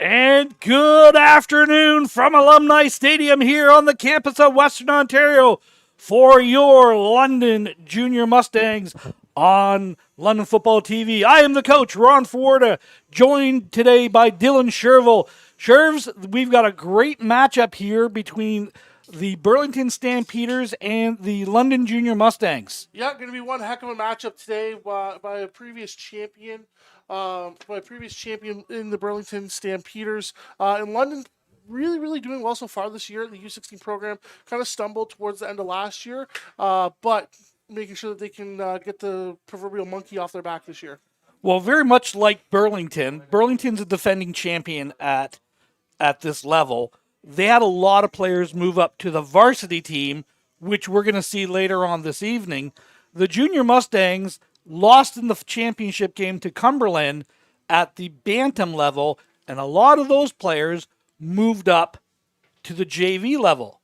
And good afternoon from Alumni Stadium here on the campus of Western Ontario for your London Junior Mustangs on London Football TV. I am the coach, Ron Forda, joined today by Dylan Sherville. Shervs, we've got a great matchup here between the Burlington Stampeders and the London Junior Mustangs. Yeah, going to be one heck of a matchup today by a previous champion, in the Burlington Stampeders. In London, really doing well so far this year. The U16 program kind of stumbled towards the end of last year, but making sure that they can get the proverbial monkey off their back this year. Well, very much like Burlington, Burlington's a defending champion at this level. They had a lot of players move up to the varsity team, which we're going to see later on this evening. The Junior Mustangs lost in the championship game to Cumberland at the bantam level, and a lot of those players moved up to the JV level.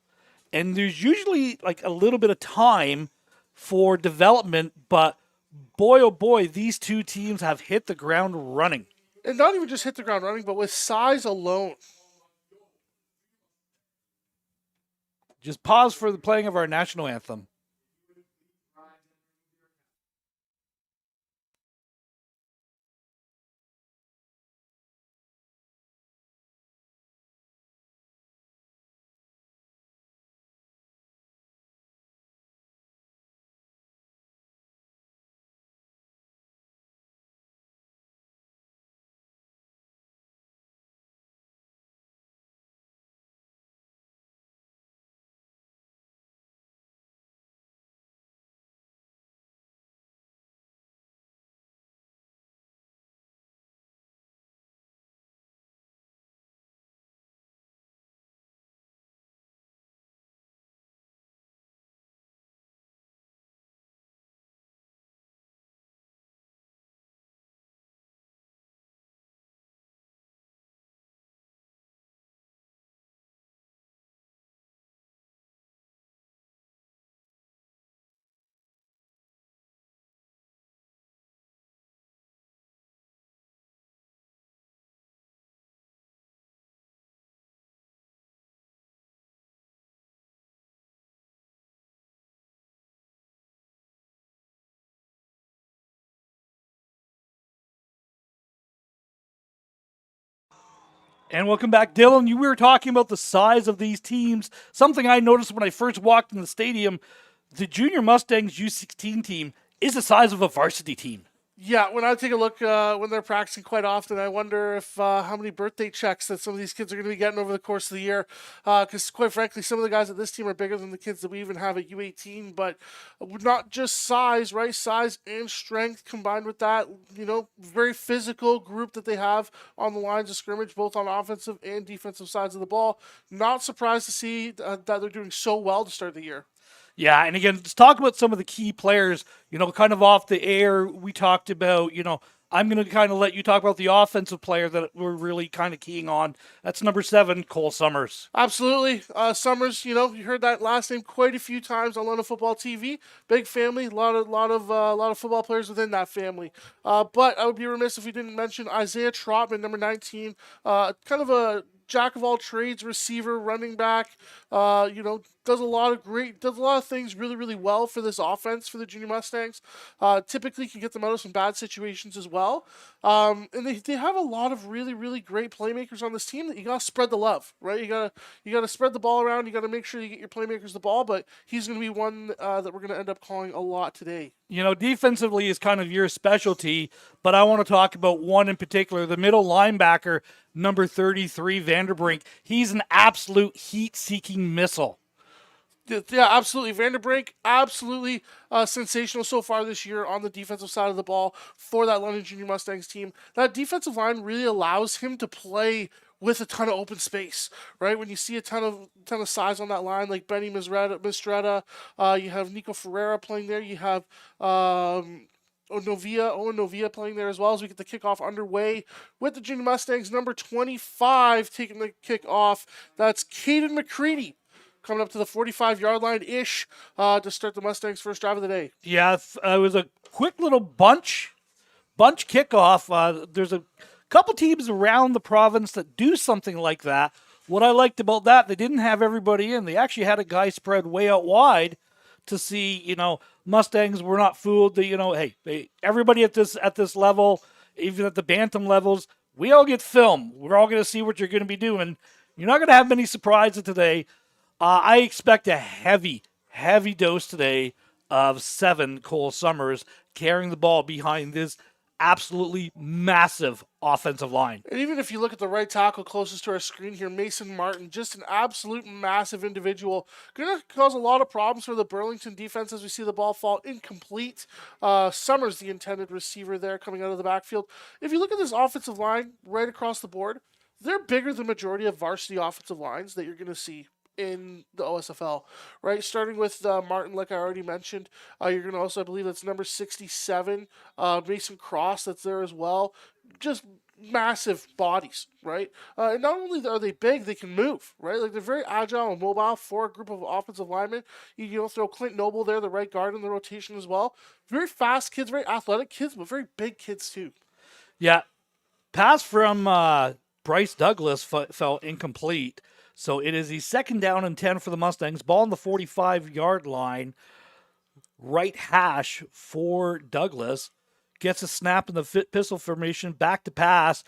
And there's usually like a little bit of time for development, but boy, oh boy, these two teams have hit the ground running. And not even just hit the ground running, but with size alone. Just pause for the playing of our national anthem. And welcome back, Dylan. We were talking about the size of these teams. Something I noticed when I first walked in the stadium, the Junior Mustangs U16 team is the size of a varsity team. Yeah, when I take a look when they're practicing quite often, I wonder if how many birthday checks that some of these kids are going to be getting over the course of the year. Because quite frankly, some of the guys at this team are bigger than the kids that we even have at U18. But not just size, right? Size and strength combined with that, very physical group that they have on the lines of scrimmage, both on offensive and defensive sides of the ball. Not surprised to see that they're doing so well to start the year. Yeah, and again, let's talk about some of the key players. Kind of off the air, we talked about, I'm going to kind of let you talk about the offensive player that we're really kind of keying on. That's number 7, Cole Summers. Absolutely. Summers, you heard that last name quite a few times on London Football TV. Big family, a lot of football players within that family. But I would be remiss if we didn't mention Isaiah Trotman, number 19, kind of a jack of all trades, receiver, running back. Does a lot of things really well for this offense for the Junior Mustangs. Typically can get them out of some bad situations as well. And they have a lot of really great playmakers on this team that you gotta spread the love, right? You gotta spread the ball around. You gotta make sure you get your playmakers the ball. But he's gonna be one that we're gonna end up calling a lot today. Defensively is kind of your specialty, but I want to talk about one in particular, the middle linebacker, number 33, Vanderbrink. He's an absolute heat-seeking missile. Yeah, absolutely. Vanderbrink, absolutely sensational so far this year on the defensive side of the ball for that London Junior Mustangs team. That defensive line really allows him to play with a ton of open space, right? When you see a ton of size on that line, like Benny Mistretta, you have Nico Ferreira playing there. You have Owen Novia playing there as well, as we get the kickoff underway with the Junior Mustangs. Number 25 taking the kickoff. That's Caden McCready coming up to the 45-yard line-ish to start the Mustangs' first drive of the day. Yeah, it was a quick little bunch kickoff. There's a couple teams around the province that do something like that. What I liked about that, they didn't have everybody in. They actually had a guy spread way out wide to see, Mustangs were not fooled. Everybody at this level, even at the bantam levels, we all get film. We're all going to see what you're going to be doing. You're not going to have many surprises today. I expect a heavy dose today of 7 Cole Summers carrying the ball behind this absolutely massive offensive line. And even if you look at the right tackle closest to our screen here, Mason Martin, just an absolute massive individual. Going to cause a lot of problems for the Burlington defense as we see the ball fall incomplete. Summers, the intended receiver there coming out of the backfield. If you look at this offensive line right across the board, they're bigger than the majority of varsity offensive lines that you're going to see in the OSFL, right? Starting with Martin, like I already mentioned. You're going to also, I believe that's number 67, Mason Cross, that's there as well. Just massive bodies, right? And not only are they big, they can move, right? Like they're very agile and mobile for a group of offensive linemen. You throw Clint Noble there, the right guard in the rotation as well. Very fast kids, very athletic kids, but very big kids too. Yeah. Pass from Bryce Douglas fell incomplete. So it is the 2nd down and 10 for the Mustangs. Ball on the 45-yard line. Right hash for Douglas. Gets a snap in the pistol formation. Back to pass.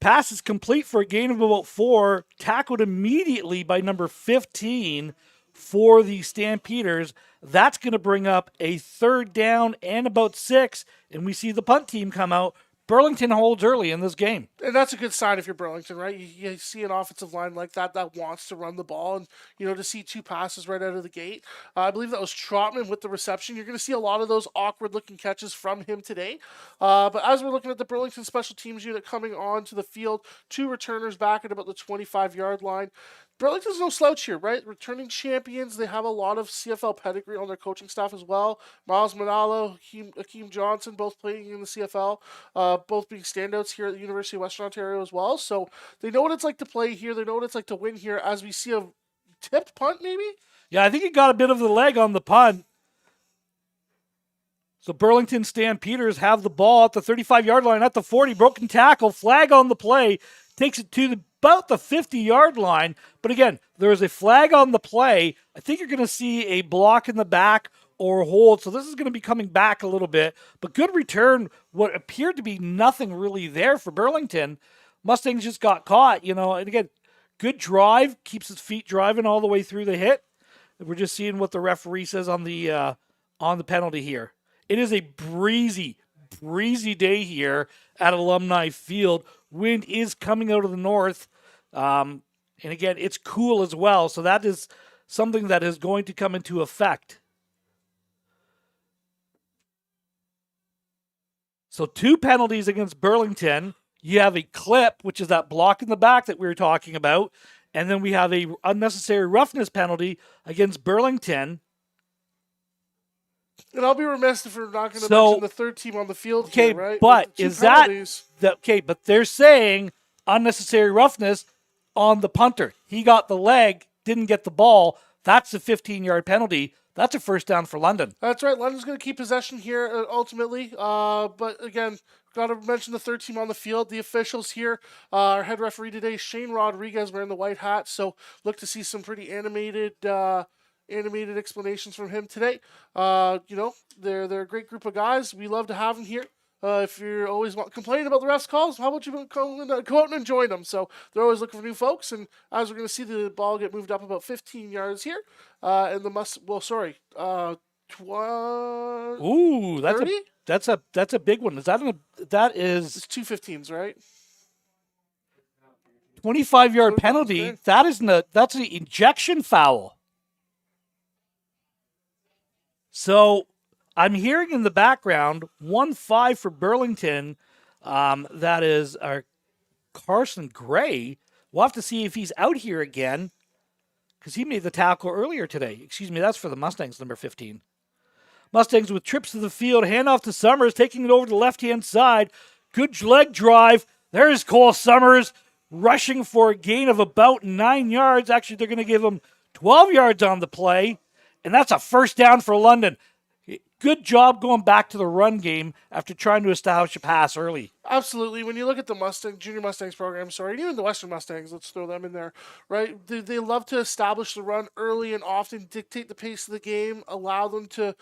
Pass is complete for a gain of about 4. Tackled immediately by number 15 for the Stampeders. That's going to bring up a 3rd down and about 6. And we see the punt team come out. Burlington holds early in this game. And that's a good sign if you're Burlington, right? You see an offensive line like that wants to run the ball and, to see 2 passes right out of the gate. I believe that was Trotman with the reception. You're going to see a lot of those awkward-looking catches from him today. But as we're looking at the Burlington special teams unit coming onto the field, 2 returners back at about the 25-yard line. Burlington's no slouch here, right? Returning champions. They have a lot of CFL pedigree on their coaching staff as well. Miles Manalo, Akeem Johnson, both playing in the CFL, both being standouts here at the University of Western Ontario as well. So they know what it's like to play here. They know what it's like to win here as we see a tipped punt maybe? Yeah, I think he got a bit of the leg on the punt. So Burlington Stampeders have the ball at the 35-yard line at the 40. Broken tackle, flag on the play, takes it to about the 50-yard line. But again, there is a flag on the play. I think you're going to see a block in the back or hold. So this is going to be coming back a little bit. But good return, what appeared to be nothing really there for Burlington. Mustangs just got caught, and again, good drive, keeps his feet driving all the way through the hit. We're just seeing what the referee says on the penalty here. It is a breezy day here at Alumni Field. Wind is coming out of the north. And again, it's cool as well. So that is something that is going to come into effect. So 2 penalties against Burlington. You have a clip, which is that block in the back that we were talking about. And then we have a unnecessary roughness penalty against Burlington. And I'll be remiss if we're not going to mention the 3rd team on the field here, right? But is penalties. But they're saying unnecessary roughness on the punter. He got the leg, didn't get the ball. That's a 15-yard penalty. That's a 1st down for London. That's right. London's going to keep possession here ultimately. But again, got to mention the 3rd team on the field. The officials here, our head referee today, Shane Rodriguez, wearing the white hat. So look to see some pretty animated explanations from him today. They're a great group of guys. We love to have them here. If you're always complaining about the refs' calls, how about you go out and join them? So they're always looking for new folks. And as we're going to see the ball get moved up about 15 yards here, and the 20. Ooh, that's a big one. It's 2 15s, right? 25-yard penalty. That's an ejection foul. So I'm hearing in the background 1-5 for Burlington. That is Carson Gray. We'll have to see if he's out here again because he made the tackle earlier today. Excuse me, that's for the Mustangs, number 15. Mustangs with trips to the field. Handoff to Summers, taking it over to the left-hand side. Good leg drive. There's Cole Summers rushing for a gain of about 9 yards. Actually, they're going to give him 12 yards on the play, and that's a 1st down for London. good job going back to the run game after trying to establish a pass early. Absolutely. When you look at the Junior Mustangs program, and even the Western Mustangs, let's throw them in there, right? They love to establish the run early and often, dictate the pace of the game, allow them to,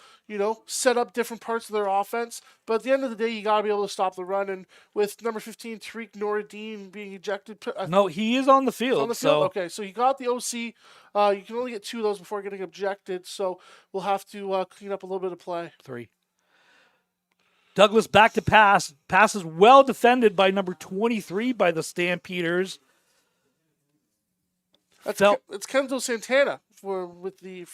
set up different parts of their offense. But at the end of the day, you got to be able to stop the run. And with number 15, Tariq Noureddin, being ejected. No, he is on the field. On the field? Okay, so you got the OC. You can only get 2 of those before getting ejected. So we'll have to clean up a little bit of play. 3. Douglas back to pass. Pass is well defended by number 23 by the Stampeders. It's Kenzo Santana for the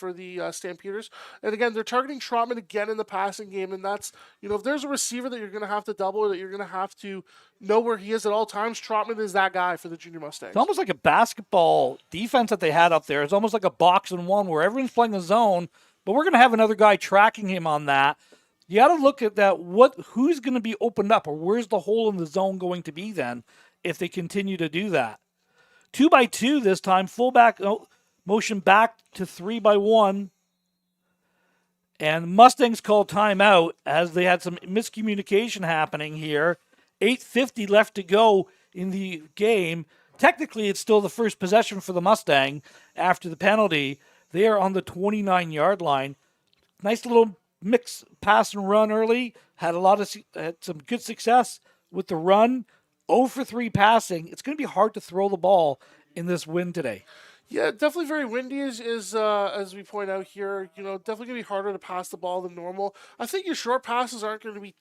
Stampeders. And again, they're targeting Trotman again in the passing game. And that's, if there's a receiver that you're going to have to double or that you're going to have to know where he is at all times, Trotman is that guy for the Junior Mustangs. It's almost like a basketball defense that they had up there. It's almost like a box and one where everyone's playing a zone, but we're going to have another guy tracking him on that. You got to look at that. Who's going to be opened up, or where's the hole in the zone going to be then if they continue to do that? 2x2 this time. Fullback motion back to 3x1. And Mustangs called timeout as they had some miscommunication happening here. 8:50 left to go in the game. Technically, it's still the first possession for the Mustang after the penalty. They are on the 29-yard line. Nice little mix pass and run early. Had some good success with the run. 0 for 3 passing. It's going to be hard to throw the ball in this wind today. Yeah, definitely very windy as we point out here. Definitely going to be harder to pass the ball than normal. I think your short passes aren't going to be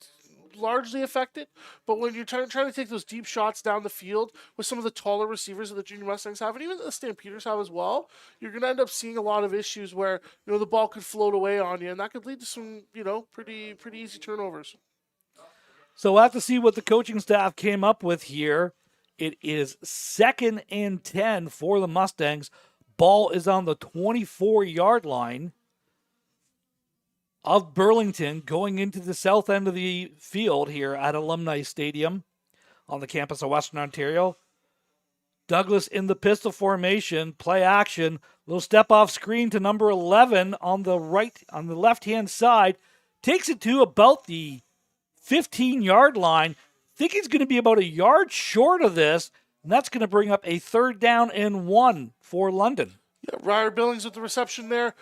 largely affected, but when you're trying to take those deep shots down the field with some of the taller receivers that the Junior Mustangs have, and even the Stampeders have as well, you're going to end up seeing a lot of issues where the ball could float away on you, and that could lead to some pretty easy turnovers. So we'll have to see what the coaching staff came up with here. It is 2nd and 10 for the Mustangs. Ball is on the 24-yard line of Burlington, going into the south end of the field here at Alumni Stadium on the campus of Western Ontario. Douglas in the pistol formation, play action, little step off screen to number 11 on the left-hand side, takes it to about the 15-yard line. Think he's going to be about a yard short of this, and that's going to bring up a 3rd down and 1 for London. Yeah, Ryder Billings with the reception there.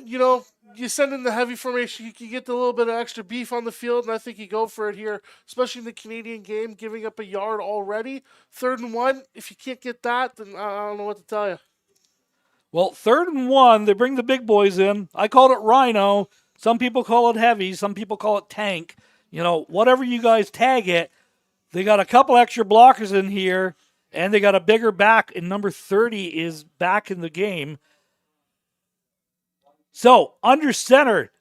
You send in the heavy formation, you can get a little bit of extra beef on the field, and I think you go for it here, especially in the Canadian game, giving up a yard already. 3rd and 1, if you can't get that, then I don't know what to tell you. Well, 3rd and 1, they bring the big boys in. I called it Rhino. Some people call it heavy. Some people call it tank. Whatever you guys tag it, they got a couple extra blockers in here, and they got a bigger back, and number 30 is back in the game. So, under center,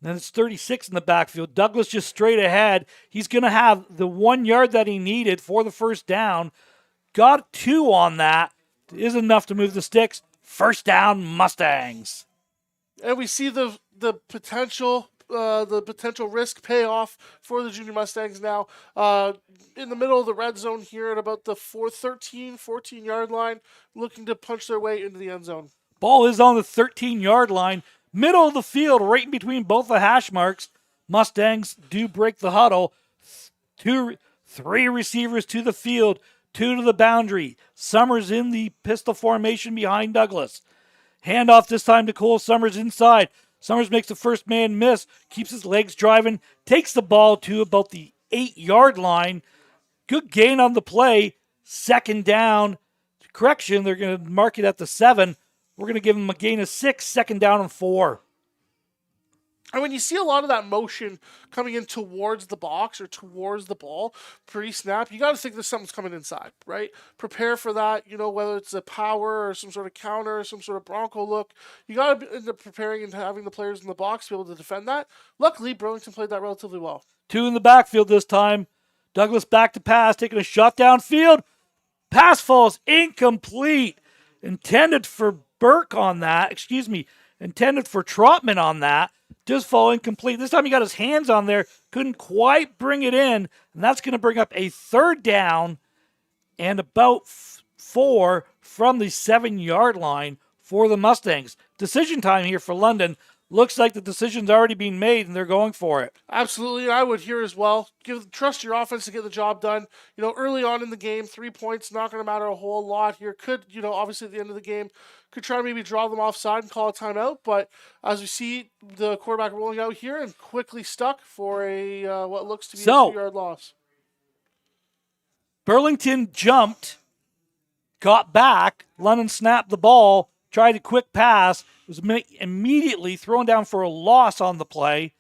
then it's 36 in the backfield. Douglas just straight ahead. He's going to have the 1 yard that he needed for the 1st down. Got 2 on that. Is enough to move the sticks. 1st down, Mustangs. And we see the potential risk payoff for the Junior Mustangs now. In the middle of the red zone here at about the 14-yard line, looking to punch their way into the end zone. Ball is on the 13-yard line, middle of the field, right in between both the hash marks. Mustangs do break the huddle. 3 receivers to the field, 2 to the boundary. Summers in the pistol formation behind Douglas. Handoff this time to Cole Summers inside. Summers makes the first man miss, keeps his legs driving, takes the ball to about the 8-yard line. Good gain on the play. 2nd down. Correction, they're going to mark it at the 7. We're going to give him a gain of 6, 2nd down and 4. And when you see a lot of that motion coming in towards the box or towards the ball pre-snap, you got to think that something's coming inside, right? Prepare for that, whether it's a power or some sort of counter or some sort of Bronco look. You got to end up preparing and having the players in the box be able to defend that. Luckily, Burlington played that relatively well. 2 in the backfield this time. Douglas back to pass, taking a shot downfield. Pass falls incomplete. Intended for Burke on that. Intended for Trotman on that. Just fall incomplete. This time he got his hands on there. Couldn't quite bring it in. And that's going to bring up a 3rd down and about 4 from the 7-yard line for the Mustangs. Decision time here for London. looks like the decision's already been made and they're going for it. Absolutely, I would here as well. Trust your offense to get the job done. Early on in the game, 3 points not going to matter a whole lot here. Could obviously at the end of the game, could try to maybe draw them offside and call a timeout. But as we see the quarterback rolling out here and quickly stuck for a what looks to be a 2-yard loss. Burlington jumped, got back. London snapped the ball, tried a quick pass, was immediately thrown down for a loss on the play,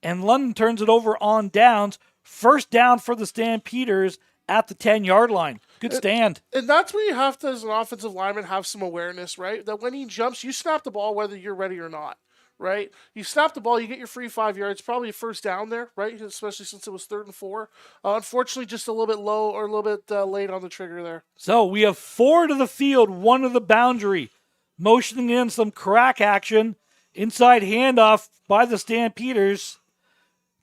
and London turns it over on downs. First down for the Stampeders at the 10-yard line. Good stand. And that's where you have to, as an offensive lineman, have some awareness, right? That when he jumps, you snap the ball whether you're ready or not, right? You snap the ball, you get your free 5 yards, probably a first down there, right? Especially since it was 3rd and 4. Unfortunately, just a little bit low or a little bit late on the trigger there. So we have 4 to the field, 1 to the boundary. Motioning in some crack action. Inside handoff by the Stampeders.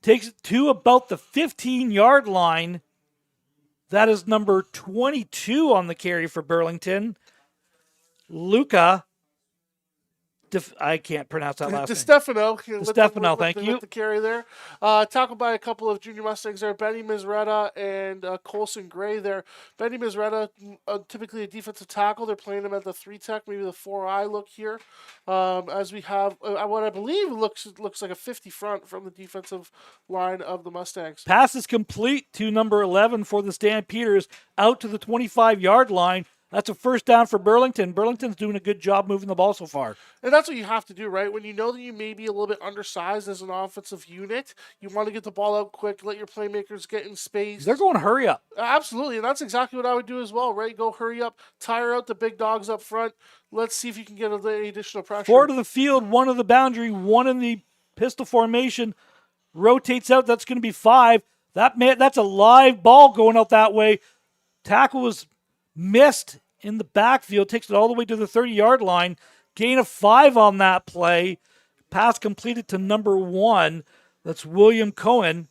Takes it to about the 15-yard line. That is number 22 on the carry for Burlington. Luca. I can't pronounce that last name. DeStefano, thank you. With the carry there. Tackled by a couple of junior Mustangs there, Benny Misretta and Colson Gray there. Benny Misretta, typically a defensive tackle. They're playing him at the 3-tech, maybe the 4-eye look here. As we have what I believe looks like a 50 front from the defensive line of the Mustangs. Pass is complete to number 11 for the Stampeders, out to the 25-yard line. That's a first down for Burlington. Burlington's doing a good job moving the ball so far. And that's what you have to do, right? When you know that you may be a little bit undersized as an offensive unit, you want to get the ball out quick, let your playmakers get in space. They're going to hurry up. Absolutely, and that's exactly what I would do as well, right? Go hurry up, tire out the big dogs up front. Let's see if you can get any additional pressure. 4 to the field, 1 to the boundary, 1 in the pistol formation. Rotates out, that's going to be 5. That's a live ball going out that way. Tackle was missed in the backfield, takes it all the way to the 30-yard line. Gain of 5 on that play. Pass completed to number 1. That's William Cohen.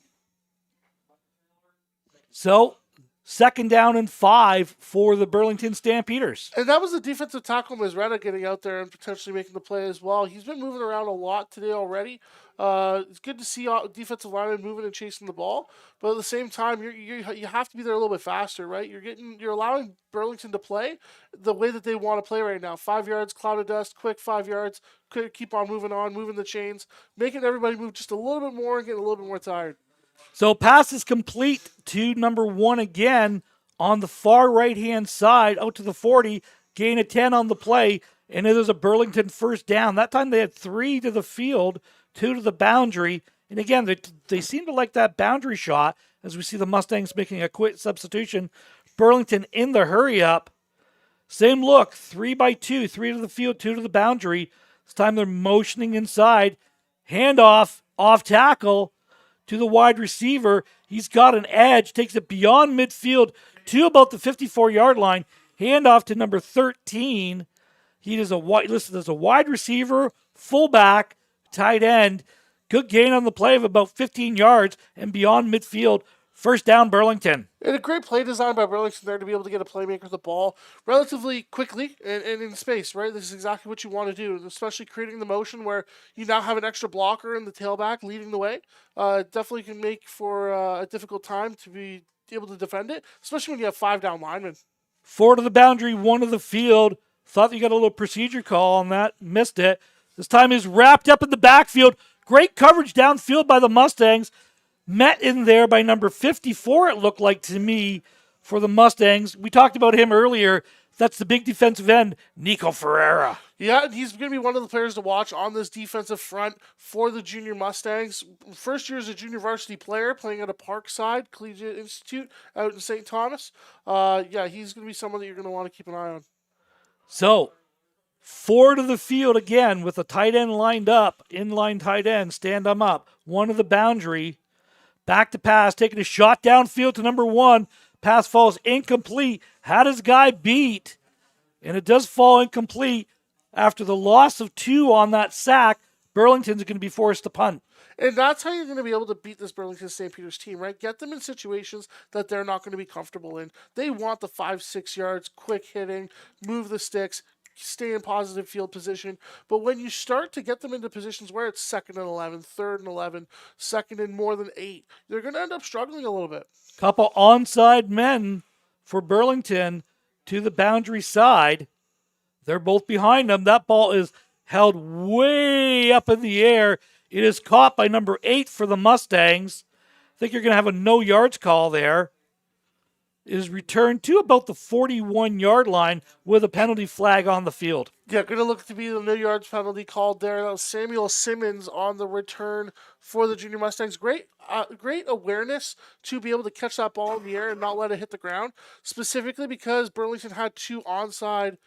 So, second down and 5 for the Burlington Stampeders. And that was the defensive tackle, Misretta, getting out there and potentially making the play as well. He's been moving around a lot today already. It's good to see defensive linemen moving and chasing the ball, but at the same time, you have to be there a little bit faster, right? You're allowing Burlington to play the way that they want to play right now. 5 yards, cloud of dust, quick 5 yards, keep on, moving the chains, making everybody move just a little bit more and getting a little bit more tired. So pass is complete to number 1 again on the far right-hand side, out to the 40, gain of 10 on the play, and it is a Burlington first down. That time they had 3 to the field, 2 to the boundary. And again, they seem to like that boundary shot as we see the Mustangs making a quick substitution. Burlington in the hurry up. Same look, 3 by 2, 3 to the field, 2 to the boundary. This time they're motioning inside. Handoff, off tackle to the wide receiver. He's got an edge, takes it beyond midfield to about the 54-yard line. Handoff to number 13. He is listed as a wide receiver, fullback, tight end. Good gain on the play of about 15 yards and beyond midfield. First down, Burlington. And a great play design by Burlington there to be able to get a playmaker the ball relatively quickly and in space, right? This is exactly what you want to do, especially creating the motion where you now have an extra blocker in the tailback leading the way. Definitely can make for a difficult time to be able to defend it, especially when you have 5 down linemen. 4 to the boundary, 1 to the field. Thought you got a little procedure call on that. Missed it. This time is wrapped up in the backfield. Great coverage downfield by the Mustangs. Met in there by number 54, it looked like to me, for the Mustangs. We talked about him earlier. That's the big defensive end, Nico Ferreira. Yeah, he's going to be one of the players to watch on this defensive front for the junior Mustangs. First year as a junior varsity player, playing at a Parkside Collegiate Institute out in St. Thomas. He's going to be someone that you're going to want to keep an eye on. So, 4 to the field again with a tight end lined up. Inline tight end, stand them up. 1 to the boundary. Back to pass, taking a shot downfield to number 1. Pass falls incomplete. Had his guy beat. And it does fall incomplete. After the loss of 2 on that sack, Burlington's going to be forced to punt. And that's how you're going to be able to beat this Burlington Stampeders team, right? Get them in situations that they're not going to be comfortable in. They want the 5-6 yards, quick hitting, move the sticks, stay in positive field position. But when you start to get them into positions where it's 2nd and 11, 3rd and 11, 2nd and more than 8, they're going to end up struggling a little bit. Couple onside men for Burlington to the boundary side. They're both behind them. That ball is held way up in the air. It is caught by number 8 for the Mustangs. I think you're going to have a no yards call there. It is returned to about the 41-yard line with a penalty flag on the field. Yeah, going to look to be the no yards penalty called there. That was Samuel Simmons on the return for the Junior Mustangs. Great awareness to be able to catch that ball in the air and not let it hit the ground, specifically because Burlington had 2 onside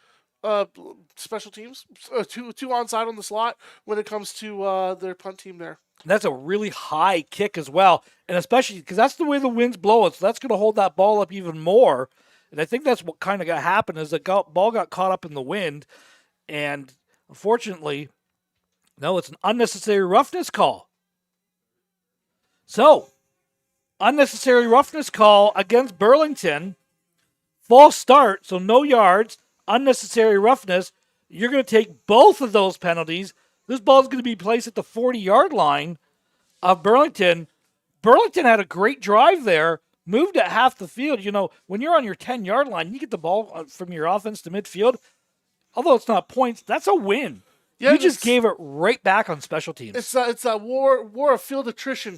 special teams, two onside on the slot when it comes to their punt team there. That's a really high kick as well, and especially because that's the way the wind's blowing, so that's going to hold that ball up even more. And I think that's what kind of got happened is the ball got caught up in the wind, and unfortunately, no, it's an unnecessary roughness call. So, unnecessary roughness call against Burlington. False start, so no yards, unnecessary roughness. You're going to take both of those penalties. This ball is going to be placed at the 40-yard line of Burlington. Burlington had a great drive there, moved at half the field. You know, when you're on your 10-yard line, you get the ball from your offense to midfield. Although it's not points, that's a win. Yeah, you just gave it right back on special teams. It's that war of field attrition,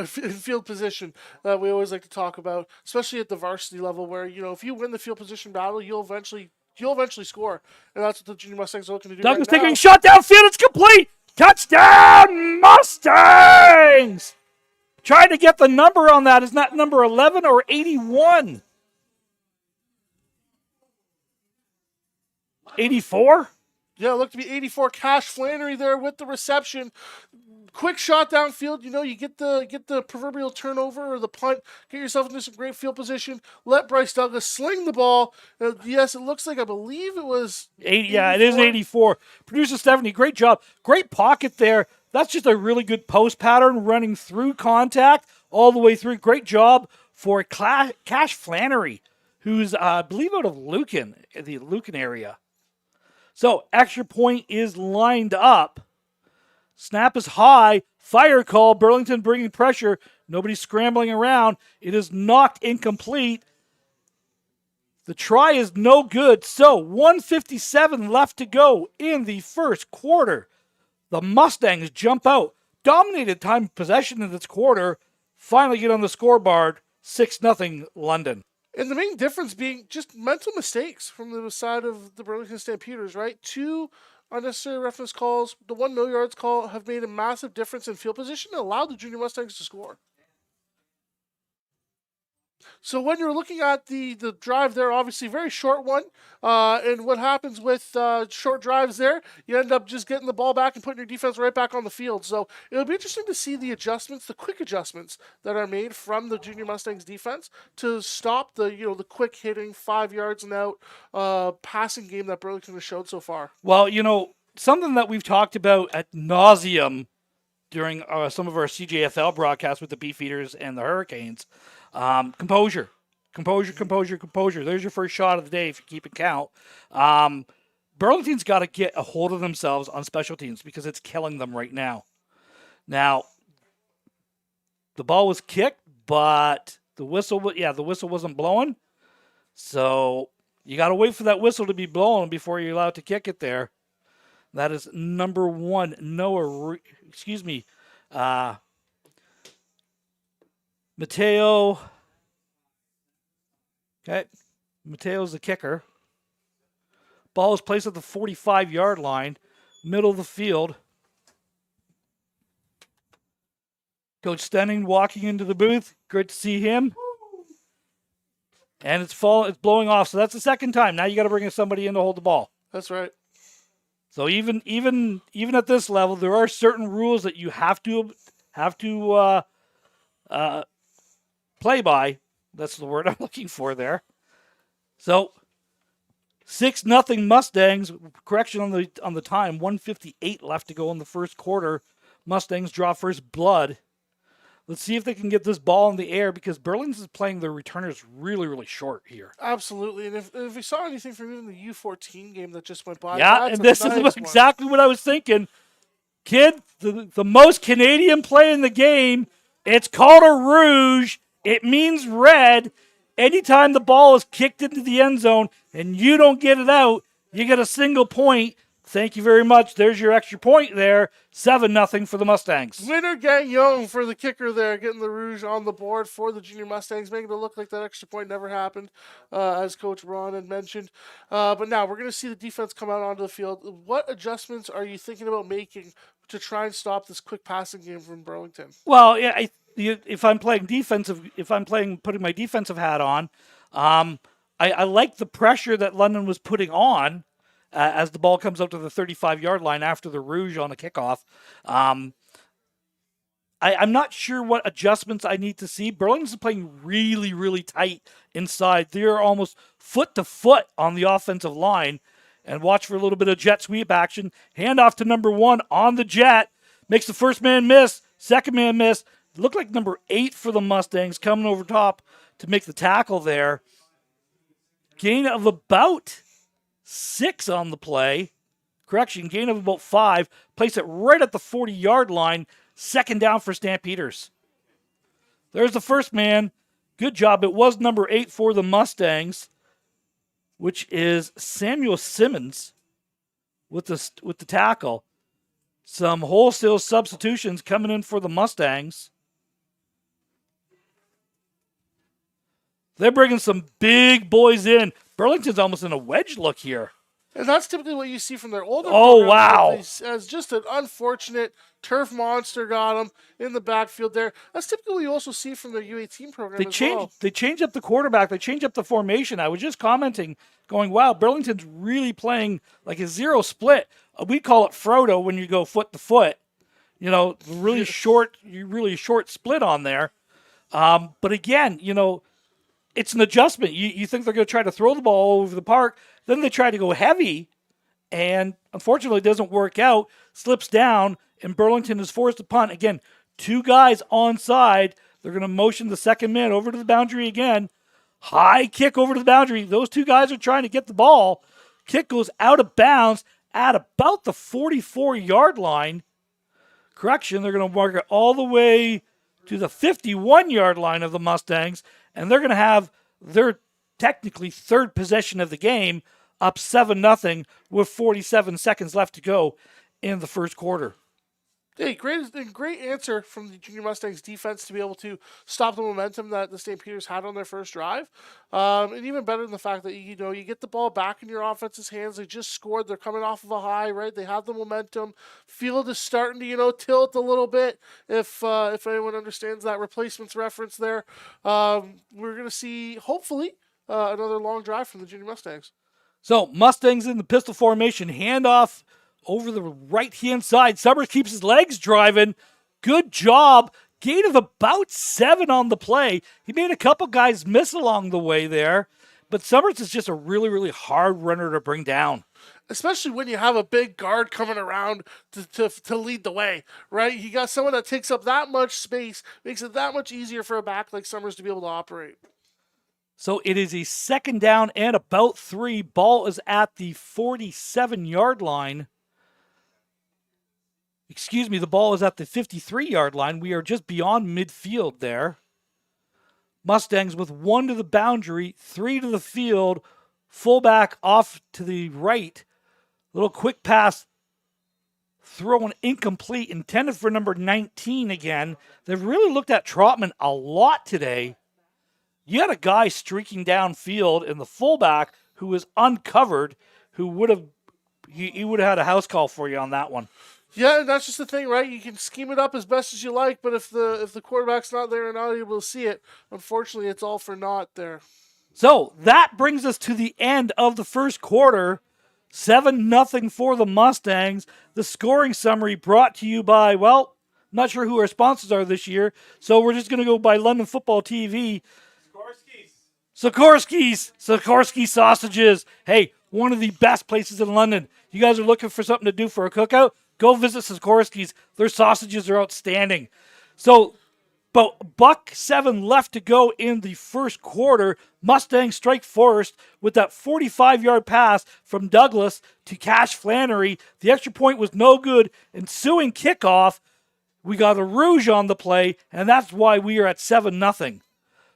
field position that we always like to talk about, especially at the varsity level, where if you win the field position battle, you'll eventually score, and that's what the Junior Mustangs are looking to do. Douglas taking a shot downfield. It's complete. Touchdown, Mustangs! Trying to get the number on that. Is that number 11 or 81? 84? Yeah, it looked to be 84. Cash Flannery there with the reception. Quick shot downfield. You get the proverbial turnover or the punt. Get yourself into some great field position. Let Bryce Douglas sling the ball. Yes, it looks like, I believe it was 80. Yeah, it is 84. Producer Stephanie, great job. Great pocket there. That's just a really good post pattern running through contact all the way through. Great job for Cash Flannery, who's, I believe, out of Lucan, the Lucan area. So, extra point is lined up. Snap is high. Fire call. Burlington bringing pressure. Nobody's scrambling around. It is knocked incomplete. The try is no good. So, 1:57 left to go in the first quarter. The Mustangs jump out. Dominated time of possession in this quarter. Finally get on the scoreboard. 6-0 London. And the main difference being just mental mistakes from the side of the Burlington Stampeders, right? 2 unnecessary roughness calls, the 1 no yards call have made a massive difference in field position and allowed the Junior Mustangs to score. So when you're looking at the drive there, obviously very short one, and what happens with short drives there, you end up just getting the ball back and putting your defense right back on the field. So it'll be interesting to see the adjustments, the quick adjustments that are made from the Junior Mustangs defense to stop the quick hitting 5 yards and out passing game that Burlington has showed so far. Well, something that we've talked about at nauseum during some of our CJFL broadcasts with the Beefeaters and the Hurricanes. Composure. There's your first shot of the day if you keep it count. Burlington's got to get a hold of themselves on special teams because it's killing them right now. Now, the ball was kicked, but the whistle wasn't blowing. So you got to wait for that whistle to be blown before you're allowed to kick it there. That is number 1, Mateo. Okay. Mateo's the kicker. Ball is placed at the 45-yard line, middle of the field. Coach Stenning walking into the booth. Great to see him. And it's blowing off. So that's the second time. Now you got to bring somebody in to hold the ball. That's right. So even at this level, there are certain rules that you have to play by. That's the word I'm looking for there. So 6-0 Mustangs. Correction on the time. 1:58 left to go in the first quarter. Mustangs draw first blood. Let's see if they can get this ball in the air because Burlington is playing their returners really, really short here. Absolutely. And if we saw anything from even the U14 game that just went by, Yeah, that's and this nice is one. exactly what I was thinking. Kid, the most Canadian play in the game, it's called a rouge. It means red. Anytime the ball is kicked into the end zone and you don't get it out, you get a single point. Thank you very much. There's your extra point there. 7-0 for the Mustangs. Winner Gagnon for the kicker there, getting the rouge on the board for the Junior Mustangs, making it look like that extra point never happened, as Coach Ron had mentioned. But now we're going to see the defense come out onto the field. What adjustments are you thinking about making to try and stop this quick passing game from Burlington? Well, yeah, if I'm playing defensive, putting my defensive hat on, I like the pressure that London was putting on as the ball comes up to the 35-yard line after the rouge on a kickoff. I'm not sure what adjustments I need to see. Burlington's playing really, really tight inside. They're almost foot to foot on the offensive line. And watch for a little bit of jet sweep action. Hand off to number 1 on the jet. Makes the first man miss. Second man miss. Looked like number 8 for the Mustangs coming over top to make the tackle there. Gain of about 6 on the play. Correction, gain of about 5. Place it right at the 40-yard line. Second down for Stampeders. There's the first man. Good job. It was number 8 for the Mustangs, which is Samuel Simmons with the tackle. Some wholesale substitutions coming in for the Mustangs. They're bringing some big boys in. Burlington's almost in a wedge look here. And that's typically what you see from their older Oh, programs, wow. as just an unfortunate turf monster got them in the backfield there. That's typically what you also see from their U18 program They changed up the quarterback. They changed up the formation. I was just commenting, going, wow, Burlington's really playing like a zero split. We call it Frodo when you go foot to foot. Really short split on there. But again, it's an adjustment. You think they're going to try to throw the ball all over the park. Then they try to go heavy, and unfortunately it doesn't work out. Slips down, and Burlington is forced to punt. Again, 2 guys onside. They're going to motion the second man over to the boundary again. High kick over to the boundary. Those 2 guys are trying to get the ball. Kick goes out of bounds at about the 44-yard line. Correction, they're going to mark it all the way to the 51-yard line of the Mustangs, and they're going to have their technically third possession of the game, up 7-0 with 47 seconds left to go in the first quarter. Hey, great answer from the Junior Mustangs defense to be able to stop the momentum that the Stampeders had on their first drive. And even better than the fact that, you get the ball back in your offense's hands. They just scored. They're coming off of a high, right? They have the momentum. Field is starting to, tilt a little bit. If anyone understands that replacements reference there, we're going to see, hopefully, another long drive from the Junior Mustangs. So, Mustangs in the pistol formation, handoff over the right-hand side. Summers keeps his legs driving. Good job. Gain of about 7 on the play. He made a couple guys miss along the way there, but Summers is just a really, really hard runner to bring down. Especially when you have a big guard coming around to lead the way, right? You got someone that takes up that much space, makes it that much easier for a back like Summers to be able to operate. So it is a second down and about 3. Ball is at the 47-yard line. Excuse me, the ball is at the 53-yard line. We are just beyond midfield there. Mustangs with 1 to the boundary, 3 to the field. Fullback off to the right. Little quick pass. Thrown incomplete, intended for number 19 again. They've really looked at Trotman a lot today. You had a guy streaking downfield in the fullback who was uncovered, who would have had a house call for you on that one. Yeah, and that's just the thing, right? You can scheme it up as best as you like, but if the quarterback's not there and not able to see it, unfortunately, it's all for naught there. So that brings us to the end of the first quarter. 7-0 for the Mustangs. The scoring summary brought to you by, well, not sure who our sponsors are this year, so we're just going to go by London Football TV. Sikorsky's sausages. Hey, one of the best places in London. You guys are looking for something to do for a cookout? Go visit Sikorsky's. Their sausages are outstanding. So But $1:07 left to go in the first quarter. Mustangs strike first with that 45-yard pass from Douglas to Cash Flannery. The extra point was no good. Ensuing kickoff, we got a rouge on the play, and that's why we are at 7-0.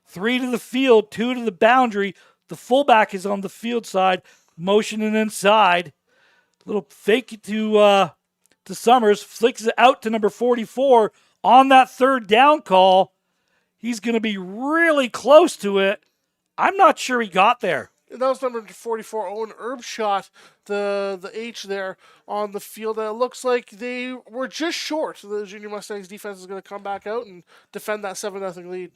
3 to the field, 2 to the boundary. The fullback is on the field side, motioning inside. Little fake to Summers, flicks it out to number 44 on that third down call. He's going to be really close to it. I'm not sure he got there. And that was number 44, Owen Erbshot, the H there on the field. And it looks like they were just short. The Junior Mustangs defense is going to come back out and defend that 7-0 lead.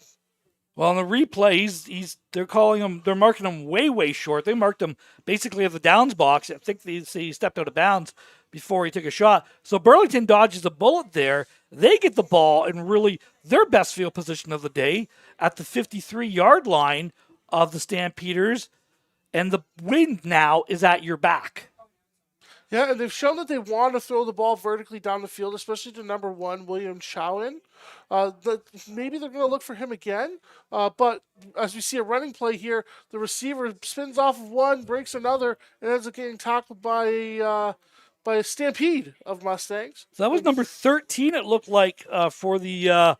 Well, in the replay, they're marking him way short. They marked him basically at the downs box. I think they say he stepped out of bounds before he took a shot. So Burlington dodges a bullet there. They get the ball in really their best field position of the day at the 53-yard line of the Stampeders. And the wind now is at your back. Yeah, and they've shown that they want to throw the ball vertically down the field, especially to number 1, William Chowan. Maybe they're going to look for him again. But as we see a running play here, the receiver spins off of one, breaks another, and ends up getting tackled by a stampede of Mustangs. So that was number 13, it looked like, for the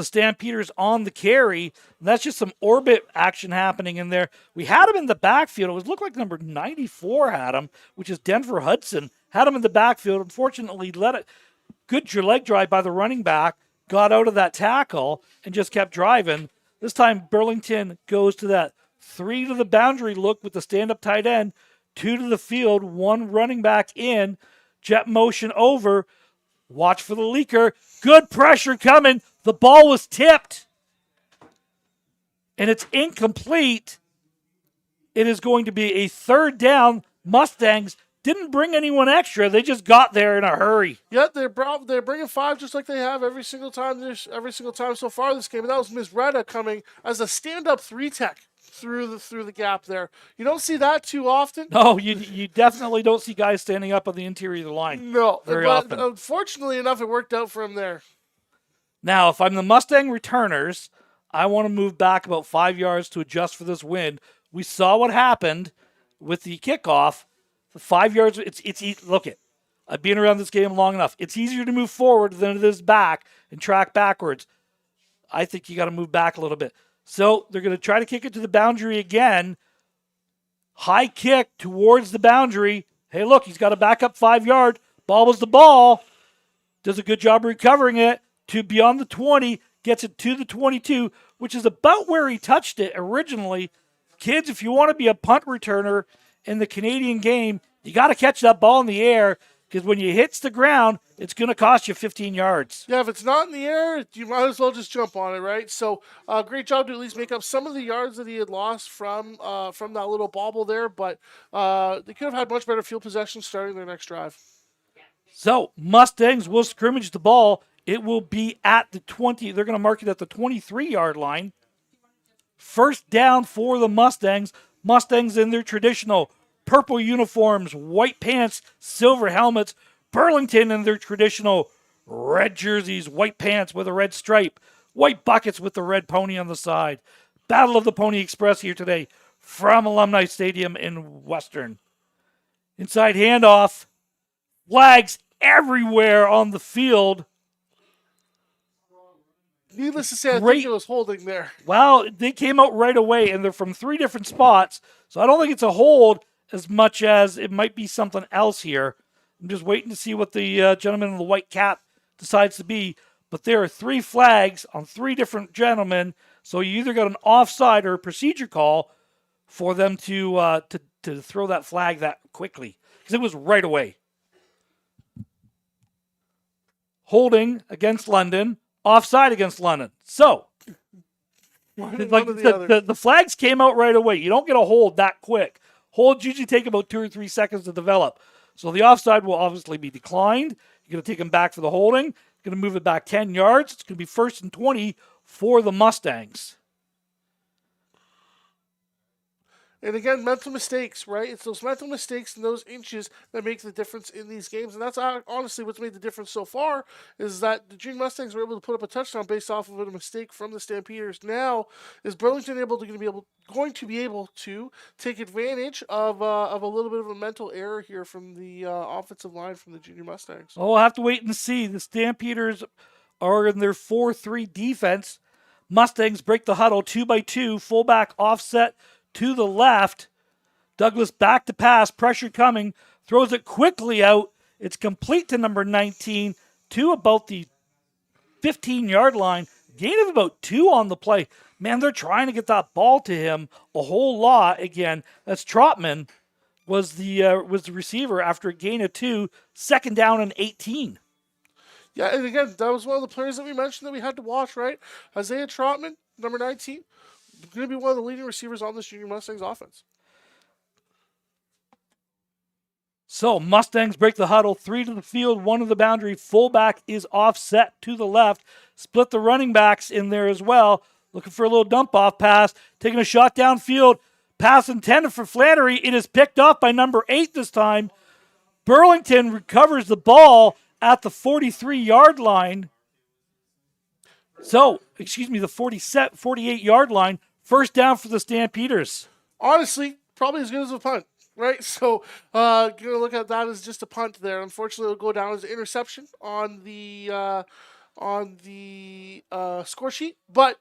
Stampeders on the carry. And that's just some orbit action happening in there. We had him in the backfield. It looked like number 94 had him, which is Denver Hudson. Had him in the backfield. Unfortunately, good leg drive by the running back. Got out of that tackle and just kept driving. This time, Burlington goes to that 3 to the boundary look with the stand-up tight end. 2 to the field, 1 running back in. Jet motion over. Watch for the leaker. Good pressure coming. The ball was tipped. And it's incomplete. It is going to be a third down. Mustangs didn't bring anyone extra. They just got there in a hurry. Yeah, they're bringing 5 just like they have every single time so far this game. And that was Ms. Retta coming as a stand-up 3-tech through the gap there. You don't see that too often. No, you definitely don't see guys standing up on the interior of the line. No, very but often. Unfortunately enough, it worked out for him there. Now, if I'm the Mustang returners, I want to move back about 5 yards to adjust for this wind. We saw what happened with the kickoff. The 5 yards, look it. I've been around this game long enough. It's easier to move forward than it is back and track backwards. I think you got to move back a little bit. So they're going to try to kick it to the boundary again. High kick towards the boundary. Hey, look, he's got to back up 5 yards. Ball was the ball. Does a good job recovering it to beyond the 20. Gets it to the 22, which is about where he touched it originally. Kids, if you want to be a punt returner in the Canadian game, you got to catch that ball in the air, because when it hits the ground, it's going to cost you 15 yards. Yeah, if it's not in the air, you might as well just jump on it, right? So, great job to at least make up some of the yards that he had lost from that little bobble there, but they could have had much better field possession starting their next drive. So, Mustangs will scrimmage the ball. It will be at the 20. They're going to mark it at the 23-yard line. First down for the Mustangs. Mustangs in their traditional purple uniforms, white pants, silver helmets. Burlington in their traditional red jerseys, white pants with a red stripe, white buckets with the red pony on the side. Battle of the Pony Express here today from Alumni Stadium in Western. Inside handoff. Flags everywhere on the field. Needless to say, I think it was holding there. Well, they came out right away, and they're from 3 different spots. So I don't think it's a hold as much as it might be something else here. I'm just waiting to see what the gentleman in the white cap decides to be. But there are 3 flags on 3 different gentlemen. So you either got an offside or a procedure call for them to throw that flag that quickly. Because it was right away. Holding against London. Offside against London. So, the flags came out right away. You don't get a hold that quick. Holds usually take about 2 or 3 seconds to develop. So the offside will obviously be declined. You're going to take him back for the holding. You're going to move it back 10 yards. It's going to be 1st and 20 for the Mustangs. And again, mental mistakes, right? It's those mental mistakes and those inches that make the difference in these games. And that's honestly what's made the difference so far is that the Junior Mustangs were able to put up a touchdown based off of a mistake from the Stampeders. Now, is Burlington going to be able to take advantage of a little bit of a mental error here from the offensive line from the Junior Mustangs? Oh, we'll have to wait and see. The Stampeders are in their 4-3 defense. Mustangs break the huddle 2-2, fullback offset to the left. Douglas back to pass, pressure coming, throws it quickly out. It's complete to number 19 to about the 15-yard line. Gain of about 2 on the play. Man, they're trying to get that ball to him a whole lot. Again, that's Trotman was the receiver after a gain of 2, second down and 18. Yeah, and again, that was one of the players that we mentioned that we had to watch, right? Isaiah Trotman, number 19, going to be one of the leading receivers on this Junior Mustangs offense. So Mustangs break the huddle, 3 to the field, 1 to the boundary. Fullback is offset to the left. Split the running backs in there as well. Looking for a little dump-off pass. Taking a shot downfield. Pass intended for Flannery. It is picked up by number 8 this time. Burlington recovers the ball at the 43-yard line. So, the 48-yard line. First down for the Stampeders. Honestly, probably as good as a punt, right? So, going to look at that as just a punt there. Unfortunately, it'll go down as an interception on the score sheet, but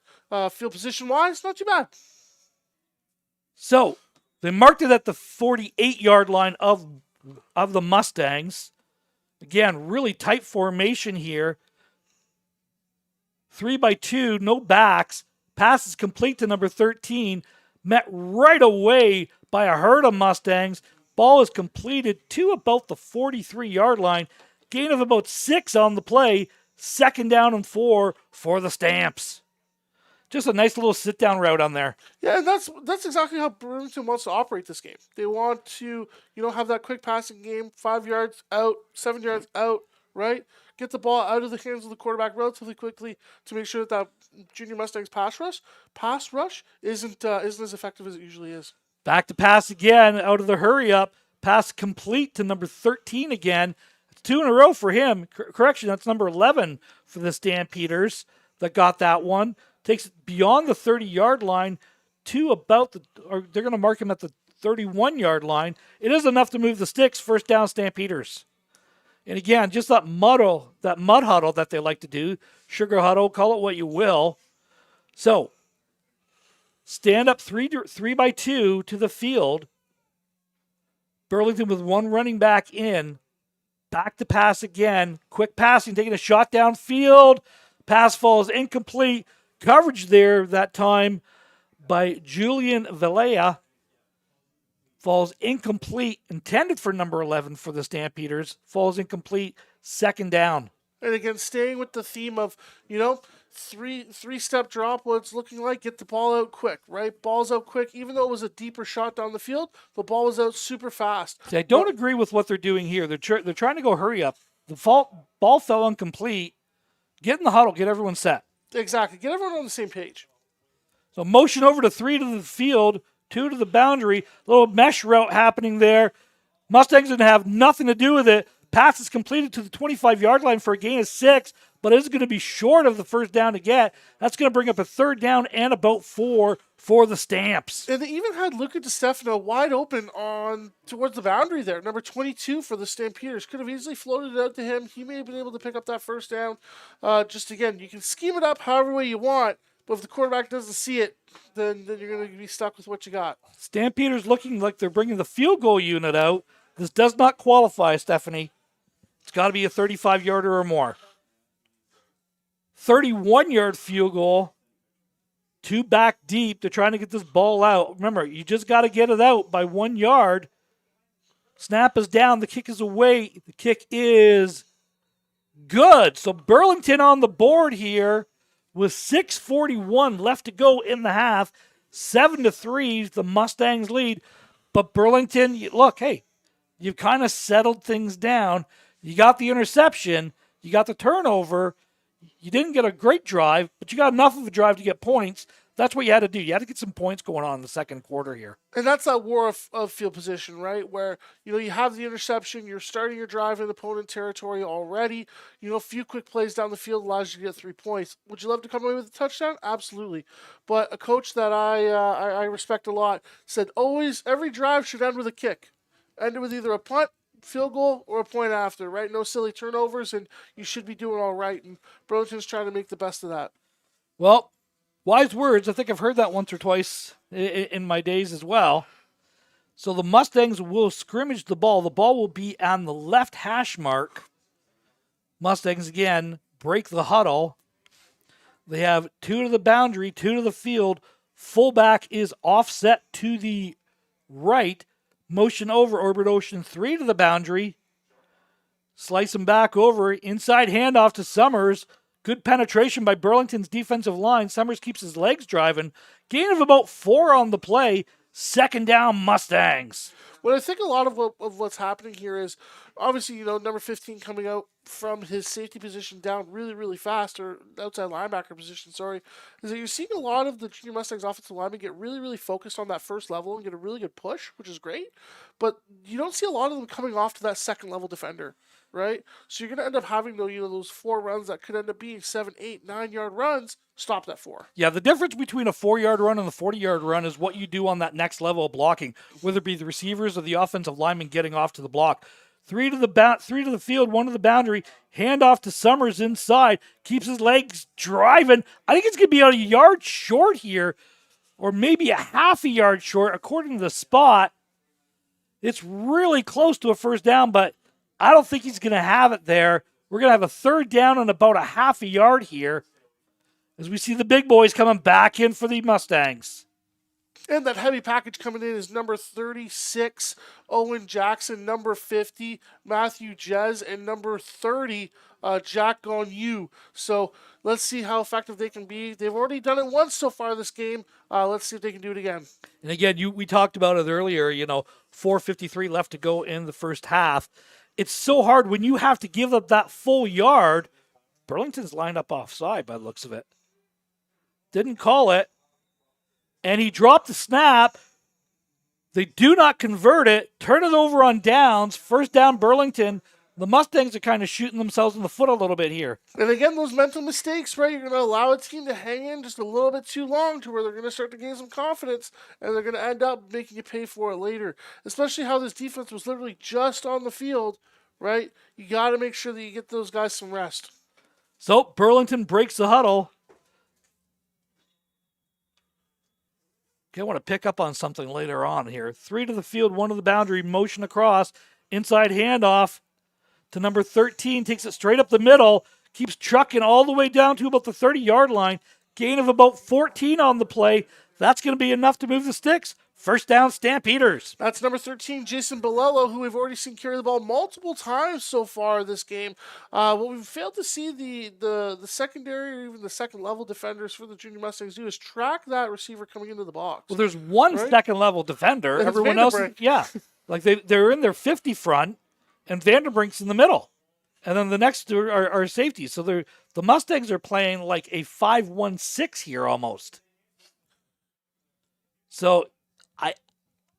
field position-wise, not too bad. So, they marked it at the 48-yard line of the Mustangs. Again, really tight formation here. 3-2, no backs. Pass is complete to number 13. Met right away by a herd of Mustangs. Ball is completed to about the 43-yard line. Gain of about 6 on the play. Second down and 4 for the Stamps. Just a nice little sit-down route on there. Yeah, and that's exactly how Burlington wants to operate this game. They want to, have that quick passing game, 5 yards out, 7 yards out, right? Get the ball out of the hands of the quarterback relatively quickly to make sure that Junior Mustangs pass rush isn't as effective as it usually is. Back to pass again out of the hurry-up. Pass complete to number 13 again. It's 2 in a row for him. Correction, that's number 11 for the Stampeders that got that one. Takes it beyond the 30-yard line to about they're going to mark him at the 31-yard line. It is enough to move the sticks. First down, Stampeders. And again, just that mud huddle that they like to do. Sugar huddle, call it what you will. So, stand up 3-2 to the field. Burlington with 1 running back in. Back to pass again. Quick passing, taking a shot downfield. Pass falls incomplete. Coverage there that time by Julian Velea. Falls incomplete. Intended for number 11 for the Stampeders. Falls incomplete. Second down. And again, staying with the theme of, three-step drop, what it's looking like, get the ball out quick, right? Ball's out quick. Even though it was a deeper shot down the field, the ball was out super fast. See, I don't agree with what they're doing here. They're trying to go hurry up. The ball fell incomplete. Get in the huddle. Get everyone set. Exactly. Get everyone on the same page. So motion over to 3 to the field, 2 to the boundary. Little mesh route happening there. Mustangs didn't have nothing to do with it. Pass is completed to the 25-yard line for a gain of 6, but it's going to be short of the first down to get. That's going to bring up a third down and about 4 for the Stamps. And they even had Luca DiStefano wide open towards the boundary there. Number 22 for the Stampeders. Could have easily floated it out to him. He may have been able to pick up that first down. Just again, you can scheme it up however way you want, but if the quarterback doesn't see it, then you're going to be stuck with what you got. Stampeders looking like they're bringing the field goal unit out. This does not qualify, Stephanie. It's got to be a 35-yarder or more. 31-yard field goal. 2 back deep. They're trying to get this ball out. Remember, you just got to get it out by 1 yard. Snap is down. The kick is away. The kick is good. So Burlington on the board here with 6:41 left to go in the half. 7-3, the Mustangs lead. But Burlington, look, hey, you've kind of settled things down. You got the interception. You got the turnover. You didn't get a great drive, but you got enough of a drive to get points. That's what you had to do. You had to get some points going on in the second quarter here. And that's that war of field position, right? Where, you have the interception, you're starting your drive in opponent territory already. A few quick plays down the field allows you to get 3 points. Would you love to come away with a touchdown? Absolutely. But a coach that I respect a lot said every drive should end with a kick. End it with either a punt, field goal, or a point after, right? No silly turnovers, and you should be doing all right. And Burlington's trying to make the best of that. Well, wise words. I think I've heard that once or twice in my days as well. So the Mustangs will scrimmage the ball. The ball will be on the left hash mark. Mustangs, again, break the huddle. They have 2 to the boundary, 2 to the field. Fullback is offset to the right. Motion over, orbit ocean 3 to the boundary. Slice him back over. Inside handoff to Summers. Good penetration by Burlington's defensive line. Summers keeps his legs driving. Gain of about 4 on the play. Second down, Mustangs. Well, I think a lot of what's happening here is obviously, number 15 coming out from his safety position down really, really fast, or outside linebacker position, sorry, is that you're seeing a lot of the Junior Mustangs offensive linemen get really, really focused on that first level and get a really good push, which is great. But you don't see a lot of them coming off to that second level defender, right? So you're going to end up having those 4 runs that could end up being 7, 8, 9-yard runs. Stop that 4. Yeah, the difference between a 4-yard run and the 40-yard run is what you do on that next level of blocking, whether it be the receivers or the offensive linemen getting off to the block. 3 to the field, 1 to the boundary. Hand off to Summers inside. Keeps his legs driving. I think it's going to be a yard short here, or maybe a half a yard short, according to the spot. It's really close to a first down, but I don't think he's going to have it there. We're going to have a third down and about a half a yard here as we see the big boys coming back in for the Mustangs. And that heavy package coming in is number 36, Owen Jackson, number 50, Matthew Jez, and number 30, Jack Gonyu. So let's see how effective they can be. They've already done it once so far this game. Let's see if they can do it again. And again, we talked about it earlier, 4:53 left to go in the first half. It's so hard when you have to give up that full yard. Burlington's lined up offside by the looks of it. Didn't call it. And he dropped the snap. They do not convert it. Turn it over on downs. First down, Burlington. The Mustangs are kind of shooting themselves in the foot a little bit here. And again, those mental mistakes, right? You're going to allow a team to hang in just a little bit too long to where they're going to start to gain some confidence, and they're going to end up making you pay for it later. Especially how this defense was literally just on the field, right? You got to make sure that you get those guys some rest. So Burlington breaks the huddle. Okay, I want to pick up on something later on here. 3 to the field, 1 to the boundary, motion across, inside handoff to number 13, takes it straight up the middle, keeps trucking all the way down to about the 30-yard line, gain of about 14 on the play. That's going to be enough to move the sticks. First down, Stampeders. That's number 13, Jason Bolello, who we've already seen carry the ball multiple times so far this game. What we've failed to see the secondary or even the second-level defenders for the Junior Mustangs do is track that receiver coming into the box. Well, there's one second-level defender. And everyone else, like they're in their 50 front, and Vanderbrink's in the middle. And then the next two are safeties. So the Mustangs are playing like a 5-1-6 here almost. So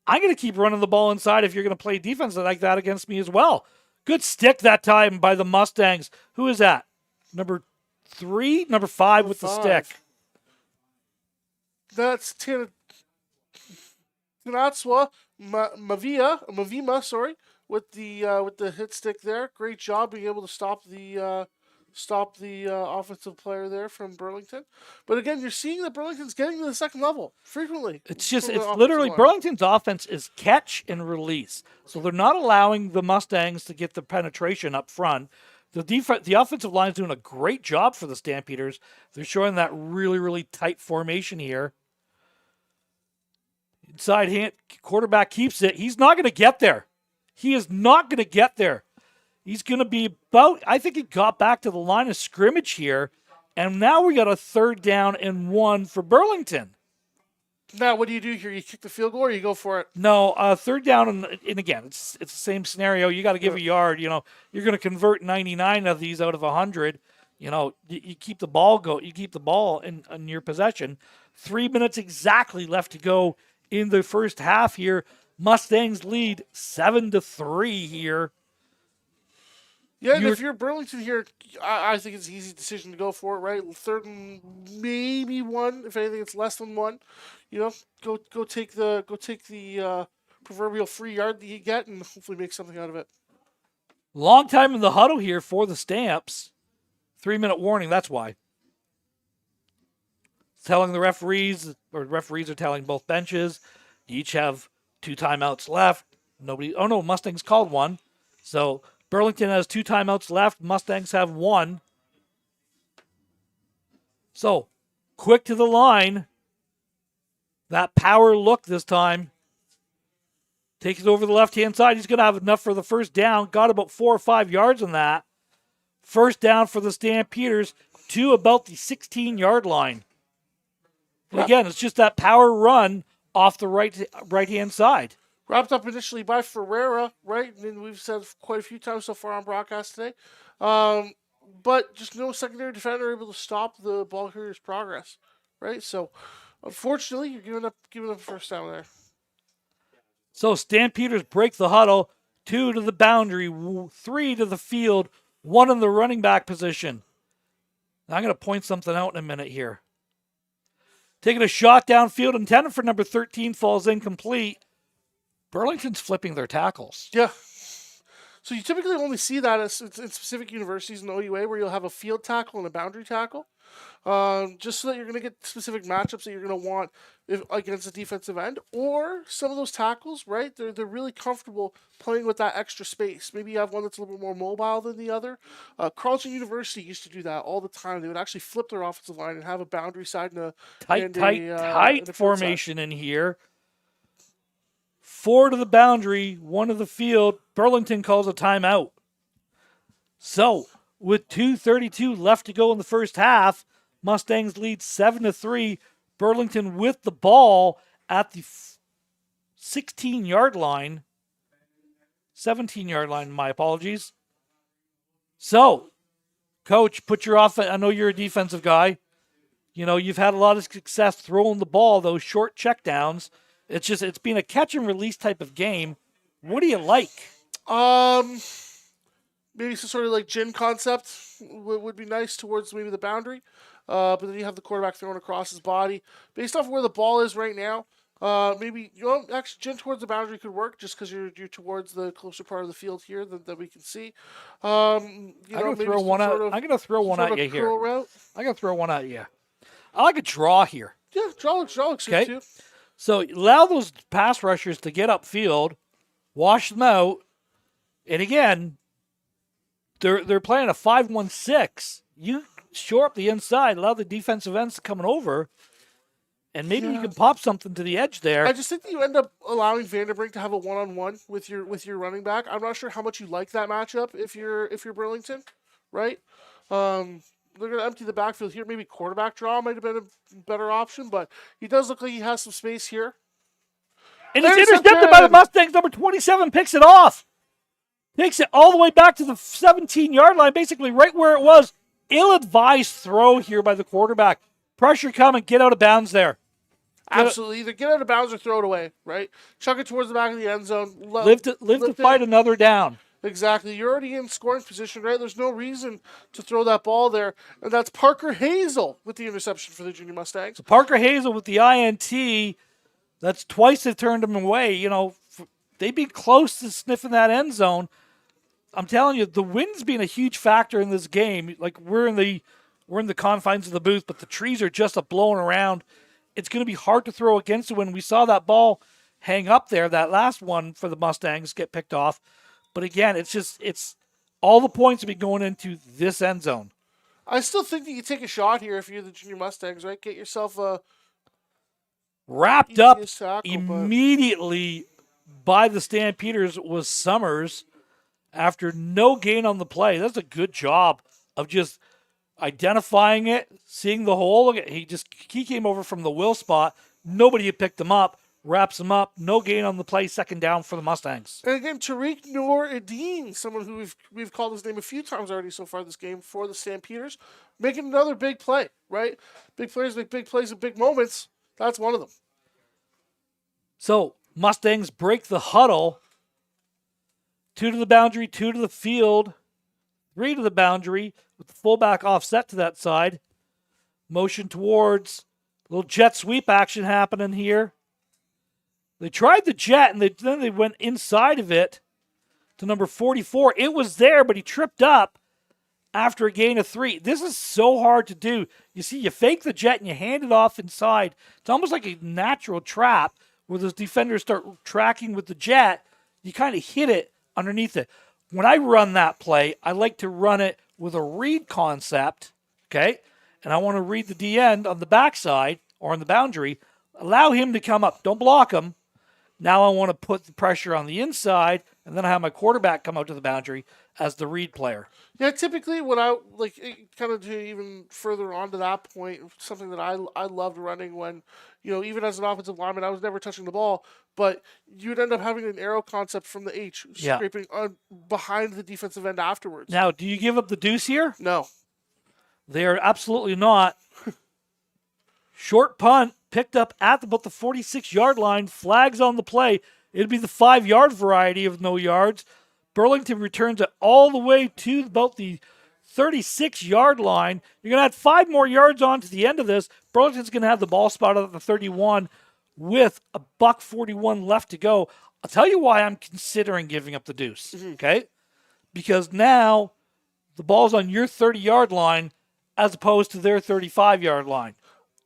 I'm going to keep running the ball inside if you're going to play defense like that against me as well. Good stick that time by the Mustangs. Who is that? Number 5 with the stick. That's Tinatswa Mavima, with the hit stick there. Great job being able to stop the offensive player there from Burlington. But again, you're seeing that Burlington's getting to the second level frequently. It's literally Burlington's offense is catch and release. So they're not allowing the Mustangs to get the penetration up front. The offensive line is doing a great job for the Stampeders. They're showing that really, really tight formation here. Inside hand, quarterback keeps it. He's not going to get there. He is not going to get there. He's going to be I think he got back to the line of scrimmage here, and now we got a 3rd down and 1 for Burlington. Now, what do you do here? You kick the field goal or you go for it? No, 3rd down, and again, it's the same scenario. You got to give a yard. You're going to convert 99 of these out of 100. You keep the ball You keep the ball in your possession. 3 minutes exactly left to go in the first half here. Mustangs lead 7-3 here. Yeah, and if you're Burlington here, I think it's an easy decision to go for it, right? Third and maybe one. If anything, it's less than one. Go take the proverbial free yard that you get, and hopefully make something out of it. Long time in the huddle here for the Stamps. 3-minute warning. That's why. Telling the referees, or referees are telling both benches, you each have 2 timeouts left. Mustangs called one. So Burlington has 2 timeouts left. Mustangs have 1. So quick to the line. That power look this time. Takes it over the left-hand side. He's going to have enough for the first down. Got about 4 or 5 yards on that. First down for the Stampeders to about the 16-yard line. And again, it's just that power run off the right-hand side. Wrapped up initially by Ferreira, right? And we've said quite a few times so far on broadcast today. But just no secondary defender able to stop the ball carrier's progress, right? So, unfortunately, you're giving up a first down there. So Stampeders break the huddle. 2 to the boundary, 3 to the field, 1 in the running back position. Now, I'm going to point something out in a minute here. Taking a shot downfield, intended for number 13, falls incomplete. Burlington's flipping their tackles. Yeah. So you typically only see that in specific universities in the OUA where you'll have a field tackle and a boundary tackle. Just so that you're going to get specific matchups that you're going to want against a defensive end. Or some of those tackles, right, they're really comfortable playing with that extra space. Maybe you have one that's a little bit more mobile than the other. Carleton University used to do that all the time. They would actually flip their offensive line and have a boundary side and a tight formation in here. 4 to the boundary, 1 to the field. Burlington calls a timeout. So, with 2:32 left to go in the first half, Mustangs lead 7-3. Burlington with the ball at the 16-yard line. 17-yard line, my apologies. So, Coach, put your offense. I know you're a defensive guy. You've had a lot of success throwing the ball, those short checkdowns. It's been a catch and release type of game. What do you like? Maybe some sort of like gin concept would be nice towards maybe the boundary. But then you have the quarterback throwing across his body. Based off where the ball is right now, maybe actually gin towards the boundary could work just because you're towards the closer part of the field here that we can see. I'm going to throw one at you here. I'm going to throw one at you. I like a draw here. Yeah, draw looks good too. So allow those pass rushers to get upfield, wash them out, and again, they're playing a 5-1-6. You shore up the inside, allow the defensive ends coming over, and maybe you can pop something to the edge there. I just think that you end up allowing Vanderbrink to have a one-on-one with your running back. I'm not sure how much you like that matchup if you're Burlington, right? They're going to empty the backfield here. Maybe quarterback draw might have been a better option, but he does look like he has some space here. And it's intercepted by the Mustangs. Number 27 picks it off. Takes it all the way back to the 17-yard line, basically right where it was. Ill-advised throw here by the quarterback. Pressure coming, get out of bounds there. Absolutely. Either get out of bounds or throw it away, right? Chuck it towards the back of the end zone. Live to fight another down. Exactly. You're already in scoring position, right? There's no reason to throw that ball there. And that's Parker Hazel with the interception for the Junior Mustangs. So Parker Hazel with the INT. That's twice they've turned him away. They've been close to sniffing that end zone. I'm telling you, the wind's been a huge factor in this game. Like we're in the confines of the booth, but the trees are just blowing around. It's going to be hard to throw against the wind. We saw that ball hang up there, that last one for the Mustangs get picked off. But again, it's all the points will be going into this end zone. I still think that you take a shot here if you're the Junior Mustangs, right? Get yourself a wrapped up immediately by the Stampeders was Summers after no gain on the play. That's a good job of just identifying it, seeing the hole. Look at he came over from the will spot. Nobody had picked him up. wraps him up. No gain on the play, second down for the Mustangs. And again, Tariq Noor-Eddin, someone who we've called his name a few times already so far this game for the Stampeders, making another big play, right? Big players make big plays at big moments. That's one of them. So Mustangs break the huddle. 2 to the boundary, 2 to the field, 3 to the boundary with the fullback offset to that side. Motion towards, little jet sweep action happening here. They tried the jet, and then they went inside of it to number 44. It was there, but he tripped up after a gain of 3. This is so hard to do. You see, you fake the jet and you hand it off inside. It's almost like a natural trap where those defenders start tracking with the jet. You kind of hit it underneath it. When I run that play, I like to run it with a read concept, okay? And I want to read the D end on the backside or on the boundary. Allow him to come up. Don't block him. Now I want to put the pressure on the inside, and then I have my quarterback come out to the boundary as the read player. Yeah, typically when I, like, kind of to even further on to that point, something that I loved running when, even as an offensive lineman, I was never touching the ball, but you'd end up having an arrow concept from the H, scraping behind the defensive end afterwards. Now, do you give up the deuce here? No. They are absolutely not. Short punt, picked up at about the 46-yard line, flags on the play. It'd be the 5-yard variety of no yards. Burlington returns it all the way to about the 36-yard line. You're going to add 5 more yards on to the end of this. Burlington's going to have the ball spotted at the 31 with a $1:41 left to go. I'll tell you why I'm considering giving up the deuce, okay? Because now the ball's on your 30-yard line as opposed to their 35-yard line.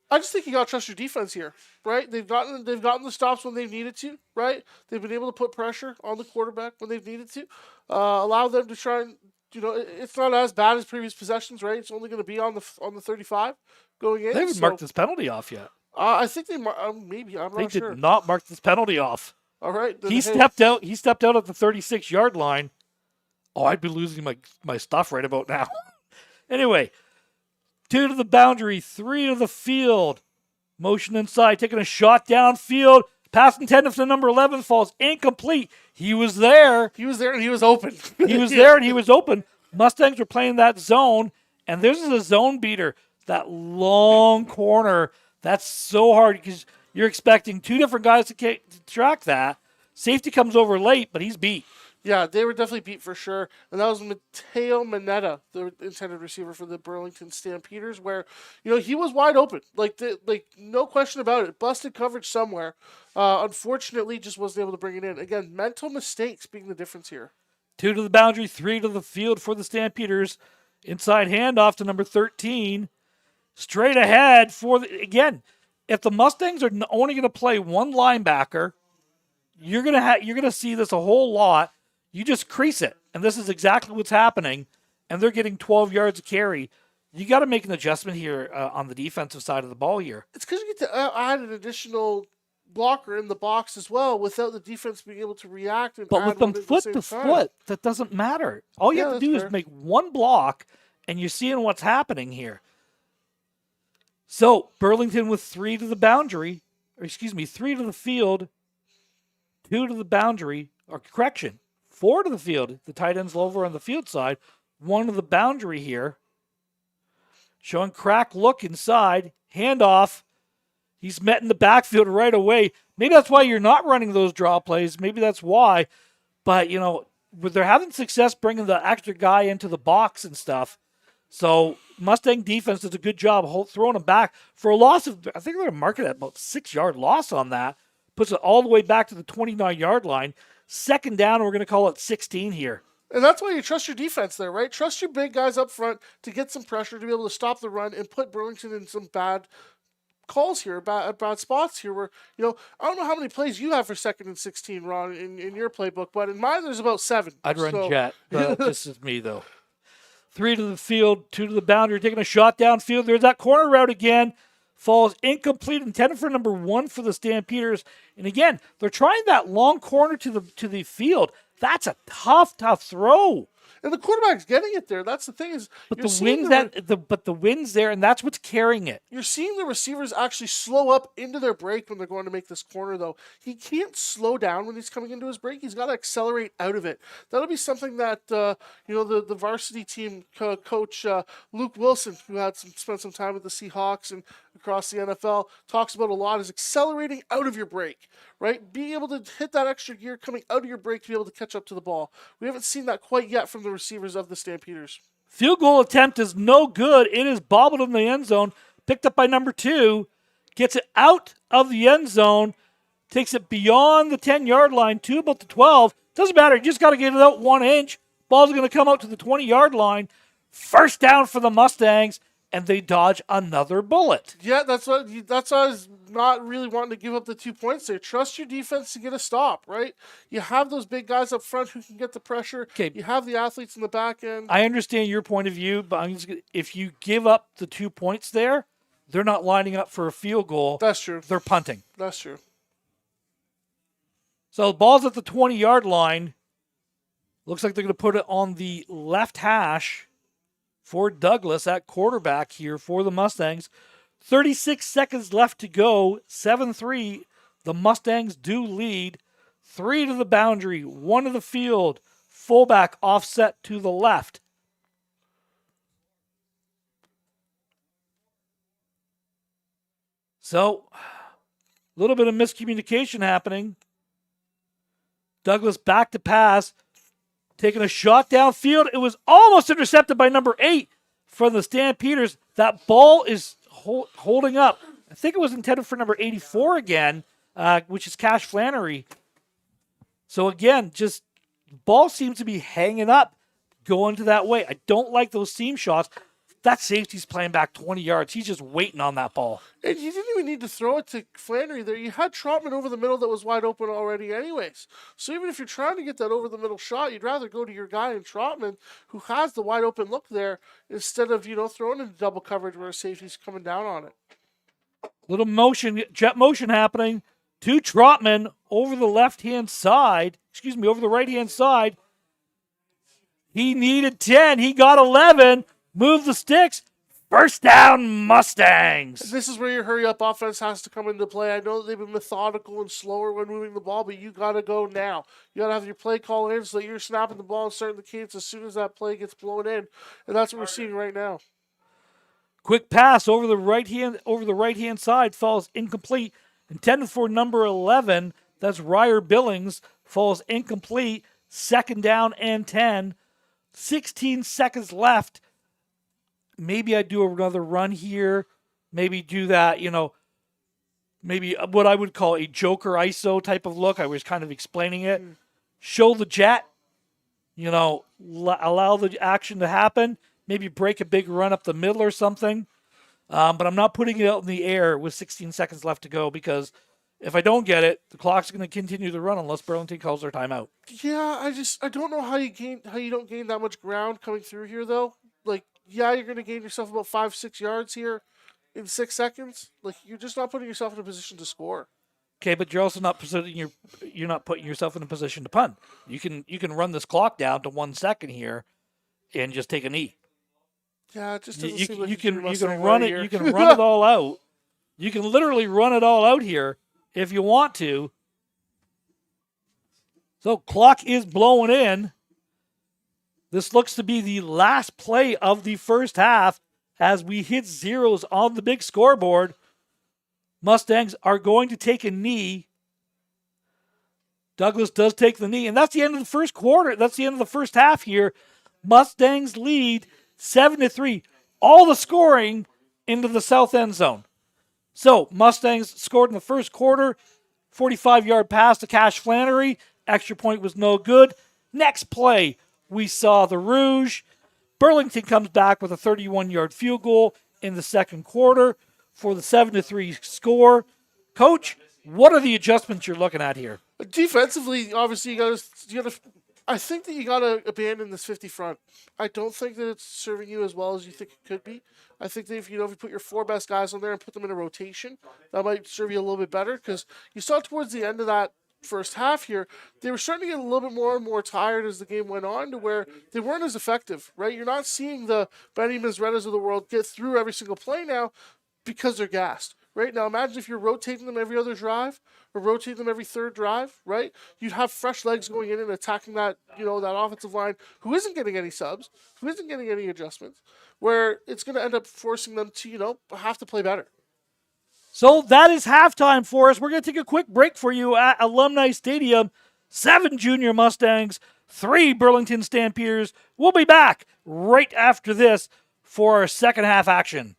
I just think you got to trust your defense here, right? They've gotten the stops when they've needed to, right? They've been able to put pressure on the quarterback when they've needed to. Allow them to try and, it's not as bad as previous possessions, right? It's only going to be on the 35 going in. They haven't marked this penalty off yet. I think they maybe. I'm not sure. They did not mark this penalty off. All right. He stepped out. He stepped out at the 36-yard line. Oh, I'd be losing my stuff right about now. Anyway, 2 to the boundary, 3 to the field. Motion inside, taking a shot downfield. Pass intended for number 11 falls incomplete. He was there. He was there and he was open. He was there and he was open. Mustangs were playing that zone, and this is a zone beater. That long corner, that's so hard because you're expecting 2 different guys to track that. Safety comes over late, but he's beat. Yeah, they were definitely beat for sure. And that was Mateo Mineta, the intended receiver for the Burlington Stampeders, where, he was wide open. Like no question about it. Busted coverage somewhere. Unfortunately, just wasn't able to bring it in. Again, mental mistakes being the difference here. 2 to the boundary, 3 to the field for the Stampeders. Inside handoff to number 13. Straight ahead again, if the Mustangs are only going to play one linebacker, you're gonna see this a whole lot. You just crease it, and this is exactly what's happening, and they're getting 12 yards of carry. You got to make an adjustment here on the defensive side of the ball here. It's because you get to add an additional blocker in the box as well without the defense being able to react. But with them foot to foot, that doesn't matter. All you have to do is make one block, and you're seeing what's happening here. So Burlington with 3 to the boundary, 3 to the field, 2 to the boundary, 4 to the field. The tight end's over on the field side. 1 to the boundary here. Showing crack look inside. Handoff. He's met in the backfield right away. Maybe that's why you're not running those draw plays. Maybe that's why. But, they're having success bringing the extra guy into the box and stuff. So Mustang defense does a good job throwing him back for a loss of, I think they're going to mark it at about 6-yard loss on that. Puts it all the way back to the 29-yard line. Second down, we're going to call it 16 here. And that's why you trust your defense there, right? Trust your big guys up front to get some pressure, to be able to stop the run and put Burlington in some bad calls here, bad spots here where, I don't know how many plays you have for 2nd and 16, Ron, in your playbook, but in mine there's about 7. I'd run jet, but this is me, though. 3 to the field, 2 to the boundary, taking a shot downfield. There's that corner route again. Falls incomplete, intended for number 1 for the Stampeders. And again, they're trying that long corner to the field. That's a tough throw. And the quarterback's getting it there. That's the thing is, But the wind's there, and that's what's carrying it. you're seeing the receivers actually slow up into their break when they're going to make this corner, though. He can't slow down when he's coming into his break. He's got to accelerate out of it. That'll be something that, the varsity team coach Luke Wilson, who spent some time with the Seahawks and across the NFL, talks about a lot, is accelerating out of your break, right? Being able to hit that extra gear coming out of your break to be able to catch up to the ball. We haven't seen that quite yet from the receivers of the Stampeders. Field goal attempt is no good. It is bobbled in the end zone. Picked up by number 2. Gets it out of the end zone. Takes it beyond the 10-yard line to about the 12. Doesn't matter. You just got to get it out 1 inch. Ball's going to come out to the 20-yard line. First down for the Mustangs, and they dodge another bullet. Yeah, that's why I was not really wanting to give up the 2 points there. Trust your defense to get a stop, right? You have those big guys up front who can get the pressure. Okay. You have the athletes in the back end. I understand your point of view, but if you give up the 2 points there, they're not lining up for a field goal. That's true. They're punting. That's true. So the ball's at the 20-yard line. Looks like they're going to put it on the left hash for Douglas at quarterback here for the Mustangs. 36 seconds left to go. 7-3. The Mustangs do lead. 3 to the boundary. 1 to the field. Fullback offset to the left. So, a little bit of miscommunication happening. Douglas back to pass. Taking a shot downfield. It was almost intercepted by number 8 for the Stampeders. That ball is holding up. I think it was intended for number 84 again, which is Cash Flannery. So again, just ball seems to be hanging up, going to that way. I don't like those seam shots. That safety's playing back 20 yards. He's just waiting on that ball. And you didn't even need to throw it to Flannery there. You had Trotman over the middle that was wide open already anyways. So even if you're trying to get that over the middle shot, you'd rather go to your guy in Trotman who has the wide open look there instead of, throwing into double coverage where a safety's coming down on it. Little motion, jet motion happening to Trotman over the left-hand side. Over the right-hand side. He needed 10. He got 11. Move the sticks. First down, Mustangs. This is where your hurry-up offense has to come into play. I know that they've been methodical and slower when moving the ball, but you got to go now. You got to have your play call in so that you're snapping the ball and starting the cadence as soon as that play gets blown in, and that's what we're seeing right now. Quick pass over the right hand side falls incomplete. Intended for number 11. That's Ryer Billings. Falls incomplete. Second down and 10. 16 seconds left. Maybe I do another run here. Maybe do that, maybe what I would call a Joker ISO type of look. I was kind of explaining it. Show the jet, allow the action to happen. Maybe break a big run up the middle or something. But I'm not putting it out in the air with 16 seconds left to go because if I don't get it, the clock's going to continue to run unless Burlington calls their timeout. Yeah, I don't know how you don't gain that much ground coming through here though. Yeah, you're going to gain yourself about 5-6 yards here in 6 seconds. You're just not putting yourself in a position to score. Okay, but you're also not you're not putting yourself in a position to punt. You can run this clock down to 1 second here, and just take a knee. Yeah, it just doesn't seem like you can run it. You can run it all out. You can literally run it all out here if you want to. So clock is blowing in. This looks to be the last play of the first half as we hit zeros on the big scoreboard. Mustangs are going to take a knee. Douglas does take the knee, and that's the end of the first quarter. That's the end of the first half here. Mustangs lead 7-3. All the scoring into the south end zone. So Mustangs scored in the first quarter. 45-yard pass to Cash Flannery. Extra point was no good. Next play, we saw the Rouge. Burlington comes back with a 31-yard field goal in the second quarter for the 7-3 score. Coach, what are the adjustments you're looking at here? Defensively, obviously, you got to. I think that you got to abandon this 50 front. I don't think that it's serving you as well as you think it could be. I think that if you put your 4 best guys on there and put them in a rotation, that might serve you a little bit better because you saw towards the end of that first half here, they were starting to get a little bit more and more tired as the game went on, to where they weren't as effective, right? You're not seeing the Benny Mazrettas of the world get through every single play now because they're gassed. Right now, imagine if you're rotating them every other drive or rotating them every third drive, right? You'd have fresh legs going in and attacking that, that offensive line who isn't getting any subs, who isn't getting any adjustments, where it's going to end up forcing them to, have to play better. So that is halftime for us. We're going to take a quick break for you at Alumni Stadium. 7 junior Mustangs, 3 Burlington Stampeders. We'll be back right after this for our second half action.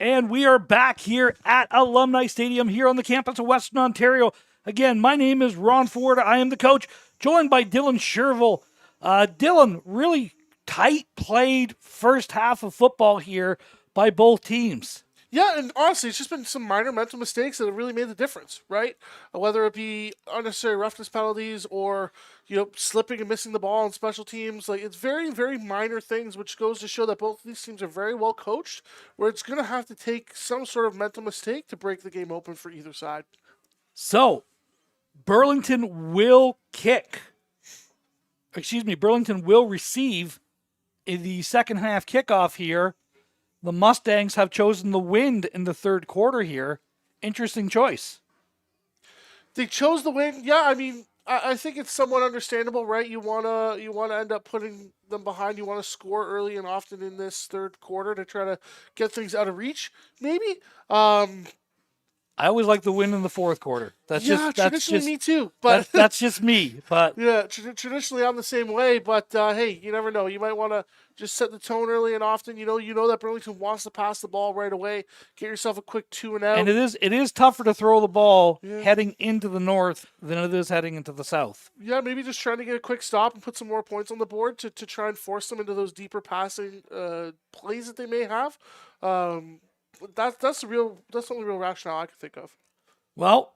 And we are back here at Alumni Stadium here on the campus of Western Ontario. Again, my name is Ron Ford. I am the coach, joined by Dylan Sherville. Dylan, really tight played first half of football here by both teams. Yeah, and honestly, it's just been some minor mental mistakes that have really made the difference, right? Whether it be unnecessary roughness penalties or, slipping and missing the ball on special teams. Like, it's very, very minor things, which goes to show that both of these teams are very well coached, where it's going to have to take some sort of mental mistake to break the game open for either side. So, Burlington will receive in the second half kickoff here. The Mustangs have chosen the wind in the third quarter here. Interesting choice. They chose the wind. Yeah, I mean, I think it's somewhat understandable, right? You wanna end up putting them behind. You want to score early and often in this third quarter to try to get things out of reach. Maybe. I always like the win in the fourth quarter. Traditionally me too. But that's just me. But yeah, traditionally I'm the same way. But hey, you never know. You might want to just set the tone early and often. You know that Burlington wants to pass the ball right away. Get yourself a quick 2-and-out. And it is tougher to throw the ball heading into the north than it is heading into the south. Yeah, maybe just trying to get a quick stop and put some more points on the board to try and force them into those deeper passing plays that they may have. That's the only real rationale I can think of. Well,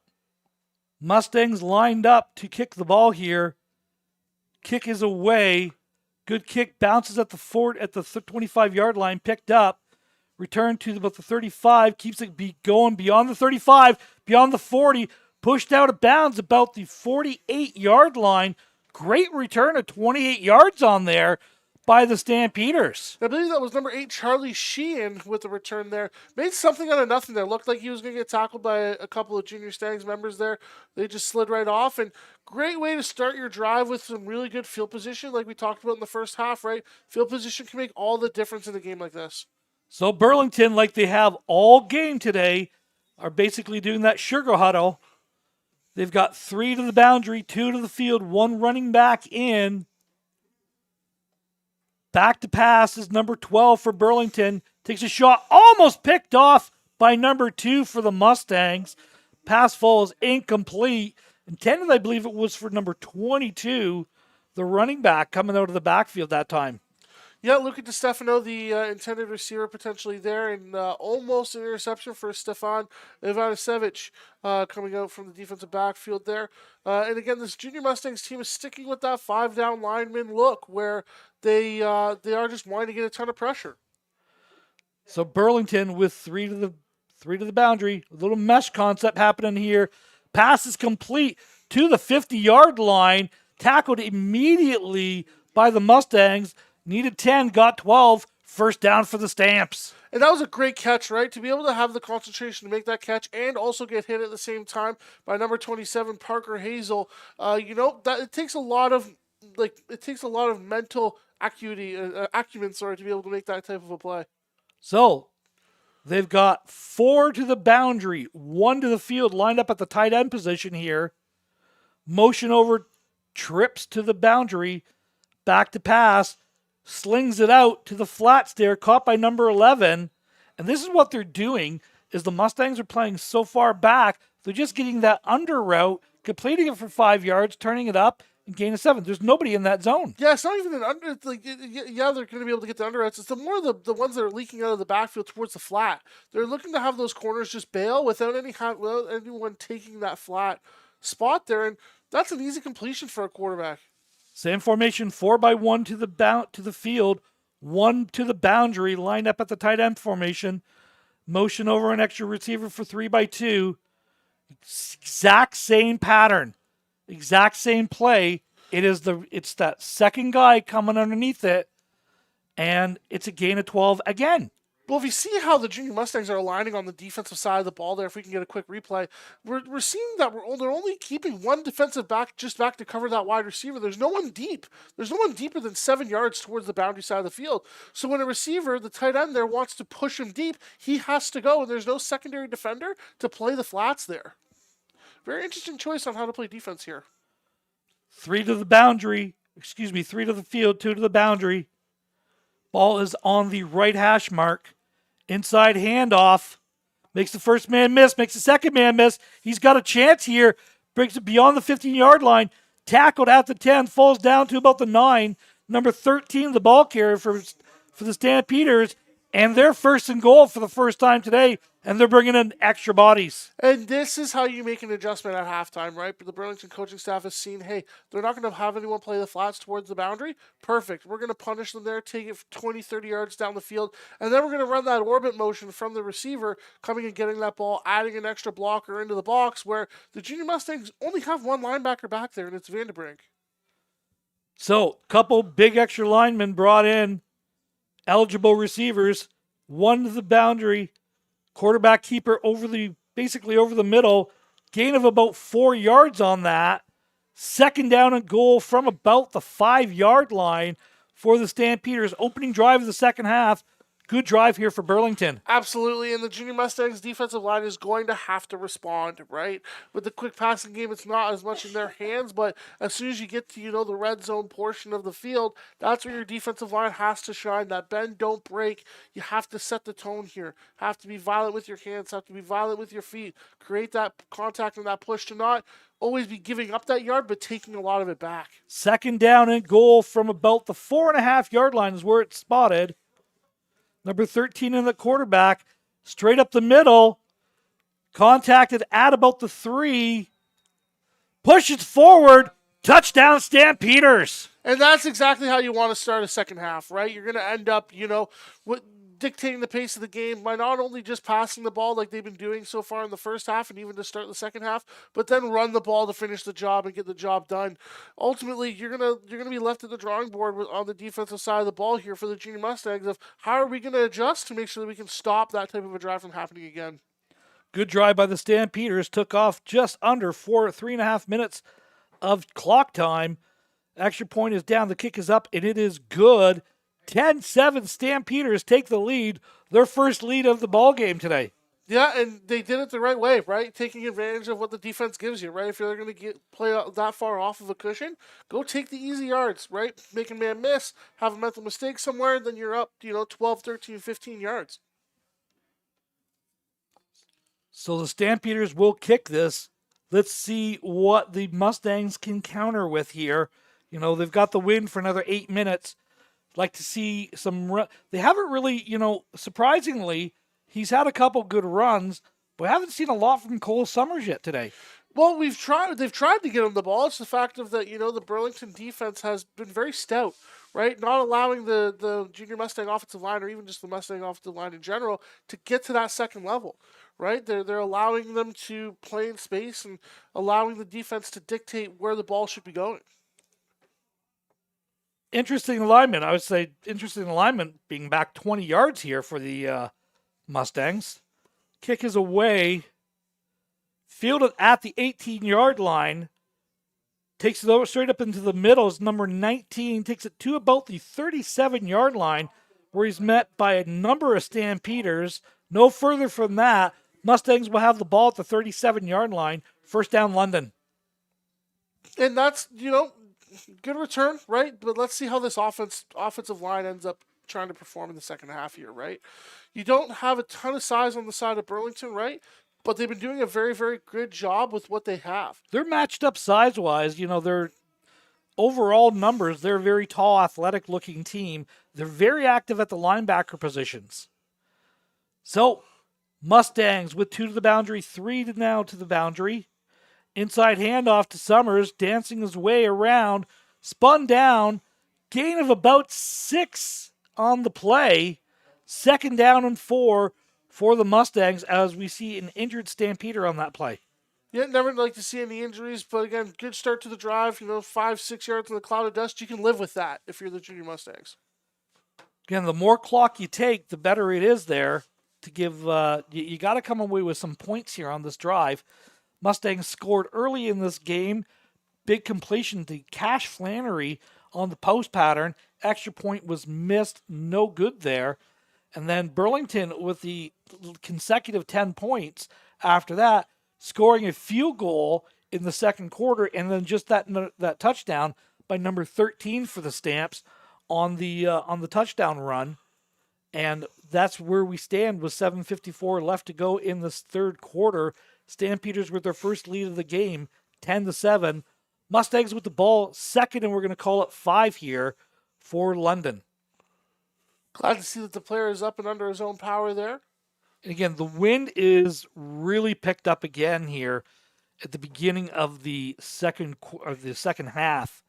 Mustangs lined up to kick the ball here. Kick is away. Good kick, bounces at the 25-yard line, picked up, returned to about the 35, keeps it going beyond the 35, beyond the 40, pushed out of bounds about the 48-yard line. Great return of 28 yards on there by the Stampeders. I believe that was number 8, Charlie Sheehan, with the return there. Made something out of nothing there. Looked like he was going to get tackled by a couple of Junior Stangs members there. They just slid right off. And great way to start your drive with some really good field position, like we talked about in the first half, right? Field position can make all the difference in a game like this. So Burlington, like they have all game today, are basically doing that sugar huddle. They've got 3 to the boundary, 2 to the field, 1 running back in. Back to pass is number 12 for Burlington. Takes a shot, almost picked off by number 2 for the Mustangs. Pass falls incomplete. Intended, I believe it was for number 22, the running back coming out of the backfield that time. Yeah, Luca DiStefano, the intended receiver potentially there, and almost an interception for Stefan Ivanisevic coming out from the defensive backfield there. And again, this Junior Mustangs team is sticking with that 5-down lineman look where they are just wanting to get a ton of pressure. So Burlington with 3 to the boundary, a little mesh concept happening here. Pass is complete to the 50-yard line, tackled immediately by the Mustangs. Needed 10, got 12. First down for the Stamps. And that was a great catch, right? To be able to have the concentration to make that catch and also get hit at the same time by number 27, Parker Hazel. That it takes a lot of mental acumen, to be able to make that type of a play. So they've got 4 to the boundary, 1 to the field, lined up at the tight end position here. Motion over, trips to the boundary, back to pass. Slings it out to the flats there, caught by number 11. And this is what they're doing, is the Mustangs are playing so far back, they're just getting that under route, completing it for 5 yards, turning it up, and gain a 7. There's nobody in that zone. Yeah, it's not even an under. It's like, yeah, they're going to be able to get the under routes. It's the more the ones that are leaking out of the backfield towards the flat. They're looking to have those corners just bail without anyone taking that flat spot there. And that's an easy completion for a quarterback. Same formation, 4-by-1 to the field, 1 to the boundary, lined up at the tight end formation. Motion over an extra receiver for 3-by-2. Exact same pattern, exact same play. It's that second guy coming underneath it, and it's a gain of 12 again. Well, if you see how the Junior Mustangs are aligning on the defensive side of the ball there, if we can get a quick replay, we're seeing that they're only keeping one defensive back just back to cover that wide receiver. There's no one deep. There's no one deeper than 7 yards towards the boundary side of the field. So when a receiver, the tight end there, wants to push him deep, he has to go, and there's no secondary defender to play the flats there. Very interesting choice on how to play defense here. 3 to the boundary. 3 to the field, 2 to the boundary. Ball is on the right hash mark. Inside handoff. Makes the first man miss. Makes the second man miss. He's got a chance here. Brings it beyond the 15-yard line. Tackled at the 10. Falls down to about the 9. Number 13, the ball carrier for the Stampeders. And they're first and goal for the first time today. And they're bringing in extra bodies. And this is how you make an adjustment at halftime, right? But the Burlington coaching staff has seen, hey, they're not going to have anyone play the flats towards the boundary. Perfect. We're going to punish them there, take it 20, 30 yards down the field. And then we're going to run that orbit motion from the receiver, coming and getting that ball, adding an extra blocker into the box, where the Junior Mustangs only have one linebacker back there, and it's Vanderbrink. So, couple big extra linemen brought in, eligible receivers, one to the boundary, quarterback keeper basically over the middle, gain of about 4 yards on that. Second down and goal from about the 5-yard line for the Stampeders. Opening drive of the second half. Good drive here for Burlington. Absolutely, and the Junior Mustangs defensive line is going to have to respond, right? With the quick passing game, it's not as much in their hands, but as soon as you get to, the red zone portion of the field, that's where your defensive line has to shine. That bend, don't break. You have to set the tone here. Have to be violent with your hands, have to be violent with your feet. Create that contact and that push to not always be giving up that yard, but taking a lot of it back. Second down and goal from about the 4.5-yard line is where it's spotted. Number 13 in the quarterback, straight up the middle, contacted at about the 3, pushes forward, touchdown Stampeders. And that's exactly how you want to start a second half, right? You're going to end up, dictating the pace of the game by not only just passing the ball like they've been doing so far in the first half and even to start the second half, but then run the ball to finish the job and get the job done. Ultimately, you're gonna be left at the drawing board on the defensive side of the ball here for the Junior Mustangs of how are we going to adjust to make sure that we can stop that type of a drive from happening again. Good drive by the Stampeders. Took off just under 3.5 minutes of clock time. Extra point is down. The kick is up, and it is good. 10-7 Stampeders take the lead, their first lead of the ball game today. Yeah, and they did it the right way, right? Taking advantage of what the defense gives you, right? If you're going to play that far off of a cushion, go take the easy yards, right? Make a man miss, have a mental mistake somewhere, then you're up, 12, 13, 15 yards. So the Stampeders will kick this. Let's see what the Mustangs can counter with here. They've got the win for another 8 minutes. Like to see some. They haven't really, surprisingly, he's had a couple good runs, but we haven't seen a lot from Cole Summers yet today. Well, they've tried to get him the ball. It's the fact of that, the Burlington defense has been very stout, right? Not allowing the Junior Mustang offensive line or even just the Mustang offensive line in general to get to that second level, right? They're allowing them to play in space and allowing the defense to dictate where the ball should be going. Interesting alignment. I would say interesting alignment being back 20 yards here for the Mustangs. Kick is away. Fielded at the 18-yard line. Takes it over straight up into the middle. Is number 19. Takes it to about the 37-yard line where he's met by a number of Stampeders. No further from that. Mustangs will have the ball at the 37-yard line. First down, London. And that's, good return, right? But let's see how this offensive line ends up trying to perform in the second half here, right? You don't have a ton of size on the side of Burlington, right? But they've been doing a very, very good job with what they have. They're matched up size-wise. Their overall numbers, they're a very tall, athletic-looking team. They're very active at the linebacker positions. So, Mustangs with 2 to the boundary, 3 now to the boundary. Inside handoff to Summers, dancing his way around, spun down, gain of about 6 on the play. Second down and 4 for the Mustangs as we see an injured Stampeder on that play. Yeah, never like to see any injuries, but again, good start to the drive. 5-6 yards in the cloud of dust. You can live with that if you're the Junior Mustangs. Again, the more clock you take, the better it is there to give. You got to come away with some points here on this drive. Mustangs scored early in this game. Big completion to Cash Flannery on the post pattern. Extra point was missed. No good there. And then Burlington with the consecutive 10 points after that, scoring a field goal in the second quarter, and then just that touchdown by number 13 for the Stamps on the touchdown run. And that's where we stand with 7:54 left to go in this third quarter. Stampeders with their first lead of the game, 10-7. Mustangs with the ball second, and we're going to call it 5 here for London. Glad to see that the player is up and under his own power there. And again, the wind is really picked up again here at the beginning of the second half.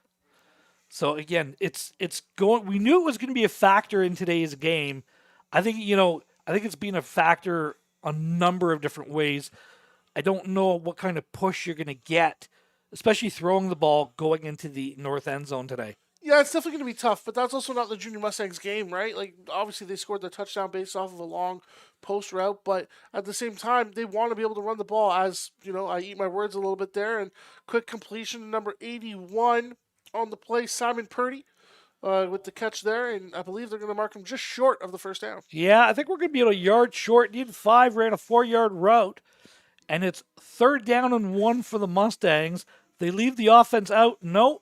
So again, it's going. We knew it was going to be a factor in today's game. I think it's been a factor a number of different ways. I don't know what kind of push you're going to get, especially throwing the ball going into the north end zone today. Yeah, it's definitely going to be tough, but that's also not the Junior Mustangs game, right? Like, obviously, they scored the touchdown based off of a long post route, but at the same time, they want to be able to run the ball. As, I eat my words a little bit there, and quick completion, number 81 on the play, Simon Purdy, with the catch there, and I believe they're going to mark him just short of the first down. Yeah, I think we're going to be a yard short. Needed 5, ran a 4-yard route, and it's 3rd down and 1 for the Mustangs. They leave the offense out. No.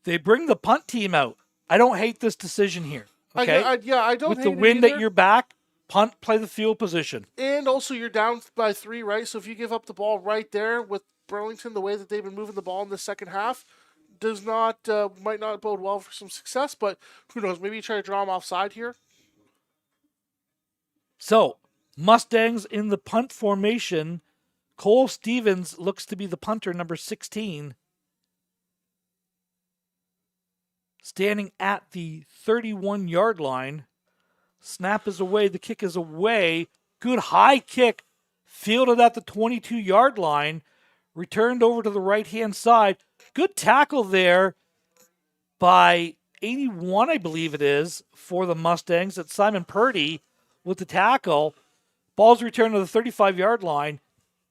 They bring the punt team out. I don't hate this decision here. Okay? I don't With hate the wind it either. at your back, punt, play the field position. And also you're down by 3, right? So if you give up the ball right there with Burlington, the way that they've been moving the ball in the second half, might not bode well for some success, but who knows? Maybe you try to draw them offside here. So, Mustangs in the punt formation. Cole Stevens looks to be the punter, number 16. Standing at the 31-yard line. Snap is away. The kick is away. Good high kick. Fielded at the 22-yard line. Returned over to the right-hand side. Good tackle there by 81, I believe it is, for the Mustangs. It's Simon Purdy with the tackle. Ball's returned to the 35-yard line.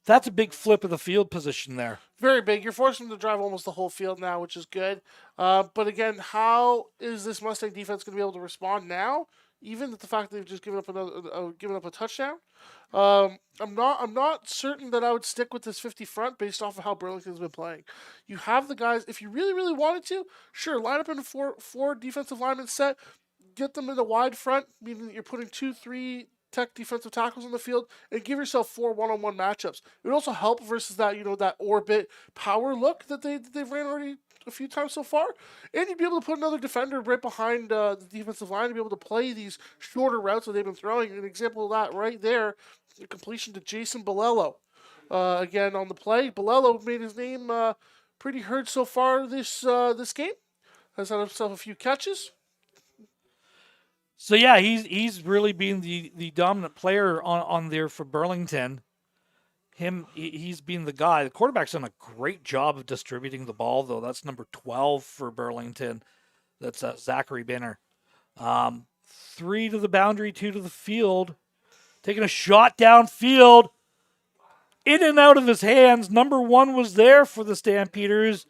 That's a big flip of the field position there. Very big. You're forcing them to drive almost the whole field now, which is good. But again, how is this Mustang defense going to be able to respond now? Even with the fact that they've just given up a touchdown. I'm not certain that I would stick with this 50 front based off of how Burlington's been playing. You have the guys, if you really, really wanted to, sure, line up in a four defensive lineman set, get them in a wide front, meaning that you're putting 2-3 tech defensive tackles on the field, and give yourself 4 one-on-one matchups. It would also help versus that, that orbit power look that they've ran already a few times so far. And you'd be able to put another defender right behind the defensive line to be able to play these shorter routes that they've been throwing. An example of that right there, the completion to Jason Bolello. Again, on the play, Bolello made his name pretty heard so far this game. Has had himself a few catches. So yeah, he's really been the dominant player on there for Burlington. He's been the guy. The quarterback's done a great job of distributing the ball, though. That's number 12 for Burlington. That's Zachary Binner. 3 to the boundary, 2 to the field. Taking a shot downfield. In and out of his hands. Number 1 was there for the Stampeders.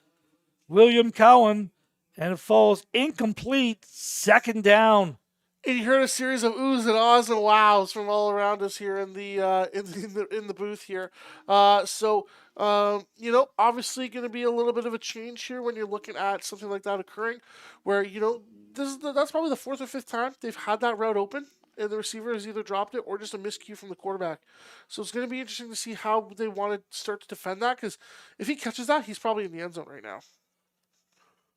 William Cowan. And it falls incomplete. 2nd down. And you heard a series of oohs and ahs and wows from all around us here in the booth here. So obviously going to be a little bit of a change here when you're looking at something like that occurring, where that's probably the 4th or 5th time they've had that route open, and the receiver has either dropped it or just a miscue from the quarterback. So it's going to be interesting to see how they want to start to defend that, because if he catches that, he's probably in the end zone right now.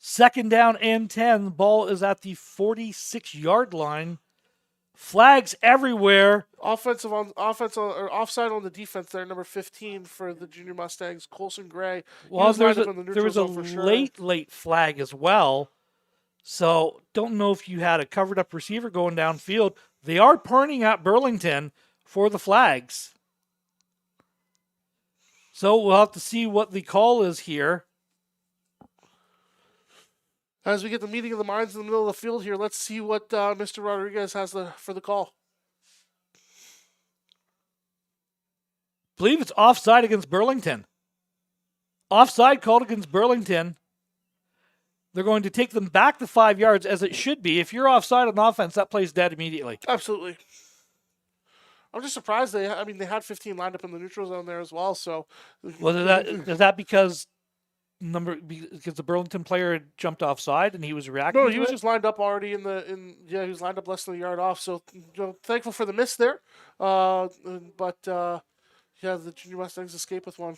2nd down and 10. The ball is at the 46-yard line. Flags everywhere. Offside on the defense there, number 15 for the Junior Mustangs, Colson Gray. Well, there was a late flag as well. So don't know if you had a covered up receiver going downfield. They are pointing at Burlington for the flags. So we'll have to see what the call is here. As we get the meeting of the minds in the middle of the field here, let's see what Mr. Rodriguez has for the call. I believe it's offside against Burlington. Offside called against Burlington. They're going to take them back to 5 yards, as it should be. If you're offside on offense, that play's dead immediately. Absolutely. I'm just surprised they had 15 lined up in the neutral zone there as well. So, is that because because the Burlington player had jumped offside and he was reacting. No, to he was it? just lined up already he was lined up less than a yard off. So thankful for the miss there. But the Junior Mustangs escape with one.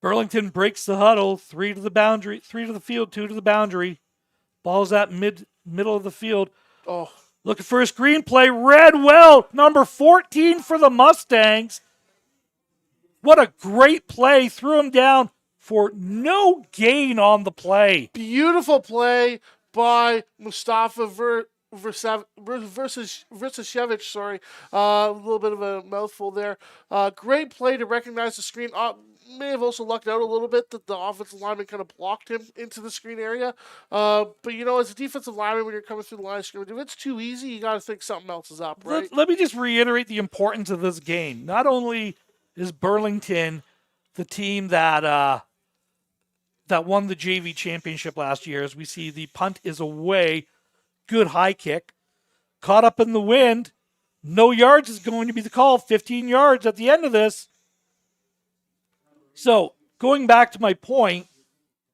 Burlington breaks the huddle, 3 to the boundary, 3 to the field, 2 to the boundary. Ball's at middle of the field. Oh, Looking for a screenplay. Redwell, number 14 for the Mustangs. What a great play. Threw him down for no gain on the play. beautiful play by Mustafa Versashevich, sorry. A little bit of a mouthful there. Great play to recognize the screen. May have also lucked out a little bit that the offensive lineman kind of blocked him into the screen area. But, as a defensive lineman, when you're coming through the line of scrimmage, if it's too easy, you got to think something else is up, right? Let me just reiterate the importance of this game. Not only is Burlington the team that won the JV championship last year, as we see the punt is away, good high kick, caught up in the wind, no yards is going to be the call, 15 yards at the end of this. So, going back to my point,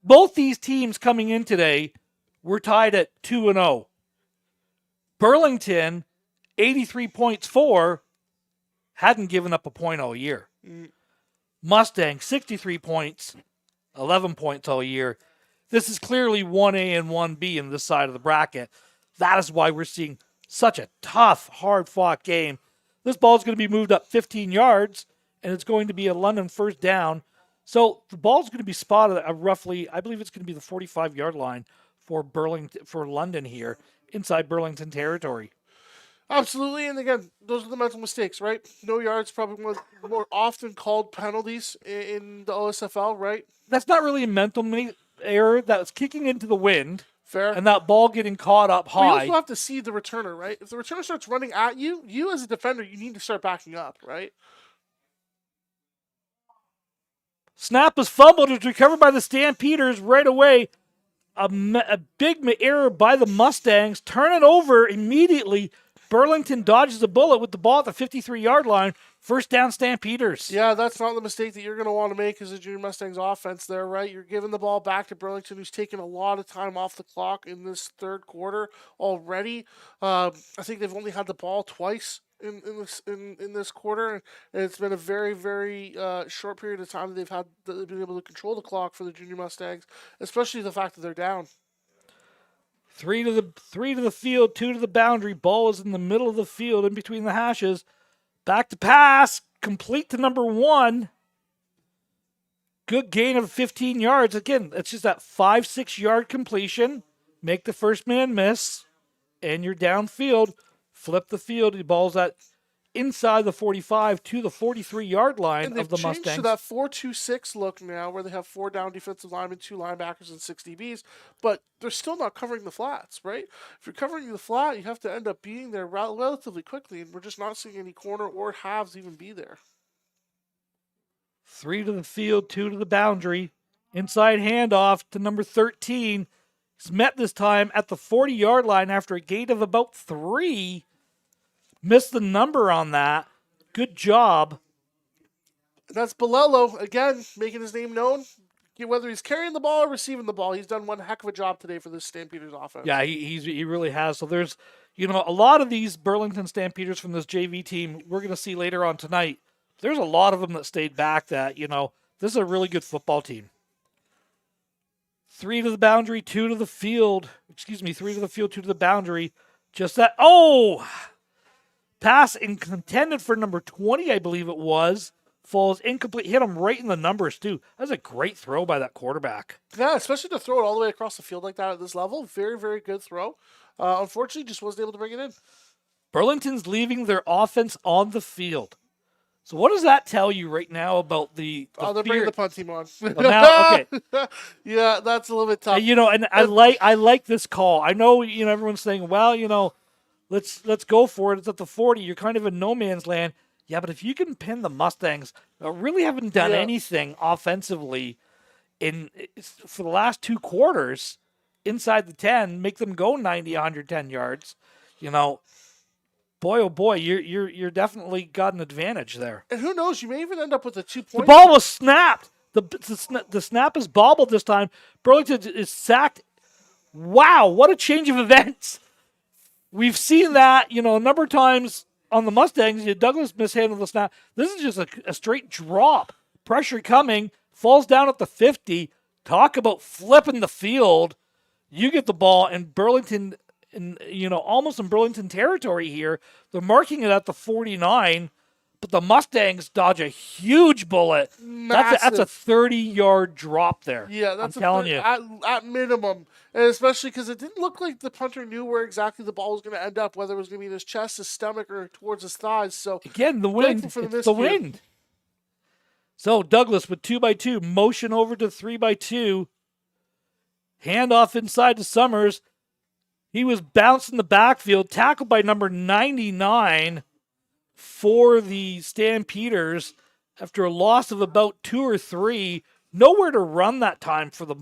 both these teams coming in today were tied at 2-0. Burlington, 83 points for, hadn't given up a point all year. Mustang, 63 points, 11 points all year. This is clearly 1A and 1B in this side of the bracket. That is why we're seeing such a tough, hard-fought game. This ball is going to be moved up 15 yards, and it's going to be a London first down. So the ball's going to be spotted at roughly, I believe it's going to be the 45-yard line for London here, inside Burlington territory. Absolutely, and again, those are the mental mistakes, right? No yards, probably one of the more often called penalties in the OSFL, right? That's not really a mental error. That's kicking into the wind. Fair. And that ball getting caught up high. Well, you also have to see the returner, right? If the returner starts running at you, you as a defender, you need to start backing up, right? Snap was fumbled. It's recovered by the Stampeders right away. A big error by the Mustangs. Turn it over immediately. Burlington dodges a bullet with the ball at the 53-yard line. First down, Stampeders. Yeah, that's not the mistake that you're going to want to make as a Junior Mustangs offense there, right? You're giving the ball back to Burlington, who's taken a lot of time off the clock in this third quarter already. I think they've only had the ball twice in this quarter, and it's been a very, very short period of time that they've been able to control the clock for the Junior Mustangs, especially the fact that they're down. 3 to the field, 2 to the boundary. Ball is in the middle of the field, in between the hashes. Back to pass, complete to number 1. Good gain of 15 yards. Again, it's just that 5-6 yard completion. Make the first man miss, and you're downfield. Flip the field. The ball's at inside the 45 to the 43-yard line of the Mustangs. To that 4-2-6 look now, where they have 4 down defensive linemen, 2 linebackers, and 6 DBs, but they're still not covering the flats, right? If you're covering the flat, you have to end up being there relatively quickly, and we're just not seeing any corner or halves even be there. 3 to the field, 2 to the boundary. Inside handoff to number 13. He's met this time at the 40-yard line after a gain of about 3. Missed the number on that. Good job. That's Bolello, again, making his name known. Whether he's carrying the ball or receiving the ball, he's done one heck of a job today for this Stampeders offense. Yeah, he really has. So there's, a lot of these Burlington Stampeders from this JV team we're going to see later on tonight. There's a lot of them that stayed back that, this is a really good football team. 3 to the boundary, 2 to the field. 3 to the field, 2 to the boundary. Just that. Oh! Pass intended for number 20, I believe it was. Falls incomplete. Hit him right in the numbers, too. That was a great throw by that quarterback. Yeah, especially to throw it all the way across the field like that at this level. Very, very good throw. Unfortunately, just wasn't able to bring it in. Burlington's leaving their offense on the field. So what does that tell you right now about the they're bringing the punt team on. Now, okay. Yeah, that's a little bit tough. And I like this call. I know, everyone's saying, well, let's go for it. It's at the 40. You're kind of in no man's land. Yeah, but if you can pin the Mustangs, really haven't done anything offensively for the last 2 quarters inside the 10, make them go 90, 110 yards, boy, oh boy, you're definitely got an advantage there. And who knows, you may even end up with a 2-point. The ball was snapped. The snap is bobbled this time. Burlington is sacked. Wow, what a change of events. We've seen that, a number of times on the Mustangs. Douglas mishandled the snap. This is just a straight drop. Pressure coming. Falls down at the 50. Talk about flipping the field. You get the ball, and Burlington, almost in Burlington territory here. They're marking it at the 49. But the Mustangs dodge a huge bullet. That's a 30-yard drop there. Yeah, that's I'm telling you. At minimum. And especially because it didn't look like the punter knew where exactly the ball was going to end up, whether it was going to be in his chest, his stomach, or towards his thighs. So again, the wind. It's the wind. So Douglas with 2x2, motion over to 3x2. Handoff inside to Summers. He was bounced in the backfield, tackled by number 99. For the Stampeders, after a loss of about 2 or 3, nowhere to run that time for the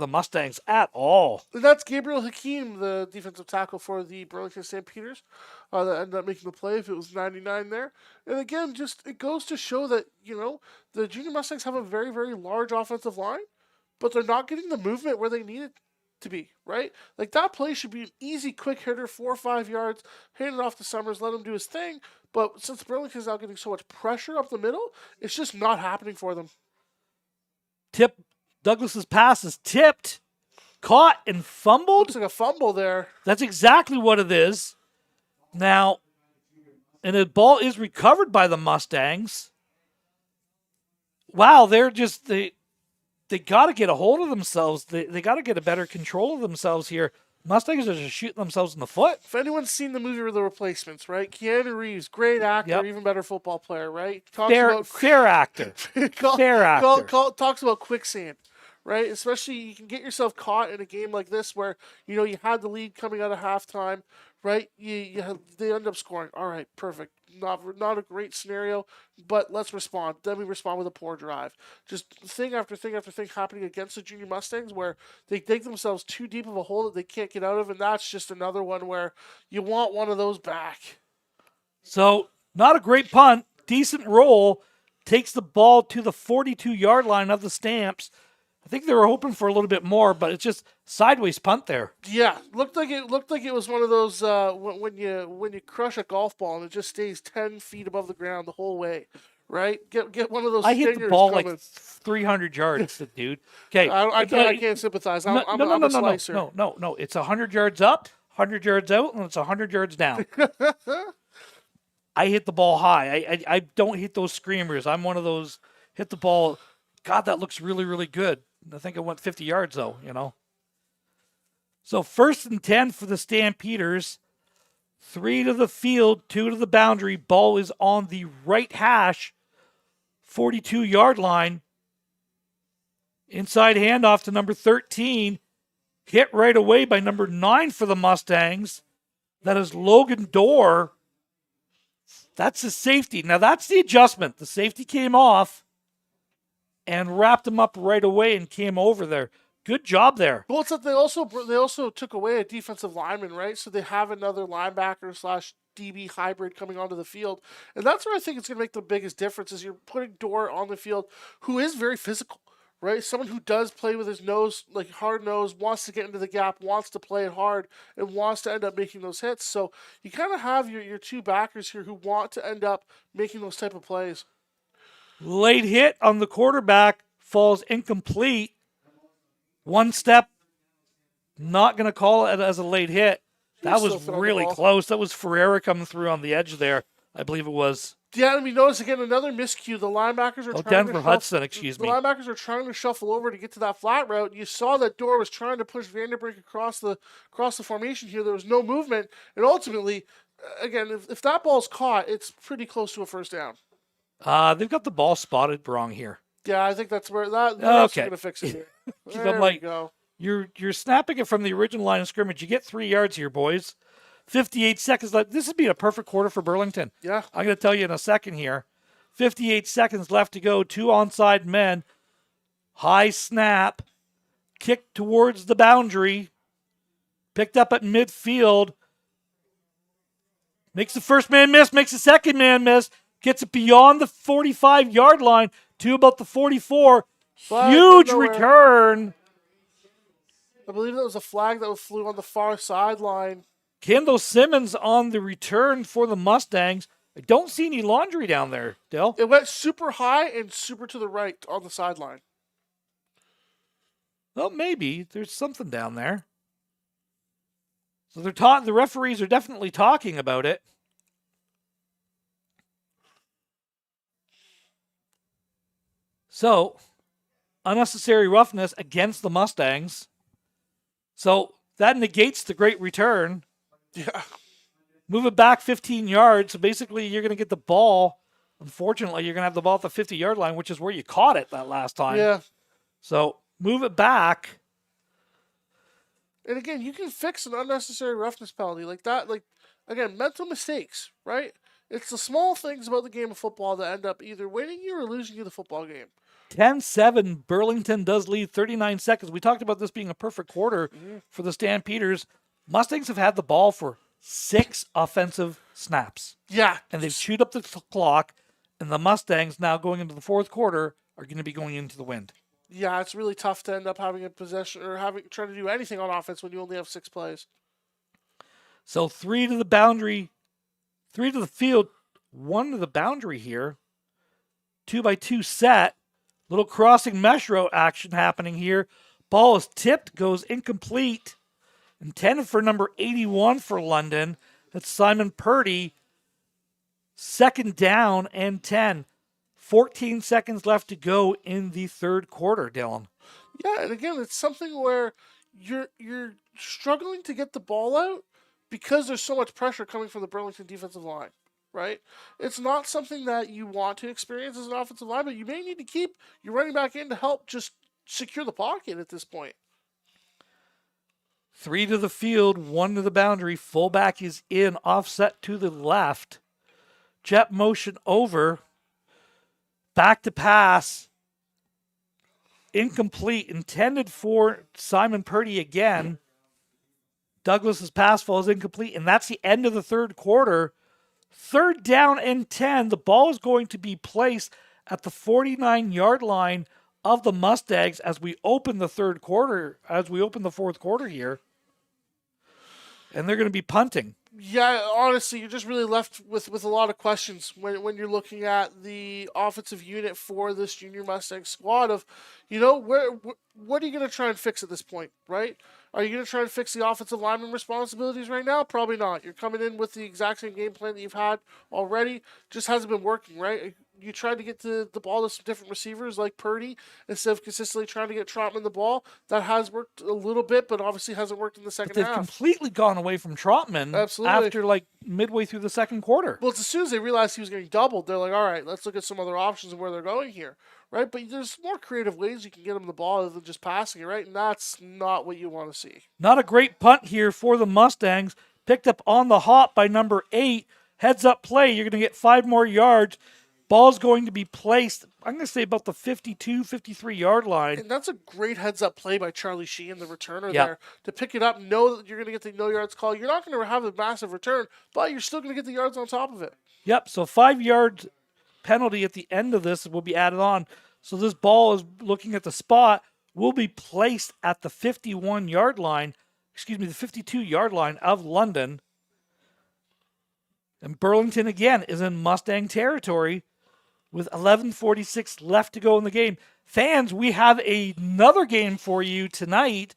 Mustangs at all. That's Gabriel Hakeem, the defensive tackle for the Burlington Stampeders, that ended up making the play if it was 99 there. And again, just it goes to show that the Junior Mustangs have a very, very large offensive line, but they're not getting the movement where they need it to be, right? Like that play should be an easy, quick hitter, 4 or 5 yards, hand it off to Summers, let him do his thing. But since Burlington's now getting so much pressure up the middle, it's just not happening for them. Douglas's pass is tipped, caught, and fumbled. Looks like a fumble there. That's exactly what it is. Now, and the ball is recovered by the Mustangs. Wow, they got to get a hold of themselves. They got to get a better control of themselves here. Mustangs are just shooting themselves in the foot. If anyone's seen the movie The Replacements, right? Keanu Reeves, great actor, even better football player, right? Fair actor. Fair actor. Talks about quicksand, right? Especially you can get yourself caught in a game like this where, you had the lead coming out of halftime, right? They end up scoring. All right, perfect. Not a great scenario, but let's respond. Then we respond with a poor drive. Just thing after thing after thing happening against the Junior Mustangs where they dig themselves too deep of a hole that they can't get out of, and that's just another one where you want one of those back. So, not a great punt. Decent roll. Takes the ball to the 42-yard line of the Stamps. I think they were hoping for a little bit more, but it's just sideways punt there. Yeah, looked like it was one of those when you crush a golf ball and it just stays 10 feet above the ground the whole way, right? Get one of those. I hit the ball coming. like 300 yards, dude. Okay, I can't sympathize. I'm a slicer. No. It's 100 yards up, 100 yards out, and it's 100 yards down. I hit the ball high. I don't hit those screamers. I'm one of those hit the ball. God, that looks really, really good. I think it went 50 yards, though, So 1st and 10 for the Stampeders. 3 to the field, 2 to the boundary. Ball is on the right hash, 42-yard line. Inside handoff to number 13. Hit right away by number 9 for the Mustangs. That is Logan Dorr. That's the safety. Now, that's the adjustment. The safety came off and wrapped him up right away and came over there. Good job there. Well, it's that they also took away a defensive lineman, right? So they have another linebacker / DB hybrid coming onto the field. And that's where I think it's going to make the biggest difference is you're putting Dorr on the field, who is very physical, right? Someone who does play with his nose, like hard nose, wants to get into the gap, wants to play it hard, and wants to end up making those hits. So you kind of have your two backers here who want to end up making those type of plays. Late hit on the quarterback, falls incomplete. One step, not going to call it as a late hit. That was really close. That was Ferreira coming through on the edge there, I believe it was. Yeah, and we notice again another miscue. The linebackers are Denver Hudson, excuse me. The linebackers are trying to shuffle over to get to that flat route. You saw that Dorr was trying to push Vanderbrink across the formation here. There was no movement, and ultimately, again, if that ball's caught, it's pretty close to a first down. They've got the ball spotted wrong here. Yeah, I think that's where that's going to fix it here. There we go. You're snapping it from the original line of scrimmage. You get 3 yards here, boys. 58 seconds left. This would be a perfect quarter for Burlington. Yeah. I'm going to tell you in a second here. 58 seconds left to go. 2 onside men. High snap. Kick towards the boundary. Picked up at midfield. Makes the first man miss. Makes the second man miss. Gets it beyond the 45-yard line. to about the 44. Flag Huge nowhere. return. I believe that was a flag that flew on the far sideline. Kendall Simmons on the return for the Mustangs. I don't see any laundry down there, Dale. It went super high and super to the right on the sideline. Well, maybe there's something down there. So the referees are definitely talking about it. So, unnecessary roughness against the Mustangs. So, that negates the great return. Yeah. Move it back 15 yards. So, basically, you're going to get the ball. Unfortunately, you're going to have the ball at the 50-yard line, which is where you caught it that last time. Yeah. So, move it back. And again, you can fix an unnecessary roughness penalty like that. Like, again, mental mistakes, right? It's the small things about the game of football that end up either winning you or losing you the football game. 10-7, Burlington does lead 39 seconds. We talked about this being a perfect quarter for the Stampeders. Mustangs have had the ball for 6 offensive snaps. Yeah. And they've chewed up the clock, and the Mustangs now going into the fourth quarter are going to be going into the wind. Yeah, it's really tough to end up having a possession or trying to do anything on offense when you only have 6 plays. So 3 to the boundary, 3 to the field, 1 to the boundary here. 2-by-2 set. Little crossing mesh row action happening here. Ball is tipped, goes incomplete. Intended for number 81 for London. That's Simon Purdy. 2nd down and 10. 14 seconds left to go in the third quarter, Dylan. Yeah, and again, it's something where you're struggling to get the ball out because there's so much pressure coming from the Burlington defensive line, right? It's not something that you want to experience as an offensive line, but you may need to keep your running back in to help just secure the pocket at this point. 3 to the field, 1 to the boundary. Fullback is in, offset to the left. Jet motion over. Back to pass. Incomplete. Intended for Simon Purdy again. Douglas's pass falls incomplete, and that's the end of the third quarter. 3rd down and 10. The ball is going to be placed at the 49-yard line of the Mustangs as we open the third quarter, as we open the fourth quarter here. And they're going to be punting. Yeah, honestly, you're just really left with a lot of questions when you're looking at the offensive unit for this junior Mustang squad of, what are you going to try and fix at this point, right? Are you going to try and fix the offensive lineman responsibilities right now? Probably not. You're coming in with the exact same game plan that you've had already. Just hasn't been working, right? You tried to get the ball to some different receivers like Purdy instead of consistently trying to get Trotman the ball. That has worked a little bit, but obviously hasn't worked in the second They've half. completely gone away from Trotman. Absolutely. After midway through the second quarter. Well, as soon as they realized he was getting doubled, they're like, all right, let's look at some other options and where they're going here, right? But there's more creative ways you can get them the ball other than just passing it, right? And that's not what you want to see. Not a great punt here for the Mustangs. Picked up on the hop by number 8. Heads up play. You're going to get 5 more yards. Ball's going to be placed, I'm going to say about the 52, 53-yard line. And that's a great heads-up play by Charlie Sheehan, the returner there, to pick it up, know that you're going to get the no yards call. You're not going to have a massive return, but you're still going to get the yards on top of it. Yep, so 5 yards penalty at the end of this will be added on. So this ball is looking at the spot, will be placed at the 51-yard line, the 52-yard line of London. And Burlington, again, is in Mustang territory with 11:46 left to go in the game. Fans, we have another game for you tonight.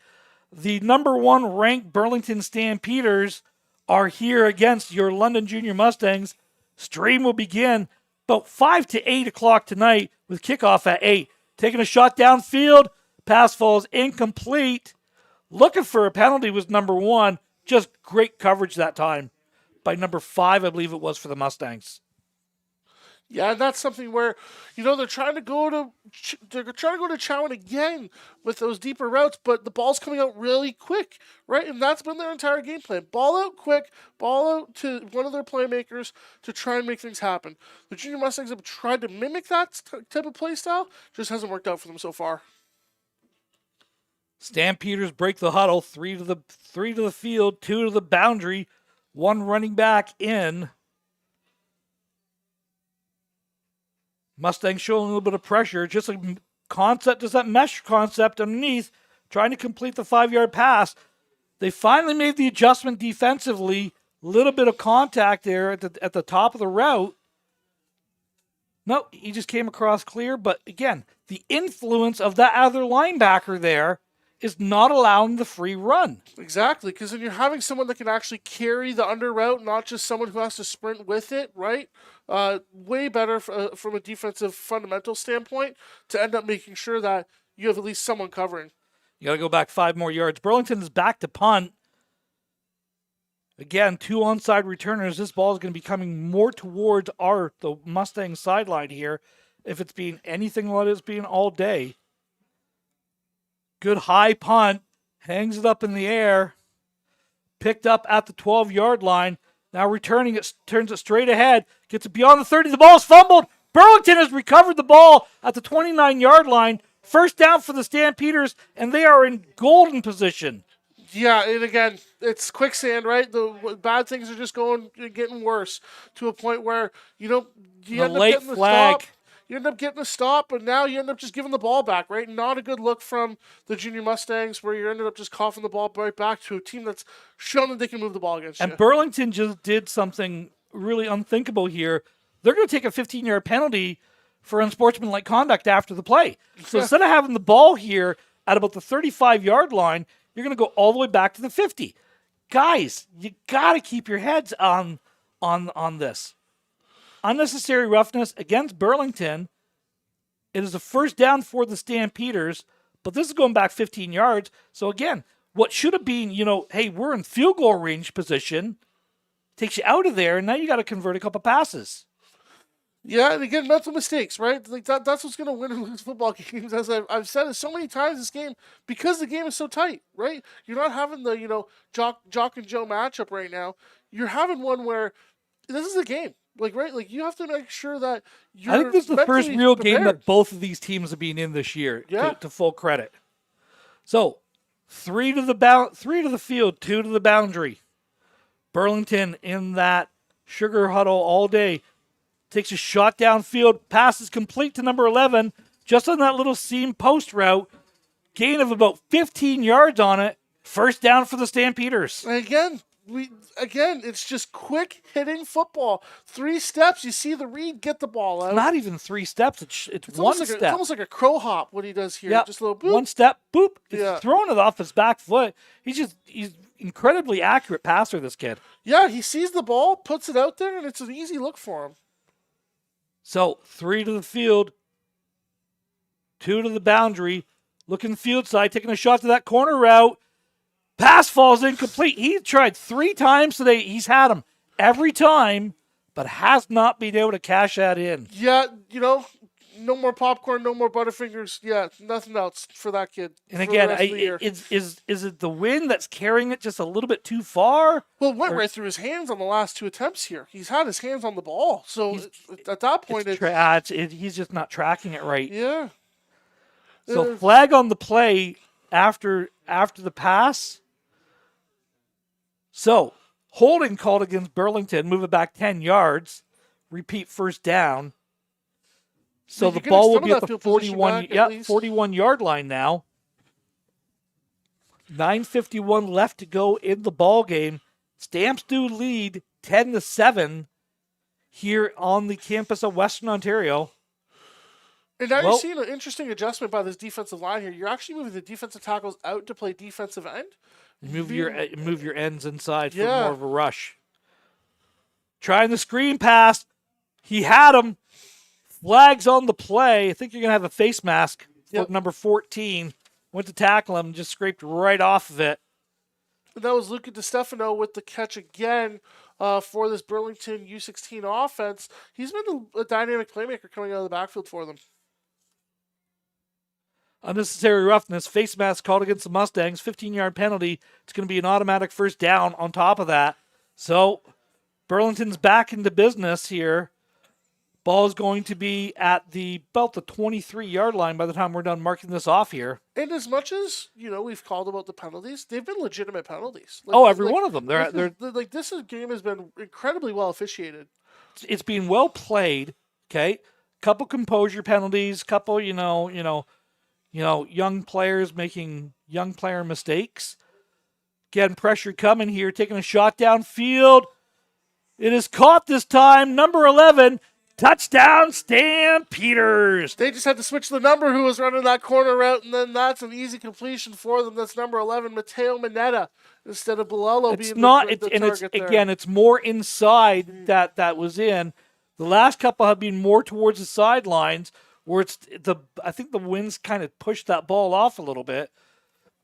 The number 1 ranked Burlington Stampeders are here against your London Junior Mustangs. Stream will begin about 5 to 8 o'clock tonight with kickoff at 8. Taking a shot downfield. Pass falls incomplete. Looking for a penalty was number 1. Just great coverage that time by number 5, I believe it was, for the Mustangs. Yeah, and that's something where, they're trying to go to Chowan again with those deeper routes, but the ball's coming out really quick, right? And that's been their entire game plan. Ball out quick, ball out to one of their playmakers to try and make things happen. The Junior Mustangs have tried to mimic that type of play style, just hasn't worked out for them so far. Stampeders break the huddle, 3 to the field, 2 to the boundary, 1 running back in. Mustangs showing a little bit of pressure. Just a concept, just that mesh concept underneath, trying to complete the 5-yard pass. They finally made the adjustment defensively. A little bit of contact there at the top of the route. No, he just came across clear. But again, the influence of that other linebacker there is not allowing the free run. Exactly, because then you're having someone that can actually carry the under route, not just someone who has to sprint with it, right? Way better from a defensive fundamental standpoint to end up making sure that you have at least someone covering. You got to go back 5 more yards. Burlington is back to punt. Again, 2 onside returners. This ball is going to be coming more towards the Mustang sideline here, if it's been anything like it's been all day. Good high punt. Hangs it up in the air. Picked up at the 12-yard line. Now returning it, turns it straight ahead. Gets it beyond the 30. The ball is fumbled. Burlington has recovered the ball at the 29-yard line. First down for the Stampeders, and they are in golden position. Yeah, and again, it's quicksand, right? The bad things are just getting worse to a point where, you end up getting the stop. You end up getting a stop, but now you end up just giving the ball back, right? Not a good look from the junior Mustangs, where you ended up just coughing the ball right back to a team that's shown that they can move the ball against you. And Burlington just did something really unthinkable here. They're going to take a 15-yard penalty for unsportsmanlike conduct after the play. So instead of having the ball here at about the 35-yard line, you're going to go all the way back to the 50. Guys, you got to keep your heads on this. Unnecessary roughness against Burlington. It is a first down for the Stampeders, but this is going back 15 yards. So again, what should have been, hey, we're in field goal range position, takes you out of there, and now you got to convert a couple passes. Yeah, and again, mental mistakes, right? Like that's what's going to win and lose football games. As I've said it so many times this game, because the game is so tight, right? You're not having the, Jock and Joe matchup right now. You're having one where this is a game. Right? You have to make sure that you're I think this is the first real prepared. game that both of these teams have been in this year, to full credit. So, 3 to the field, 2 to the boundary. Burlington in that sugar huddle all day. Takes a shot downfield, passes complete to number 11, just on that little seam post route. Gain of about 15 yards on it. First down for the Stampeders. And again, it's just quick hitting football. 3 steps, you see the read, get the ball out. It's not even 3 steps. It's one step. It's almost like a crow hop what he does here. Yep. Just a little boop. One step, boop. He's throwing it off his back foot. He's incredibly accurate passer, this kid. Yeah, he sees the ball, puts it out there, and it's an easy look for him. So 3 to the field, 2 to the boundary. Looking field side, taking a shot to that corner route. Pass falls incomplete. He tried 3 times today. He's had them every time, but has not been able to cash that in. Yeah, no more popcorn, no more Butterfingers. Yeah, nothing else for that kid. And again, is it the wind that's carrying it just a little bit too far? Well, it went right through his hands on the last 2 attempts here. He's had his hands on the ball. So at that point, he's just not tracking it right. Yeah. So flag on the play after the pass. So, holding called against Burlington, move it back 10 yards, repeat first down. So the ball will be at the 41-yard line now. 9:51 left to go in the ball game. Stamps do lead 10-7 here on the campus of Western Ontario. And now you're seeing an interesting adjustment by this defensive line here. You're actually moving the defensive tackles out to play defensive end. Move your ends inside for more of a rush. Trying the screen pass. He had him. Flags on the play. I think you're going to have a face mask for number 14. Went to tackle him, just scraped right off of it. And that was Luca DiStefano with the catch again for this Burlington U16 offense. He's been a dynamic playmaker coming out of the backfield for them. Unnecessary roughness, face mask called against the Mustangs, 15-yard penalty. It's going to be an automatic first down on top of that. So Burlington's back into business here. Ball is going to be at about the 23-yard line by the time we're done marking this off here. And as much as, we've called about the penalties, they've been legitimate penalties. Every one of them. This game has been incredibly well officiated. It's been well played, okay? couple composure penalties, couple, young players making young player mistakes. Getting pressure coming here, taking a shot downfield. It is caught this time. Number 11, touchdown, Stampeders. They just had to switch the number who was running that corner route, and then that's an easy completion for them. That's number 11, Mateo Mineta, instead of Bilello being the target there. Again, it's more inside that was in. The last couple have been more towards the sidelines, where I think the winds kind of pushed that ball off a little bit.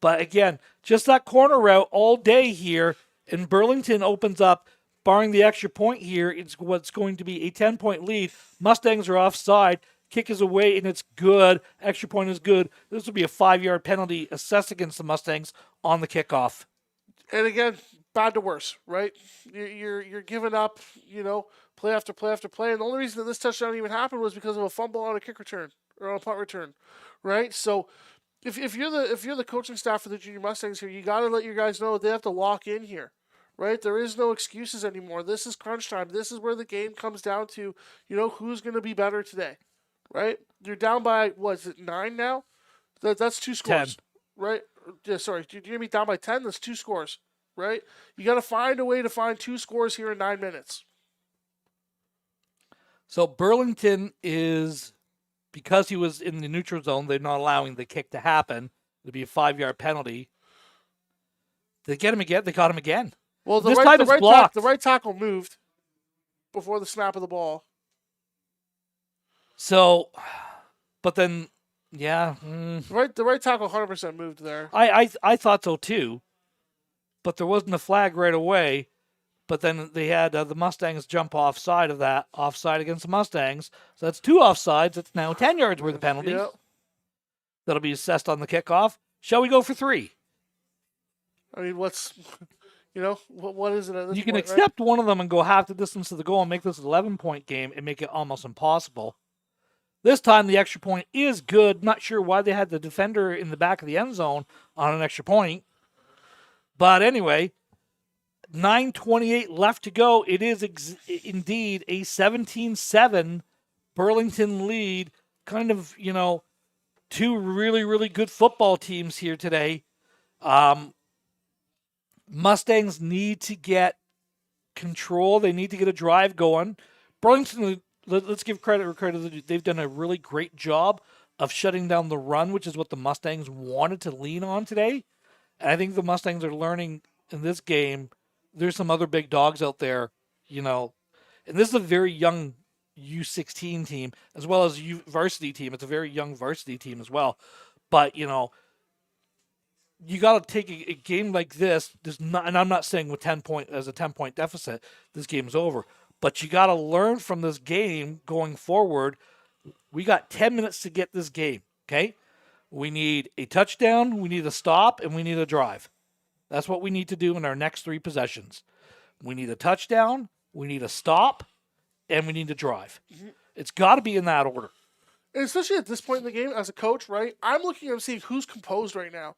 But again, just that corner route all day here, and Burlington opens up, barring the extra point here, it's what's going to be a 10-point lead. Mustangs are offside. Kick is away, and it's good. Extra point is good. This will be a 5-yard penalty assessed against the Mustangs on the kickoff. And again, bad to worse, right? You're giving up, play after play after play. And the only reason that this touchdown even happened was because of a fumble on a kick return or on a punt return, right? So if you're the coaching staff for the Junior Mustangs here, you got to let your guys know they have to lock in here, right? There is no excuses anymore. This is crunch time. This is where the game comes down to, who's going to be better today, right? You're down by, what is it, 9 now? That's 2 scores, 10. Right? Yeah, sorry. You're going to be down by 10. That's 2 scores, right? You got to find a way to find 2 scores here in 9 minutes. So Burlington is, because he was in the neutral zone, they're not allowing the kick to happen. It'll be a 5-yard penalty. They get him again. They caught him again. Well, this time it's blocked. The right tackle moved before the snap of the ball. So, but then, yeah. The right tackle 100% moved there. I thought so too, but there wasn't a flag right away. But then they had the Mustangs jump offside of that, offside against the Mustangs. So that's 2 offsides. It's now 10 yards worth of penalties. Yep. That'll be assessed on the kickoff. Shall we go for 3? I mean, what is it at this You can point, accept one of them and go half the distance to the goal and make this an 11-point game and make it almost impossible. This time the extra point is good. Not sure why they had the defender in the back of the end zone on an extra point. But anyway, 9:28 left to go. It is indeed a 17-7 Burlington lead. Kind of, 2 really, really good football teams here today. Mustangs need to get control. They need to get a drive going. Burlington, let's give credit where credit is due. They've done a really great job of shutting down the run, which is what the Mustangs wanted to lean on today. And I think the Mustangs are learning in this game. There's some other big dogs out there, and this is a very young U16 team as well as varsity team. It's a very young varsity team as well. But, you got to take a game like this. And I'm not saying with 10-point deficit, this game's over. But you got to learn from this game going forward. We got 10 minutes to get this game, okay? We need a touchdown, we need a stop, and we need a drive. That's what we need to do in our next 3 possessions. We need a touchdown, we need a stop, and we need to drive. Mm-hmm. It's got to be in that order. And especially at this point in the game, as a coach, right, I'm looking at seeing who's composed right now.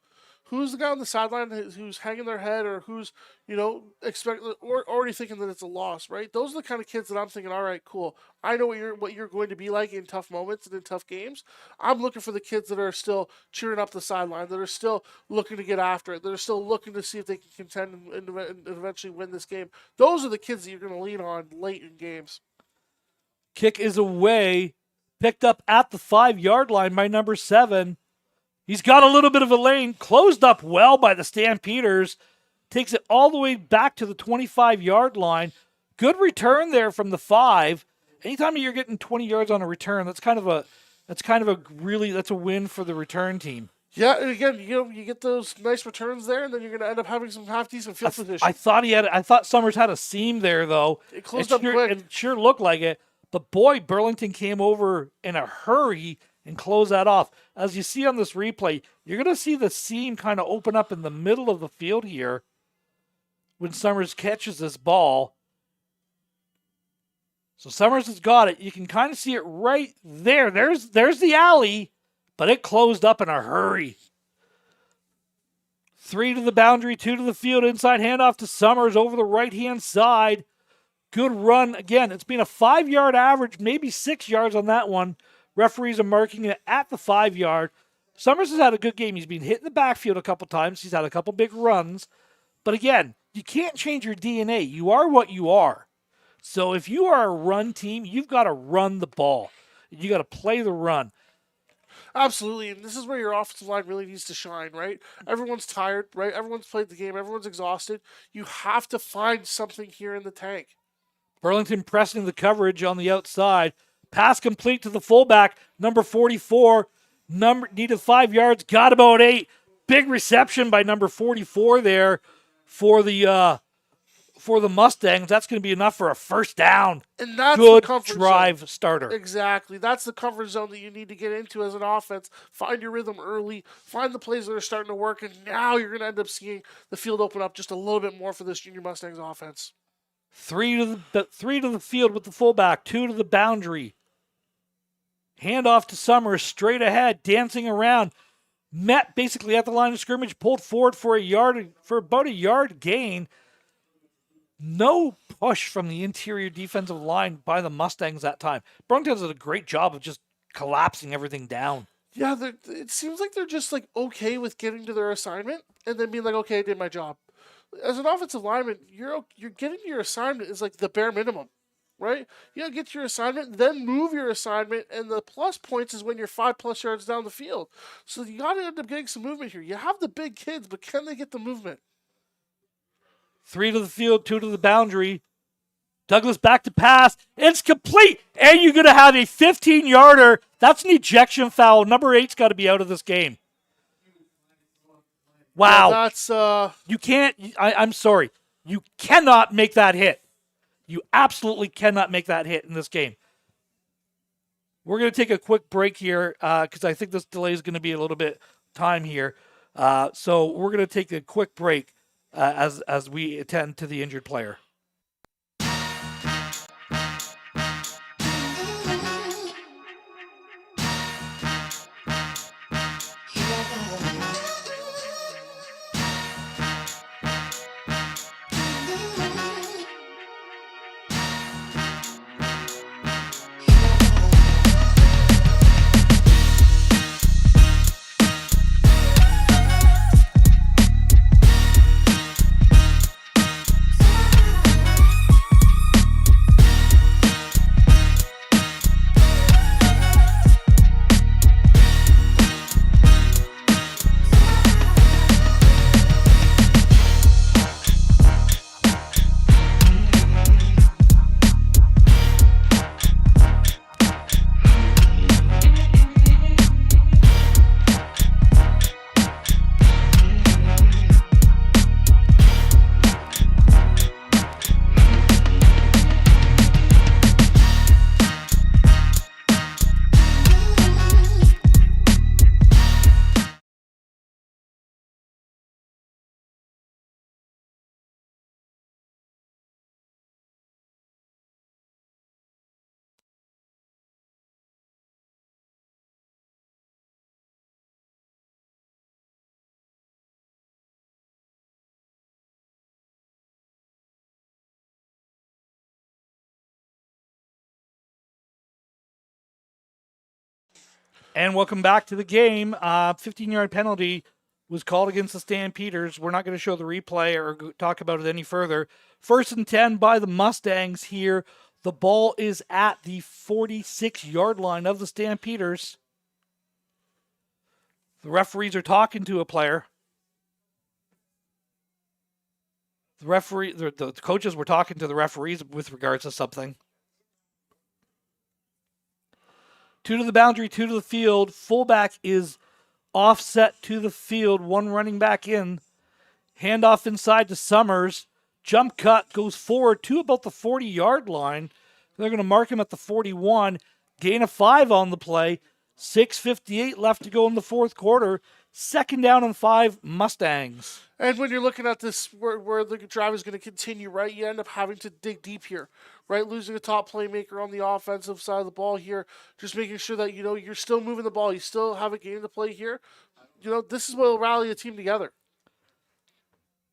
Who's the guy on the sideline who's hanging their head or who's, already thinking that it's a loss, right? Those are the kind of kids that I'm thinking, all right, cool. I know what you're going to be like in tough moments and in tough games. I'm looking for the kids that are still cheering up the sideline, that are still looking to get after it, that are still looking to see if they can contend and eventually win this game. Those are the kids that you're going to lean on late in games. Kick is away, picked up at the 5-yard line by number 7. He's got a little bit of a lane, closed up well by the Stampeders, takes it all the way back to the 25-yard line. Good return there from the 5. Anytime you're getting 20 yards on a return, that's a win for the return team. Yeah, and again, you get those nice returns there, and then you're going to end up having some half-decent field position. I thought Summers had a seam there, though. It closed up quick. It sure looked like it. But boy, Burlington came over in a hurry and close that off. As you see on this replay, you're going to see the seam kind of open up in the middle of the field here when Summers catches this ball. So Summers has got it. You can kind of see it right there. There's the alley, but it closed up in a hurry. 3 to the boundary, 2 to the field, inside handoff to Summers over the right-hand side. Good run. Again, it's been a 5-yard average, maybe 6 yards on that one. Referees are marking it at the 5-yard. Summers has had a good game. He's been hit in the backfield a couple times. He's had a couple big runs. But again, you can't change your DNA. You are what you are. So if you are a run team, you've got to run the ball. You got to play the run. Absolutely, and this is where your offensive line really needs to shine, right? Everyone's tired, right? Everyone's played the game. Everyone's exhausted. You have to find something here in the tank. Burlington pressing the coverage on the outside. Pass complete to the fullback, number 44. Needed 5 yards, got about 8. Big reception by number 44 there for the Mustangs. That's going to be enough for a first down. And that's good the comfort drive zone. Starter. Exactly. That's the comfort zone that you need to get into as an offense. Find your rhythm early. Find the plays that are starting to work. And now you're going to end up seeing the field open up just a little bit more for this Junior Mustangs offense. 3 to the field with the fullback. 2 to the boundary. Handoff to Summers. Straight ahead. Dancing around. Met basically at the line of scrimmage. Pulled forward for about a yard gain. No push from the interior defensive line by the Mustangs that time. Burlington did a great job of just collapsing everything down. Yeah, it seems like they're just like okay with getting to their assignment and then being like, okay, I did my job. As an offensive lineman, you're getting to your assignment is like the bare minimum, right? You gotta get to your assignment, then move your assignment, and the plus points is when you're 5+ yards down the field. So you gotta end up getting some movement here. You have the big kids, but can they get the movement? 3 to the field, 2 to the boundary. Douglas back to pass. It's complete. And you're going to have a 15-yarder. That's an ejection foul. Number 8's got to be out of this game. Wow. Yeah, that's You can't. I'm sorry. You cannot make that hit. You absolutely cannot make that hit in this game. We're going to take a quick break here because I think this delay is going to be a little bit time here. So we're going to take a quick break as we attend to the injured player. And welcome back to the game. 15-yard penalty was called against the Stampeders. We're not going to show the replay or talk about it any further. 1st and 10 by the Mustangs here. The ball is at the 46-yard line of the Stampeders. The referees are talking to a player. The coaches were talking to the referees with regards to something. 2 to the boundary, 2 to the field. Fullback is offset to the field. 1 running back in. Handoff inside to Summers. Jump cut goes forward to about the 40-yard line. They're going to mark him at the 41. Gain of 5 on the play. 6:58 left to go in the fourth quarter. 2nd down and 5, Mustangs. And when you're looking at this, where the drive is going to continue, right, you end up having to dig deep here, right? Losing a top playmaker on the offensive side of the ball here, just making sure that, you're still moving the ball. You still have a game to play here. This is what will rally a team together.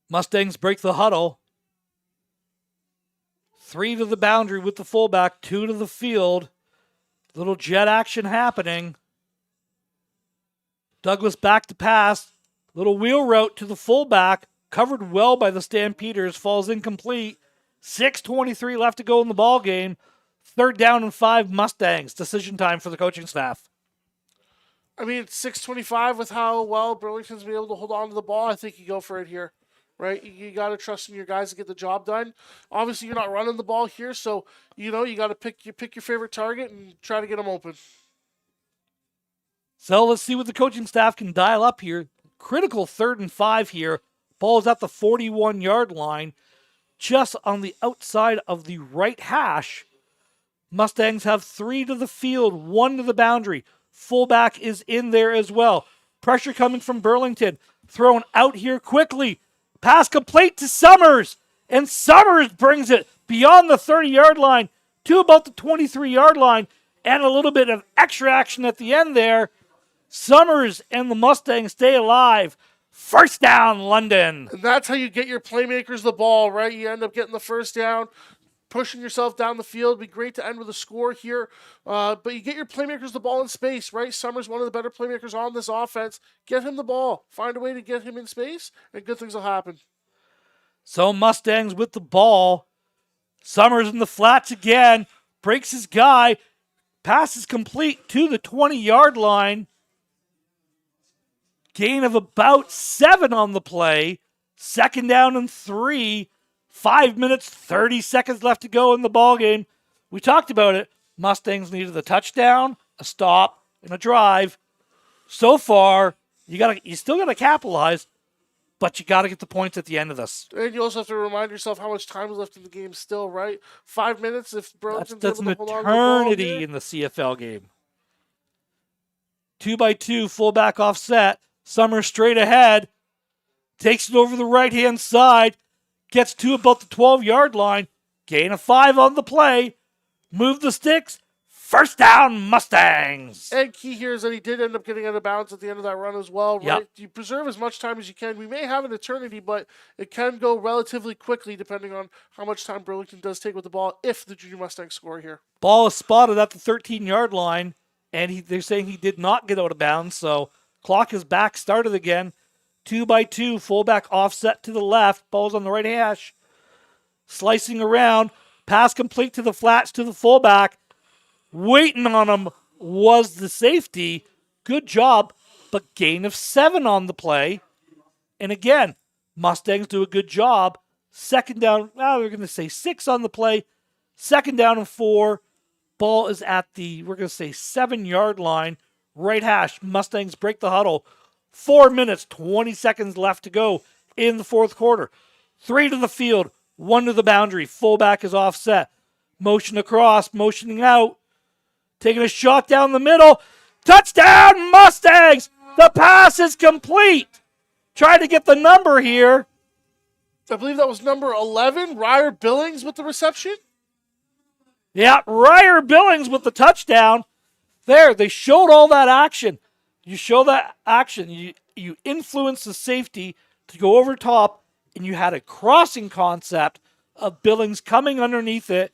Mustangs break the huddle. 3 to the boundary with the fullback, 2 to the field. Little jet action happening. Douglas back to pass. Little wheel route to the fullback. Covered well by the Stampeders. Falls incomplete. 6:23 left to go in the ball game. 3rd down and 5 Mustangs. Decision time for the coaching staff. I mean, 6:25 with how well Burlington's been able to hold on to the ball. I think you go for it here, right? You got to trust in your guys to get the job done. Obviously, you're not running the ball here, so you got to pick your favorite target and try to get them open. So let's see what the coaching staff can dial up here. Critical 3rd and 5 here. Ball is at the 41-yard line, just on the outside of the right hash. Mustangs have 3 to the field, 1 to the boundary. Fullback is in there as well. Pressure coming from Burlington. Thrown out here quickly. Pass complete to Summers. And Summers brings it beyond the 30-yard line to about the 23-yard line. And a little bit of extra action at the end there. Summers and the Mustangs stay alive. 1st down, London. And that's how you get your playmakers the ball, right? You end up getting the 1st down, pushing yourself down the field. It'd be great to end with a score here. But you get your playmakers the ball in space, right? Summers, one of the better playmakers on this offense. Get him the ball. Find a way to get him in space, and good things will happen. So Mustangs with the ball. Summers in the flats again. Breaks his guy. Passes complete to the 20-yard line. Gain of about 7 on the play. 2nd down and 3. 5 minutes, 30 seconds left to go in the ball game. We talked about it. Mustangs needed a touchdown, a stop, and a drive. So far, you still gotta capitalize, but you gotta get the points at the end of this. And you also have to remind yourself how much time is left in the game still, right? 5 minutes if Burlington's That's an able to hold on to the ball eternity here. in the CFL game. 2x2, fullback offset. Summers straight ahead. Takes it over the right-hand side. Gets to about the 12-yard line. Gain of 5 on the play. Move the sticks. 1st down, Mustangs. And key here is that he did end up getting out of bounds at the end of that run as well, right? Yep. You preserve as much time as you can. We may have an eternity, but it can go relatively quickly depending on how much time Burlington does take with the ball if the Junior Mustangs score here. Ball is spotted at the 13-yard line, and they're saying he did not get out of bounds, so clock is back, started again. 2x2, fullback offset to the left. Ball's on the right hash. Slicing around. Pass complete to the flats to the fullback. Waiting on him was the safety. Good job, but gain of 7 on the play. And again, Mustangs do a good job. 2nd down, we're going to say 6 on the play. 2nd down and 4. Ball is at the, we're going to say 7-yard line. Right hash. Mustangs break the huddle. 4 minutes, 20 seconds left to go in the 4th quarter. 3 to the field, 1 to the boundary. Fullback is offset. Motion across, motioning out. Taking a shot down the middle. Touchdown, Mustangs! The pass is complete. Trying to get the number here. I believe that was number 11, Ryer Billings with the reception. Yeah, Ryer Billings with the touchdown. There, they showed all that action. You show that action. You influence the safety to go over top, and you had a crossing concept of Billings coming underneath it.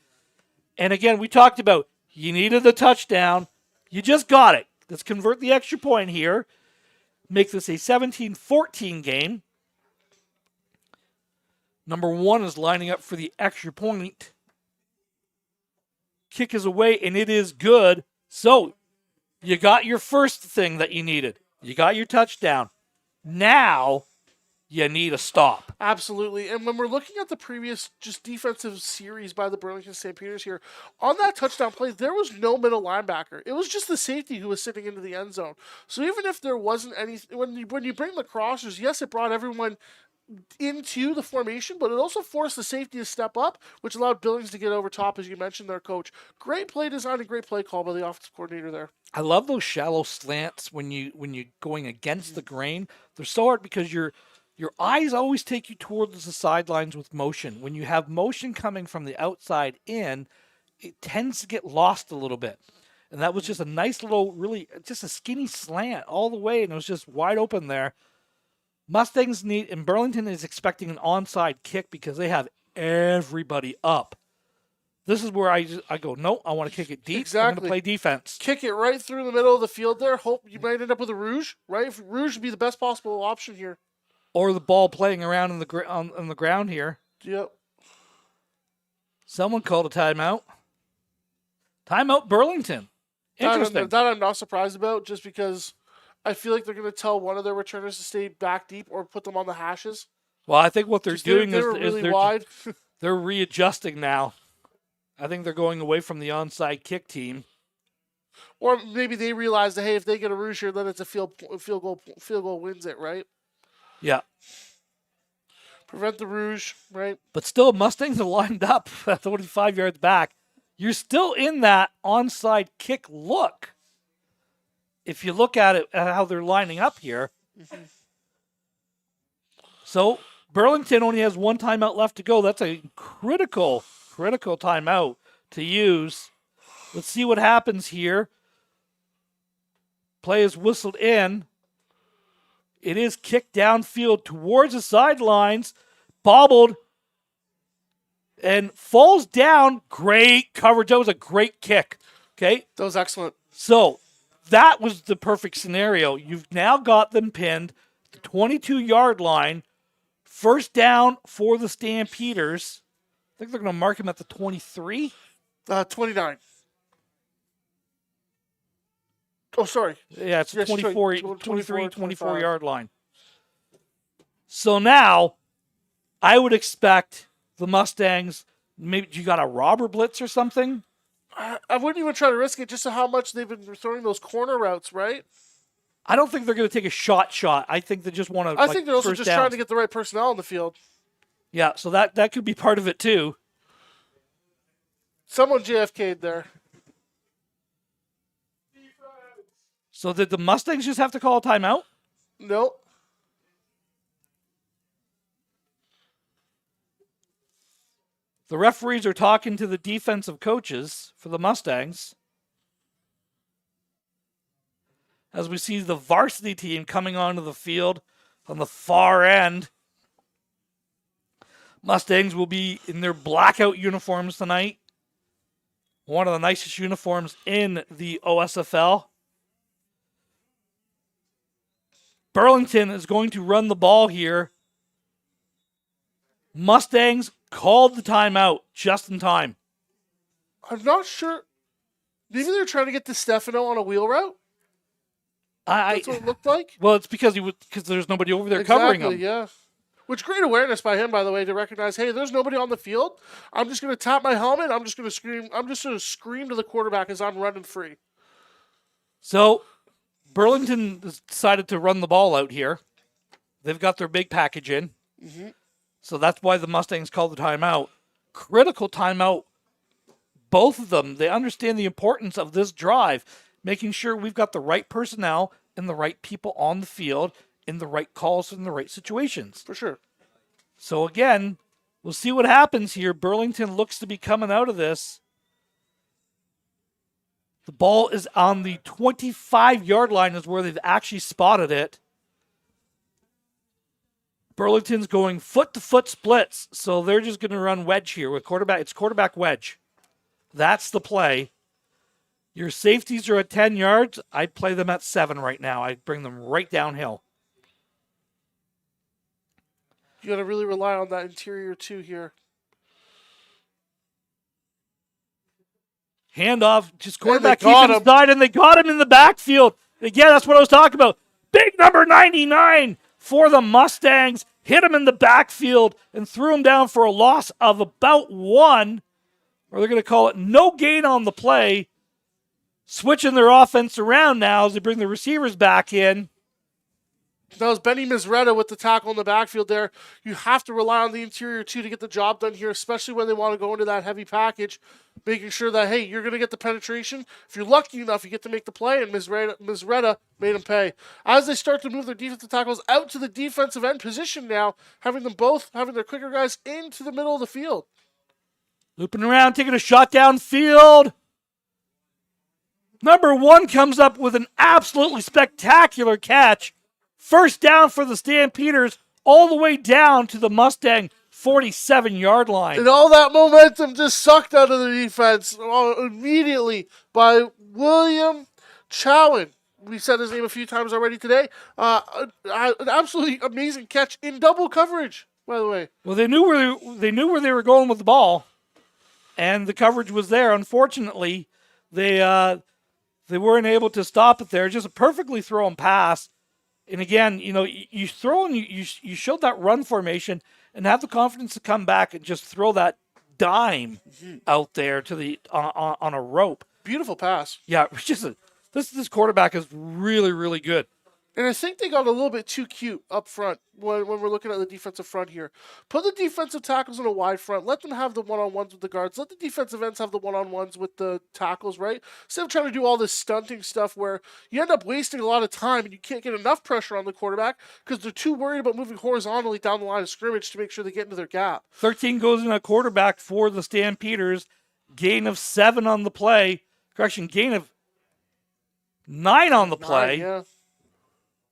And again, we talked about you needed the touchdown. You just got it. Let's convert the extra point here. Make this a 17-14 game. Number 1 is lining up for the extra point. Kick is away, and it is good. So, you got your first thing that you needed. You got your touchdown. Now, you need a stop. Absolutely. And when we're looking at the previous just defensive series by the Burlington Stampeders here, on that touchdown play, there was no middle linebacker. It was just the safety who was sitting into the end zone. So even if there wasn't any, when you bring the crossers, yes, it brought everyone into the formation, but it also forced the safety to step up, which allowed Billings to get over top, as you mentioned there, Coach. Great play design and great play call by the offensive coordinator there. I love those shallow slants when you're going against the grain. They're so hard because your eyes always take you towards the sidelines with motion. When you have motion coming from the outside in, it tends to get lost a little bit. And that was just a nice little, really, just a skinny slant all the way, and it was just wide open there. Mustangs need, and Burlington is expecting an onside kick because they have everybody up. This is where I go, no, I want to kick it deep. I'm Exactly. going to play defense. Kick it right through the middle of the field there. Hope you might end up with a rouge, right? Rouge would be the best possible option here. Or the ball playing around on the ground here. Yep. Someone called a timeout. Timeout Burlington. Interesting. That I'm not surprised about, just because I feel like they're going to tell one of their returners to stay back deep or put them on the hashes. Well, I think what they're doing they're is really wide. they're readjusting now. I think they're going away from the onside kick team. Or maybe they realize that, hey, if they get a rouge here, then it's a field goal wins it, right? Yeah. Prevent the rouge, right? But still, Mustangs are lined up at 25 yards back. You're still in that onside kick look. If you look at it, at how they're lining up here. Mm-hmm. So Burlington only has one timeout left to go. That's a critical timeout to use. Let's see what happens here. Play is whistled in. It is kicked downfield towards the sidelines, bobbled, and falls down. Great coverage. That was a great kick. Okay? That was excellent. So that was the perfect scenario. You've now got them pinned at the 22-yard line. First down for the Stampeders. I think they're going to mark him at the 23. 29. Oh, sorry. Yeah, it's the 24 yard line. So now, I would expect the Mustangs, maybe you got a robber blitz or something? I wouldn't even try to risk it just to how much they've been throwing those corner routes, right? I don't think they're going to take a shot. I think they just want to. I think they're also just trying to get the right personnel on the field. Yeah, so that could be part of it too. Someone JFK'd there. So did the Mustangs just have to call a timeout? No. The referees are talking to the defensive coaches for the Mustangs. As we see the varsity team coming onto the field on the far end. Mustangs will be in their blackout uniforms tonight. One of the nicest uniforms in the OSFL. Burlington is going to run the ball here. Mustangs called the timeout just in time. I'm not sure. Maybe they're trying to get to Stefano on a wheel route? That's what it looked like? Well, it's because there's nobody over there covering him. Yeah. Which great awareness by him, by the way, to recognize, hey, there's nobody on the field. I'm just going to tap my helmet. I'm just going to scream. I'm just going to scream to the quarterback as I'm running free. So Burlington has decided to run the ball out here. They've got their big package in. Mm-hmm. So that's why the Mustangs called the timeout. Critical timeout. Both of them, they understand the importance of this drive, making sure we've got the right personnel and the right people on the field in the right calls in the right situations. For sure. So again, we'll see what happens here. Burlington looks to be coming out of this. The ball is on the 25-yard line is where they've actually spotted it. Burlington's going foot-to-foot splits, so they're just going to run wedge here with quarterback. It's quarterback wedge. That's the play. Your safeties are at 10 yards. I'd play them at 7 right now. I'd bring them right downhill. You got to really rely on that interior too here. Handoff, just quarterback keeping inside, and they got him in the backfield. Again, that's what I was talking about. Big number 99 for the Mustangs. Hit him in the backfield and threw him down for a loss of about 1. Or they're going to call it no gain on the play. Switching their offense around now as they bring the receivers back in. That was Benny Misretta with the tackle in the backfield there. You have to rely on the interior too to get the job done here, especially when they want to go into that heavy package, making sure that, hey, you're going to get the penetration. If you're lucky enough, you get to make the play, and Misretta made him pay. As they start to move their defensive tackles out to the defensive end position now, having their quicker guys into the middle of the field. Looping around, taking a shot downfield. Number 1 comes up with an absolutely spectacular catch. First down for the Stampeders, all the way down to the Mustang 47-yard line. And all that momentum just sucked out of the defense immediately by William Chowan. We said his name a few times already today. An absolutely amazing catch in double coverage, by the way. Well, they knew where they were going with the ball, and the coverage was there. Unfortunately, they weren't able to stop it there. Just a perfectly thrown pass. And again, you throw and you showed that run formation and have the confidence to come back and just throw that dime out there to the on a rope. Beautiful pass. Yeah, it's just this quarterback is really, really good. And I think they got a little bit too cute up front when we're looking at the defensive front here. Put the defensive tackles in a wide front. Let them have the one-on-ones with the guards. Let the defensive ends have the one-on-ones with the tackles, right? Instead of trying to do all this stunting stuff where you end up wasting a lot of time and you can't get enough pressure on the quarterback because they're too worried about moving horizontally down the line of scrimmage to make sure they get into their gap. 13 goes in at quarterback for the Stampeders. Gain of 7 on the play. Correction, gain of 9 on the play. 9, yeah.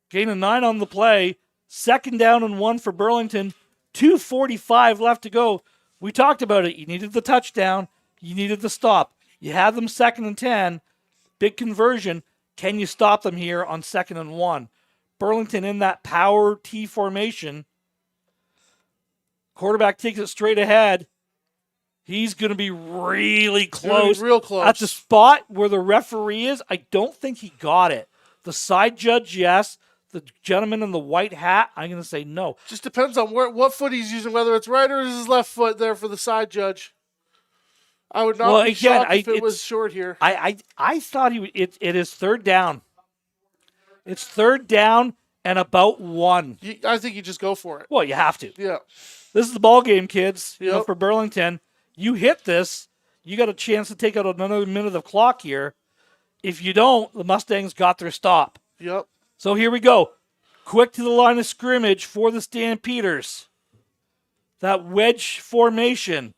Gain of 9 on the play. 2nd down and 1 for Burlington. 2:45 left to go. We talked about it. You needed the touchdown. You needed the stop. You had them 2nd and 10. Big conversion. Can you stop them here on 2nd and 1? Burlington in that power T formation. Quarterback takes it straight ahead. He's going to be really close. Real close. At the spot where the referee is, I don't think he got it. The side judge, yes. The gentleman in the white hat, I'm going to say no. Just depends on what foot he's using, whether it's right or his left foot there for the side judge. I would not be shocked if it was short here. I thought it is 3rd down. It's 3rd down and about 1. I think you just go for it. Well, you have to. Yeah. This is the ball game, kids. Yep. For Burlington. You hit this, you got a chance to take out another minute of clock here. If you don't, the Mustangs got their stop. Yep. So here we go. Quick to the line of scrimmage for the Stampeders. That wedge formation.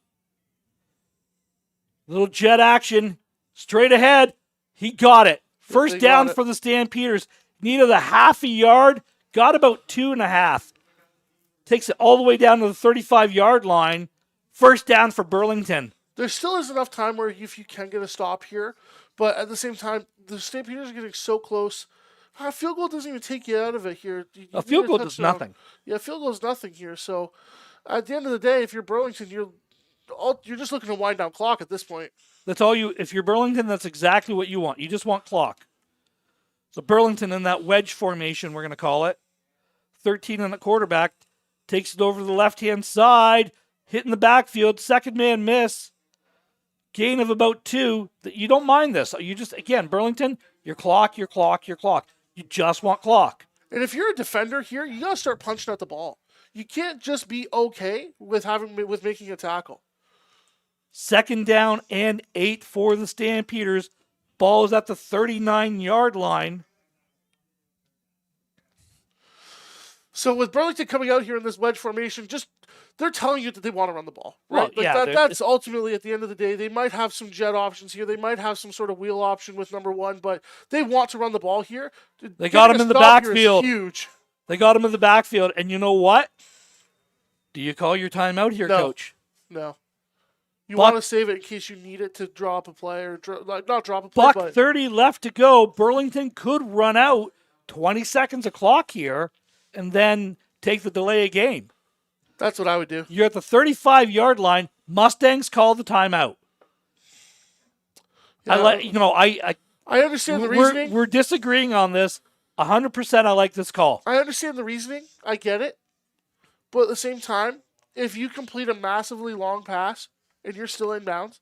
Little jet action. Straight ahead. He got it. First down for the Stampeders. Needed a half a yard. Got about 2.5. Takes it all the way down to the 35-yard line. First down for Burlington. There still is enough time where if you can get a stop here, but at the same time, the Stampeders are getting so close. A field goal doesn't even take you out of it here. A field goal does nothing. Yeah, a field goal is nothing here. So at the end of the day, if you're Burlington, you're just looking to wind down clock at this point. That's all you. If you're Burlington, that's exactly what you want. You just want clock. So Burlington in that wedge formation, we're going to call it. 13 on the quarterback. Takes it over to the left-hand side. Hitting the backfield. 2nd man miss. Gain of about 2. You don't mind this. You just, again, Burlington, your clock. You just want clock. And if you're a defender here, you got to start punching out the ball. You can't just be okay with making a tackle. 2nd down and 8 for the Stampeders. Ball is at the 39-yard line. So with Burlington coming out here in this wedge formation, they're telling you that they want to run the ball, right? Well, that's ultimately at the end of the day. They might have some jet options here. They might have some sort of wheel option with number 1, but they want to run the ball here. They got him in the backfield. Huge. They got him in the backfield, and you know what? Do you call your timeout here, Coach? No. You want to save it in case you need it to drop a play or not drop a play. Buck 30 left to go. Burlington could run out 20 seconds of clock here and then take the delay of game. That's what I would do. You're at the 35-yard line. Mustangs call the timeout. Yeah, I understand the reasoning. We're disagreeing on this. 100% I like this call. I understand the reasoning. I get it. But at the same time, if you complete a massively long pass and you're still in bounds,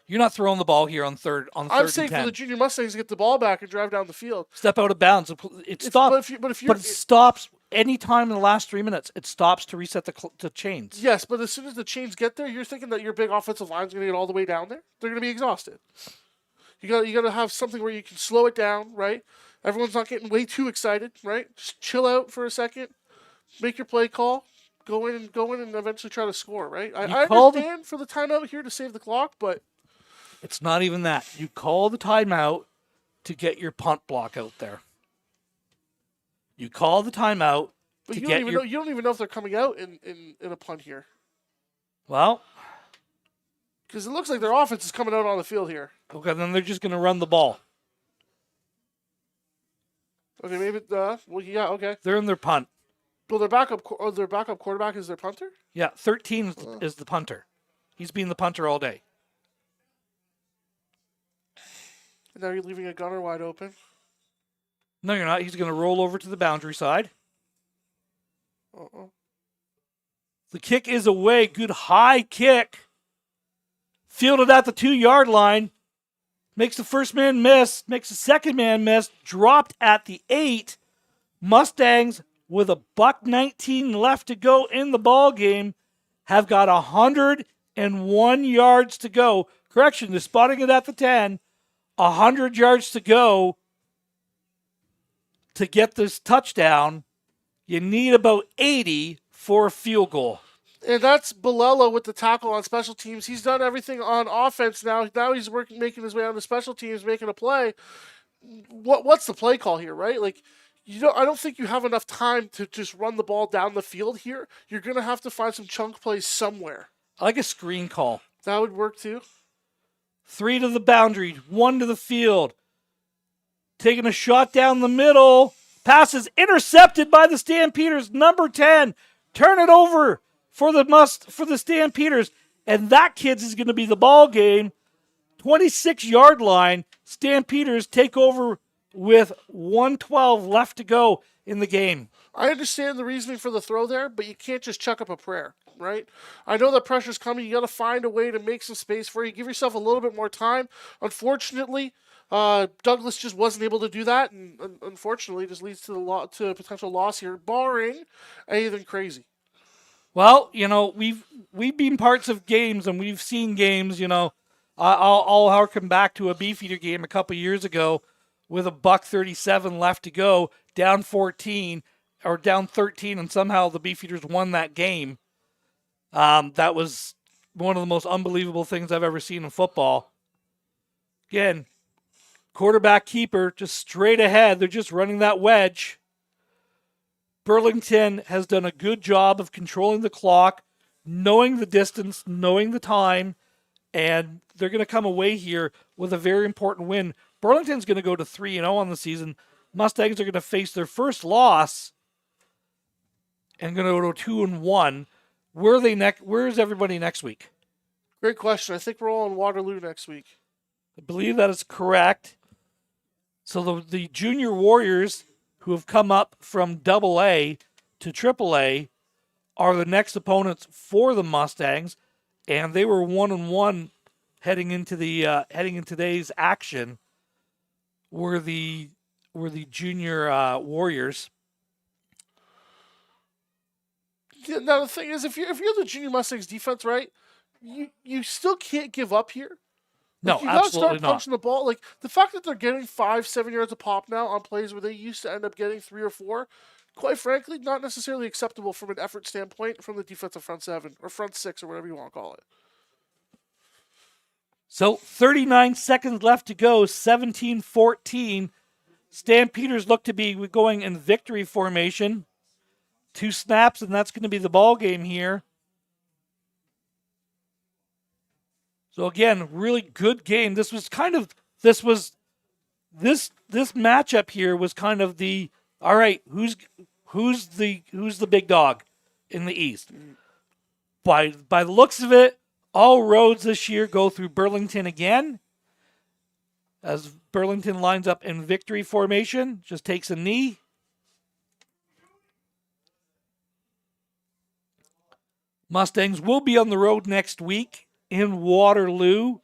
you're not throwing the ball here on third I'm saying for the junior Mustangs to get the ball back and drive down the field. Step out of bounds. It stops. But it stops any time in the last 3 minutes. It stops to reset the chains. Yes, but as soon as the chains get there, you're thinking that your big offensive line's going to get all the way down there. They're going to be exhausted. You got to have something where you can slow it down, right? Everyone's not getting way too excited, right? Just chill out for a second, make your play call, go in and eventually try to score, right? I understand for the timeout here to save the clock, but it's not even that. You call the timeout to get your punt block out there. You call the timeout but to you get don't even know if they're coming out in a punt here. Well, Because it looks like their offense is coming out on the field here. okay, then they're just going to run the ball. Okay, maybe. Well, yeah. Okay. They're in their punt. Well, their backup quarterback is their punter. Yeah, 13 is the punter. He's been the punter all day. And now you're leaving a gunner wide open. No, you're not. He's going to roll over to the boundary side. The kick is away. Good high kick. Fielded at the 2-yard line. Makes the first man miss. Makes the second man miss. Dropped at the 8. Mustangs, with $1:19 left to go in the ball game, have got 101 yards to go. Correction, they're spotting it at the 10. 100 yards to go to get this touchdown. You need about 80 for a field goal. And that's Bilella with the tackle on special teams. He's done everything on offense now. Now he's making his way on the special teams, making a play. What's the play call here, right? Like, I don't think you have enough time to just run the ball down the field here. You're going to have to find some chunk plays somewhere. I like a screen call. That would work too. 3 to the boundary, 1 to the field. Taking a shot down the middle. Pass is intercepted by the Stampeders. Number 10. Turn it over for the Stampeders. And that, kids, is going to be the ball game. 26-yard line. Stampeders take over with 1:12 left to go in the game. I understand the reasoning for the throw there, but you can't just chuck up a prayer, right? I know that pressure's coming. You got to find a way to make some space for you. Give yourself a little bit more time. Unfortunately, Douglas just wasn't able to do that, and unfortunately, just leads to a potential loss here, barring anything crazy. Well, we've been parts of games, and we've seen games. I'll harken back to a Beefeater game a couple years ago with $1:37 left to go, down 14 or down 13, and somehow the Beefeaters won that game. That was one of the most unbelievable things I've ever seen in football. Again, quarterback keeper just straight ahead. They're just running that wedge. Burlington has done a good job of controlling the clock, knowing the distance, knowing the time, and they're going to come away here with a very important win. Burlington's going to go to 3-0 on the season. Mustangs are going to face their first loss and going to go to 2-1. Where are they next? Where is everybody next week? Great question. I think we're all in Waterloo next week. I believe that is correct. So the junior Warriors, who have come up from AA to AAA, are the next opponents for the Mustangs, and they were 1-1 heading into today's action. Were the junior Warriors. Yeah, now the thing is, if you're the junior Mustangs defense, right, you still can't give up here. No, you gotta absolutely start punching the ball. Like, the fact that they're getting 5-7 yards a pop now on plays where they used to end up getting 3 or 4, quite frankly, not necessarily acceptable from an effort standpoint from the defensive front 7 or front 6 or whatever you want to call it. So 39 seconds left to go, 17-14. Stampeders look to be going in victory formation. 2 snaps, and that's going to be the ball game here. So again, really good game. This matchup here was kind of the, all right, who's the big dog in the East? By the looks of it, all roads this year go through Burlington again. As Burlington lines up in victory formation, just takes a knee. Mustangs will be on the road next week in Waterloo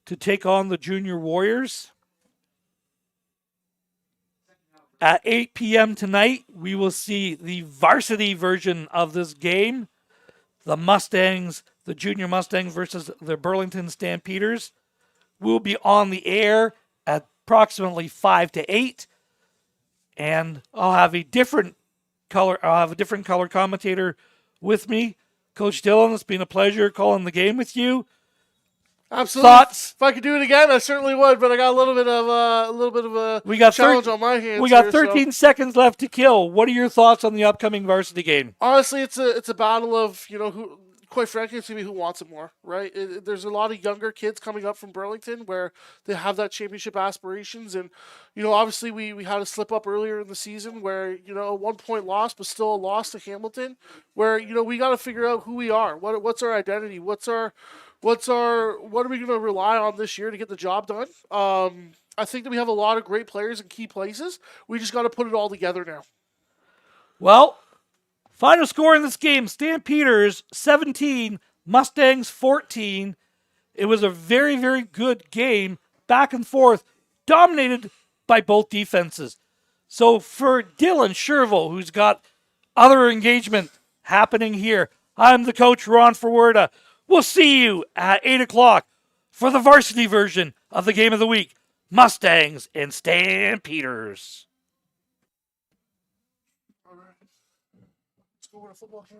to take on the Junior Warriors. At 8 p.m. tonight, we will see the varsity version of this game. The Mustangs, the Junior Mustangs versus the Burlington Stampeders, will be on the air at approximately 5 to 8. And I'll have a different color commentator with me. Coach Dillon, it's been a pleasure calling the game with you. Absolutely. Thoughts? If I could do it again, I certainly would. But I got a little bit of a challenge on my hands. We got 13 seconds left to kill. What are your thoughts on the upcoming varsity game? Honestly, it's a battle of quite frankly, it's going to be who wants it more, right? There's a lot of younger kids coming up from Burlington where they have that championship aspirations. And, obviously we had a slip up earlier in the season where, a 1 point loss, but still a loss to Hamilton, where, we got to figure out who we are. What's our identity? What are we going to rely on this year to get the job done? I think that we have a lot of great players in key places. We just got to put it all together now. Well, final score in this game, Stampeders 17, Mustangs 14. It was a very, very good game, back and forth, dominated by both defenses. So for Dylan Sherville, who's got other engagement happening here, I'm the coach, Ron Forwerda. We'll see you at 8 o'clock for the varsity version of the game of the week, Mustangs and Stampeders. All right. Let's go win a football game.